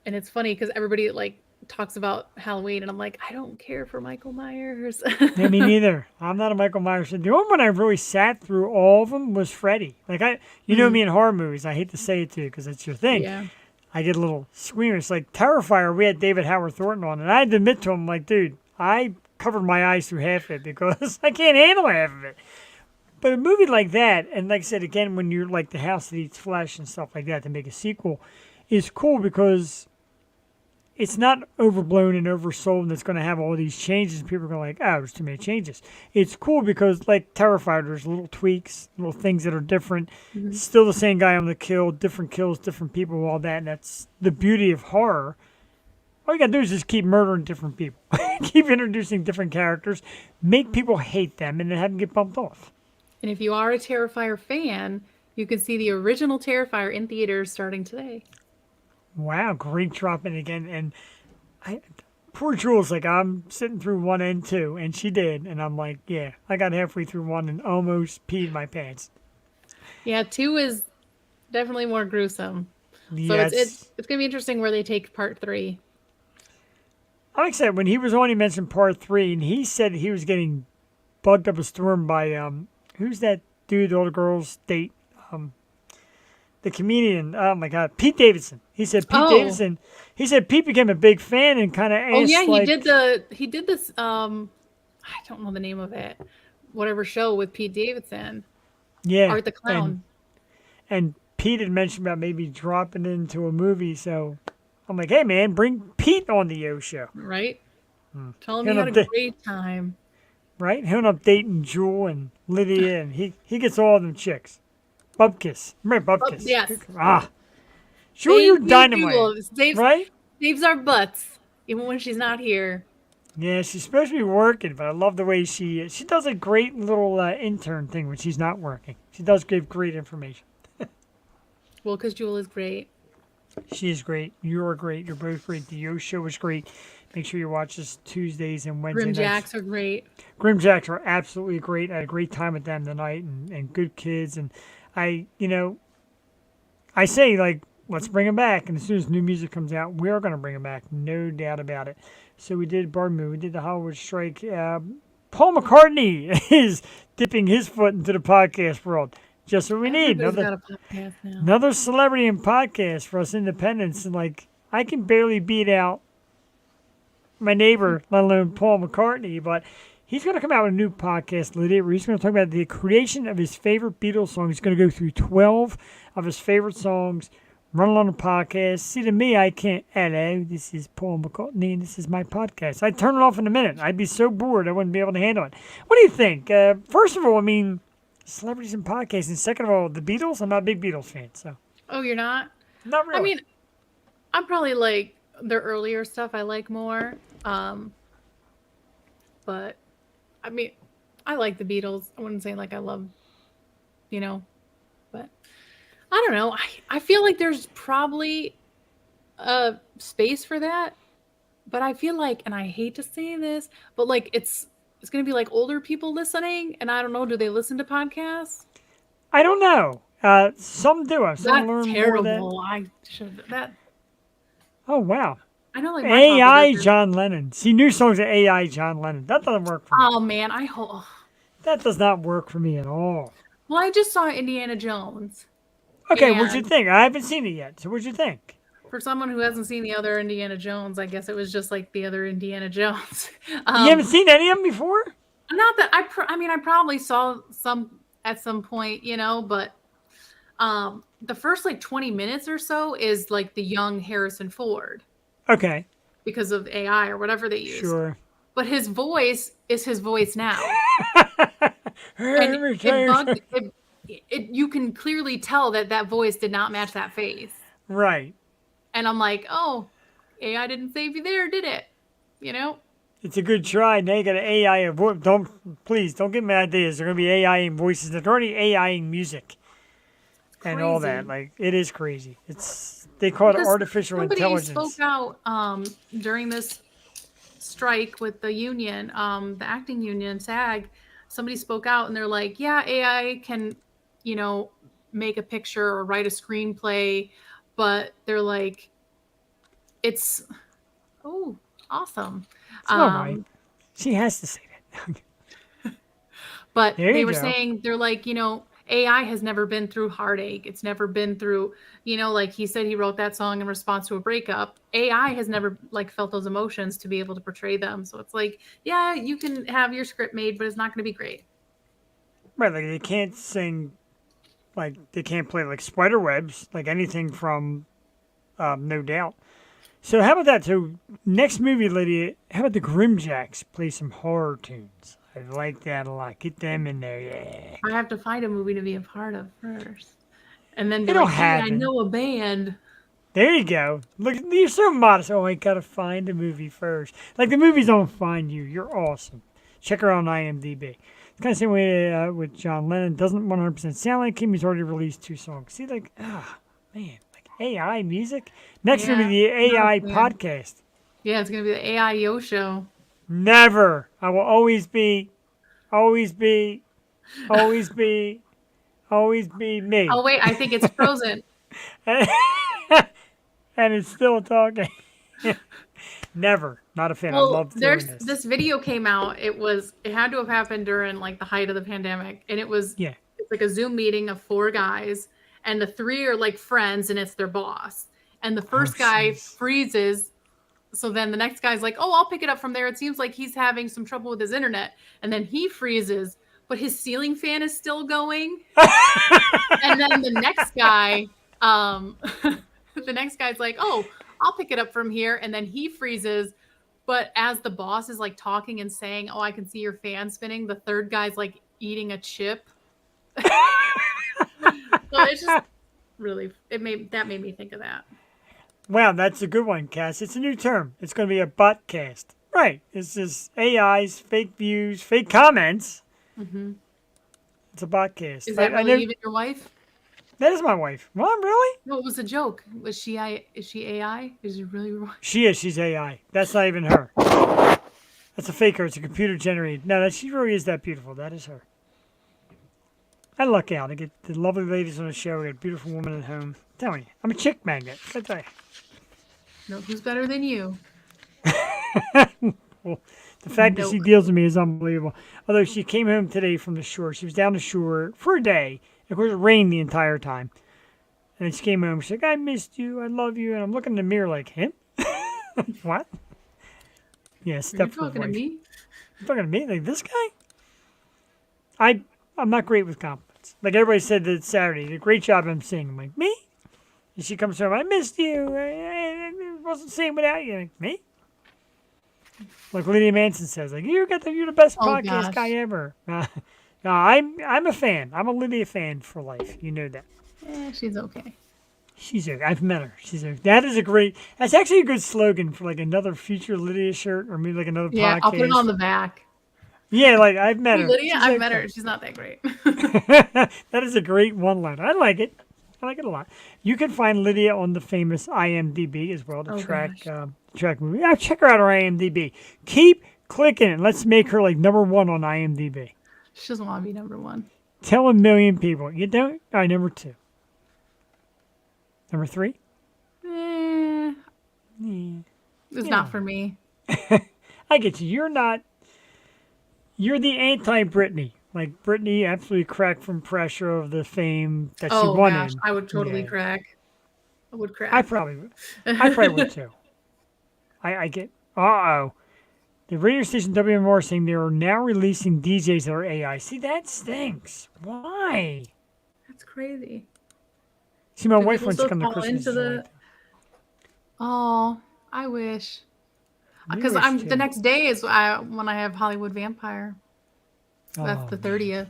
and it's funny because everybody like talks about Halloween, and I'm like, I don't care for Michael Myers. Yeah, me neither. I'm not a Michael Myers fan. The only one I really sat through all of them was Freddy. Like you know me in horror movies. I hate to say it to you because it's your thing. Yeah. I get a little squeamish. Like Terrifier, we had David Howard Thornton on, and I had to admit to him, like, dude, I covered my eyes through half of it because I can't handle half of it. But a movie like that, and like I said again, when you're like The House That Eats Flesh and stuff like that, to make a sequel, is cool because it's not overblown and oversold and it's going to have all these changes and people are going to like, oh, there's too many changes. It's cool because like Terrifier, there's little tweaks, little things that are different. Still the same guy on the kill, different kills, different people, all that. And that's the beauty of horror. All you got to do is just keep murdering different people. Keep introducing different characters. Make people hate them and then have them get bumped off. And if you are a Terrifier fan, you can see the original Terrifier in theaters starting today. Wow, great dropping again. And poor Jules, like I'm sitting through 1 and 2, and she did. And I'm like, yeah, I got halfway through 1 and almost peed my pants. Yeah, 2 is definitely more gruesome. So Yes. it's going to be interesting where they take part 3. Like I said, when he was on, he mentioned part 3, and he said he was getting bugged up a storm by, who's that dude all the girls date? The comedian, oh my God, Pete Davidson. He said Davidson. He said Pete became a big fan and kind of asked. Oh yeah, like, he did this. I don't know the name of it. Whatever show with Pete Davidson. Yeah, Art the Clown. And Pete had mentioned about maybe dropping into a movie. So I'm like, hey man, bring Pete on the Yo show. Right. Tell him He'll he had a update- great time. Right? He'll updating Jewel and Lydia, and he gets all of them chicks. Bubkiss. Remember Bubkiss? Yes. Ah. Sure, you're dynamite. Saves, Right? saves our butts, even when she's not here. Yeah, she's supposed to be working, but I love the way she does a great little intern thing when she's not working. She does give great information. Well, because Jewel is great. She is great. You're great. You're both great. The Yo Show is great. Make sure you watch us Tuesdays and Wednesday nights. GrimJacks are great. GrimJacks are absolutely great. I had a great time with them tonight and good kids. And I say, like, let's bring them back. And as soon as new music comes out, we are going to bring them back. No doubt about it. So we did Barman. We did the Hollywood Strike. Paul McCartney is dipping his foot into the podcast world. Just what we need. Everybody's got a podcast now. Another celebrity in podcast for us independents. And, like, I can barely beat out my neighbor, let alone Paul McCartney. But he's going to come out with a new podcast, Lydia, where he's going to talk about the creation of his favorite Beatles song. He's going to go through 12 of his favorite songs, run it on the podcast. See, to me, I can't. Hello, this is Paul McCartney, and this is my podcast. I'd turn it off in a minute. I'd be so bored I wouldn't be able to handle it. What do you think? First of all, I mean, celebrities and podcasts. And second of all, the Beatles, I'm not a big Beatles fan, so. Oh, you're not? Not really. I mean, I'm probably like their earlier stuff I like more. But I mean, I like the Beatles. I wouldn't say like I love, but I don't know. I feel like there's probably a space for that, but I feel like, and I hate to say this, but like it's going to be like older people listening, and I don't know, do they listen to podcasts? I don't know. Some do. Some That's learn terrible. more I should that. Oh, wow. I know, like my AI papa John Lennon. See, new songs of AI John Lennon. That doesn't work for me. Oh man, I hope. That does not work for me at all. Well, I just saw Indiana Jones. Okay, what'd you And- think? I haven't seen it yet. So what'd you think? For someone who hasn't seen the other Indiana Jones, I guess it was just like the other Indiana Jones. You haven't seen any of them before? Not that I mean, I probably saw some at some point, but the first like 20 minutes or so is like the young Harrison Ford Okay, because of AI or whatever they use. sure. But his voice is his voice now. And Let me tell you you can clearly tell that voice did not match that face. Right. And I'm like, oh, AI didn't save you there, did it? It's a good try. Now you got an AI. Please don't give me ideas. They're going to be AI in voices. They're already AI in music. And all that. Crazy. Like, it is crazy. They call it Because artificial somebody intelligence. spoke out during this strike with the union, the acting union, SAG, somebody spoke out and they're like, yeah, AI can, you know, make a picture or write a screenplay, but they're like, it's, oh, awesome. It's all right. She has to say that. But There they you were go. saying, they're like, you know, AI has never been through heartache. It's never been through, you know, like he said, he wrote that song in response to a breakup. AI has never like felt those emotions to be able to portray them. So it's like, yeah, you can have your script made, but it's not going to be great. Right, like they can't sing, like they can't play like spider webs, like anything from No Doubt. So how about that? So next movie, Lydia, how about the GrimJacks play some horror tunes? I like that a lot. Get them in there, yeah. I have to find a movie to be a part of first. And then be It'll like, hey, I happen. know a band. There you go. Look, you're so modest. Oh, I gotta find a movie first. Like the movies don't find you. You're awesome. Check her out on IMDb. It's kind of the same way with John Lennon. Doesn't 100% sound like him. He's already released 2 songs. See, like, man, like AI music. Next Yeah, gonna be the AI no, man. podcast. Yeah, it's going to be the AI Yo show. Never. I will always be, always be, always be, always be me. Oh, wait, I think it's Frozen. And it's still talking. Never. Not a fan. I Well, love doing there's this. this video came out. It had to have happened during like the height of the pandemic, and it's Yeah. like a Zoom meeting of 4 guys, and the 3 are like friends, and it's their boss. And the first guy jeez. freezes, so then the next guy's like, "Oh, I'll pick it up from there. It seems like he's having some trouble with his internet." And then he freezes, but his ceiling fan is still going. And then the next guy, the next guy's like, "Oh, I'll pick it up from here." And then he freezes. But as the boss is like talking and saying, "Oh, I can see your fan spinning," the third guy's like eating a chip. So it's just really, that made me think of that. Wow, that's a good one, Cass. It's a new term. It's going to be a botcast. Right. It's just AIs, fake views, fake comments. Mm-hmm. It's a botcast. Is that really even your wife? That is my wife. What, really? No, it was a joke. Is she AI? Is it really your wife? She is. She's AI. That's not even her. That's a faker. It's a computer generated. No, she really is that beautiful. That is her. I luck out. I get the lovely ladies on the show. I get a beautiful woman at home. Tell me, I'm a chick magnet. I tell you. No, who's better than you? Well, the fact that she deals with me is unbelievable. Although she came home today from the shore. She was down the shore for a day. Of course, it rained the entire time. And then she came home. She's like, I missed you. I love you. And I'm looking in the mirror like, him? What? Yeah, Are you Stepford talking to wife. me? You're talking to me? Like, this guy? I'm not great with compliments. Like everybody said that Saturday, did a great job emceeing. I'm like, me? And she comes home, I missed you. I wasn't seeing without you. Like, me? Like Lydia Manson says, like, you're the best Oh, podcast gosh. guy ever. No, I'm a fan. I'm a Lydia fan for life. You know that. She's okay. I've met her. That's actually a good slogan for like another future Lydia shirt or maybe like another Yeah, podcast. I'll put it on the back. Yeah, like I've met her. Lydia, She's I've okay. met her. She's not that great. That is a great one line. I like it. I like it a lot. You can find Lydia on the famous IMDb as well to track movie. Yeah, check her out on IMDb. Keep clicking it. Let's make her like number 1 on IMDb. She doesn't want to be number 1. Tell a million people. You don't? All right, number 2. Number 3? It's not for me. I get you. You're the anti-Britney. Like, Britney absolutely cracked from pressure of the fame that she Oh won gosh, in. I would totally Yeah. crack. I would crack. I probably would too. I get. Uh-oh. The radio station WMR saying they are now releasing DJs that are AI. See, that stinks. Why? That's crazy. See, my Do wife people wants to still come to call Christmas. into the- Oh, I wish. You Because wish too. the next day is when I have Hollywood Vampire. That's the 30th.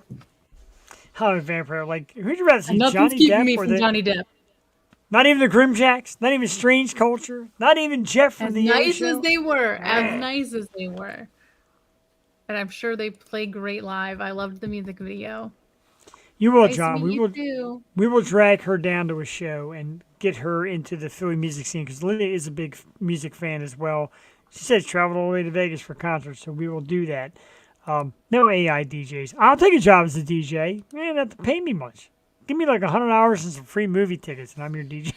Hollywood Vampire. Like, who'd you rather see, And nothing's Johnny keeping Depp me or from the... Johnny Depp. Not even the GrimJacks? Not even Strange Culture? Not even Jeff from As the nice show? as they were. As nice as they were. And I'm sure they play great live. I loved the music video. You will, Nice to John. meet you too. We will drag her down to a show and get her into the Philly music scene because Lydia is a big music fan as well. She says traveled all the way to Vegas for concerts, so we will do that. No AI DJs. I'll take a job as a DJ. Man, you don't have to pay me much. Give me like $100 and some free movie tickets, and I'm your DJ.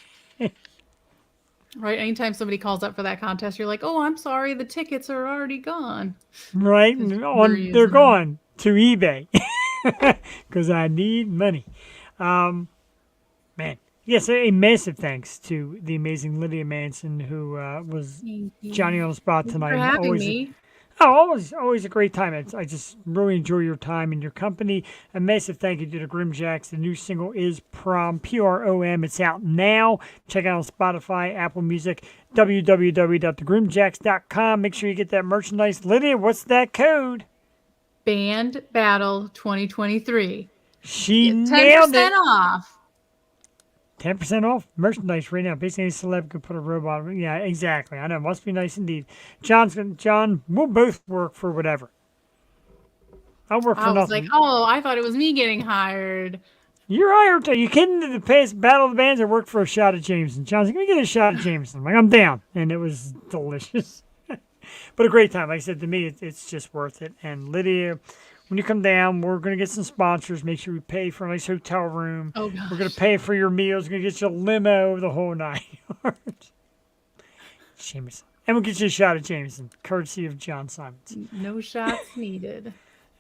Right. Anytime somebody calls up for that contest, you're like, "Oh, I'm sorry, the tickets are already gone." Right? 'Cause And you're they're using them. gone to eBay because I need money. Man. Yes, a massive thanks to the amazing Lydia Manson, who was Thank you. Johnny on the spot Thank you tonight. for having Always me. always a great time. I just really enjoy your time and your company. A massive thank you to the GrimJacks. The new single is Prom, Prom. It's out now. Check it out on Spotify, Apple Music, www.thegrimjacks.com. Make sure you get that merchandise. Lydia, what's that code? Band Battle 2023. She Get nailed 10% it. off. 10% off merchandise right now. Basically, any celeb could put a robot on it. Yeah, exactly. I know. Must be nice indeed. John, we'll both work for whatever. I'll work for I was nothing. like, "Oh, I thought it was me getting hired." You're hired. You kidding? The past Battle of the Bands, I worked for a shot of Jameson. John's like, let me get a shot of Jameson. I'm like, I'm down. And it was delicious. But a great time. Like I said, to me, it's just worth it. And Lydia, when you come down, we're going to get some sponsors. Make sure we pay for a nice hotel room. Oh, gosh. We're going to pay for your meals. We're going to get you a limo, the whole 9 yards. Jameson. And we'll get you a shot of Jameson, courtesy of John Simons. No shots needed.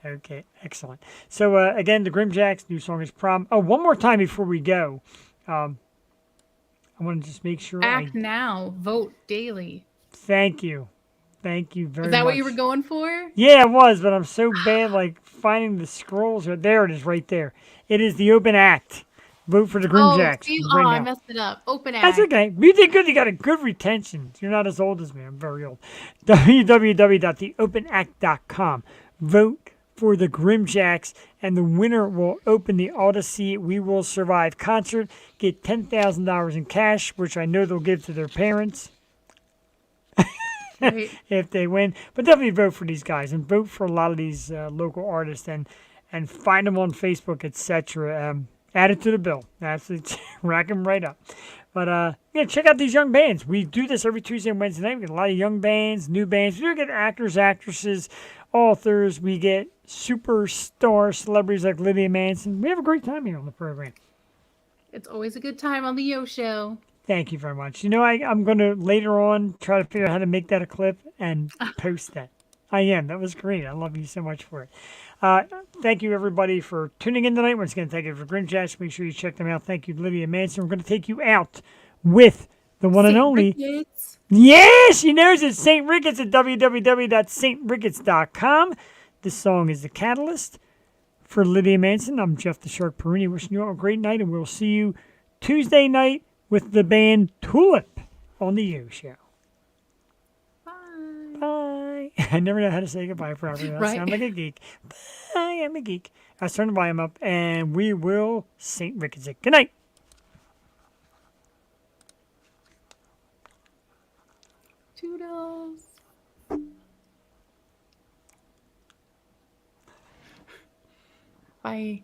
Okay, excellent. So, again, the GrimJacks, new song is Prom. Oh, one more time before we go. I want to just make sure Act now. Vote daily. Thank you. Thank you very much. Is that what you were going for? Yeah, it was, but I'm so bad, like, finding the scrolls. There it is right there. It is the open act. Vote for the GrimJacks. See? right I now. messed it up. Open act. That's okay. You did good. You got a good retention. You're not as old as me. I'm very old. www.theopenact.com. Vote for the GrimJacks, and the winner will open the Odyssey We Will Survive concert, get $10,000 in cash, which I know they'll give to their parents Right. if they win. But definitely vote for these guys and vote for a lot of these local artists and find them on Facebook, etc. Add it to the bill. Absolutely rack them right up. But yeah, check out these young bands. We do this every Tuesday and Wednesday night. We get a lot of young bands, new bands. We do get actors, actresses, authors. We get superstar celebrities like Lydia Manson. We have a great time here on the program. It's always a good time on the Yo Show. Thank you very much. You know, I'm going to later on try to figure out how to make that a clip and post that. I am. That was great. I love you so much for it. Thank you, everybody, for tuning in tonight. Once again, thank you for GrimJacks. Make sure you check them out. Thank you, Lydia Manson. We're going to take you out with the one and St. only. Ricketts. Yes, she knows it. St. Ricketts at www.stricketts.com. This song is The Catalyst. For Lydia Manson, I'm Jeff the Shark Perini, wishing you all a great night, and we'll see you Tuesday night with the band Tulip on the Yo Show. Bye. Bye. I never know how to say goodbye properly. I Right. sound like a geek. Bye, I'm a geek. I'll turn the volume up, and we will St. Ricketts it. Good night. Toodles. Bye.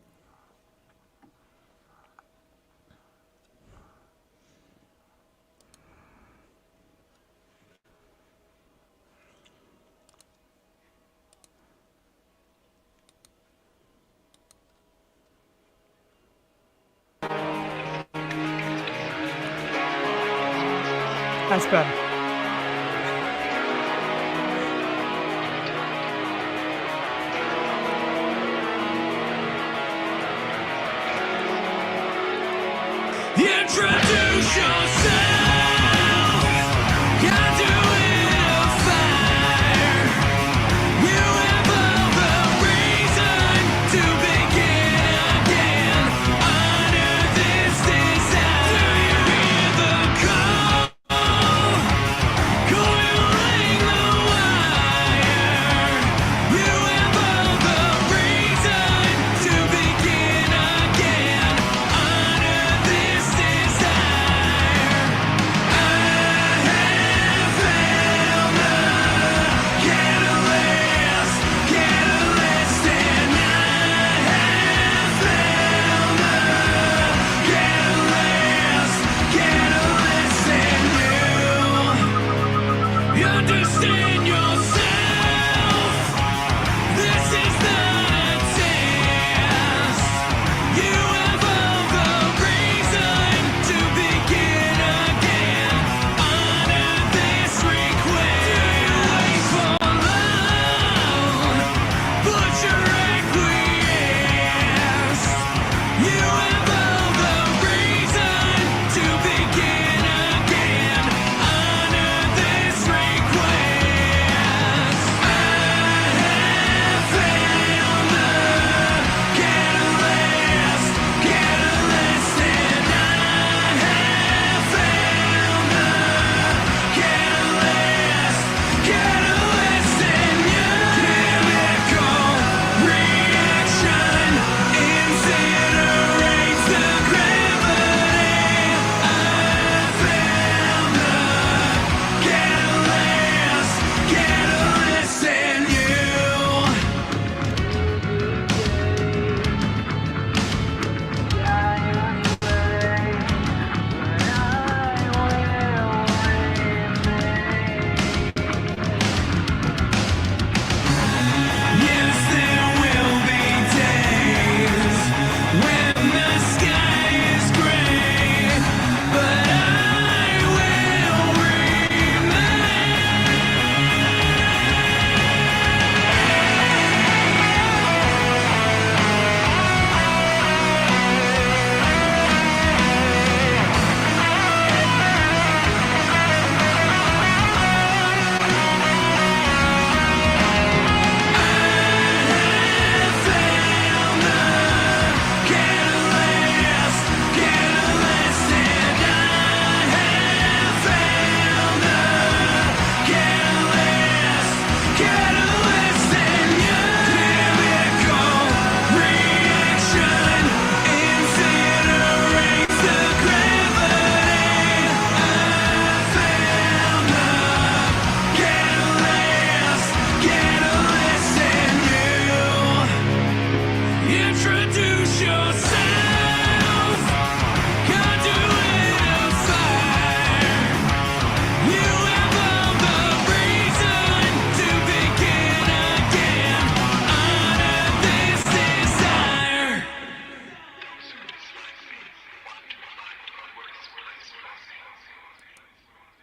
That's better. Introduce yourself.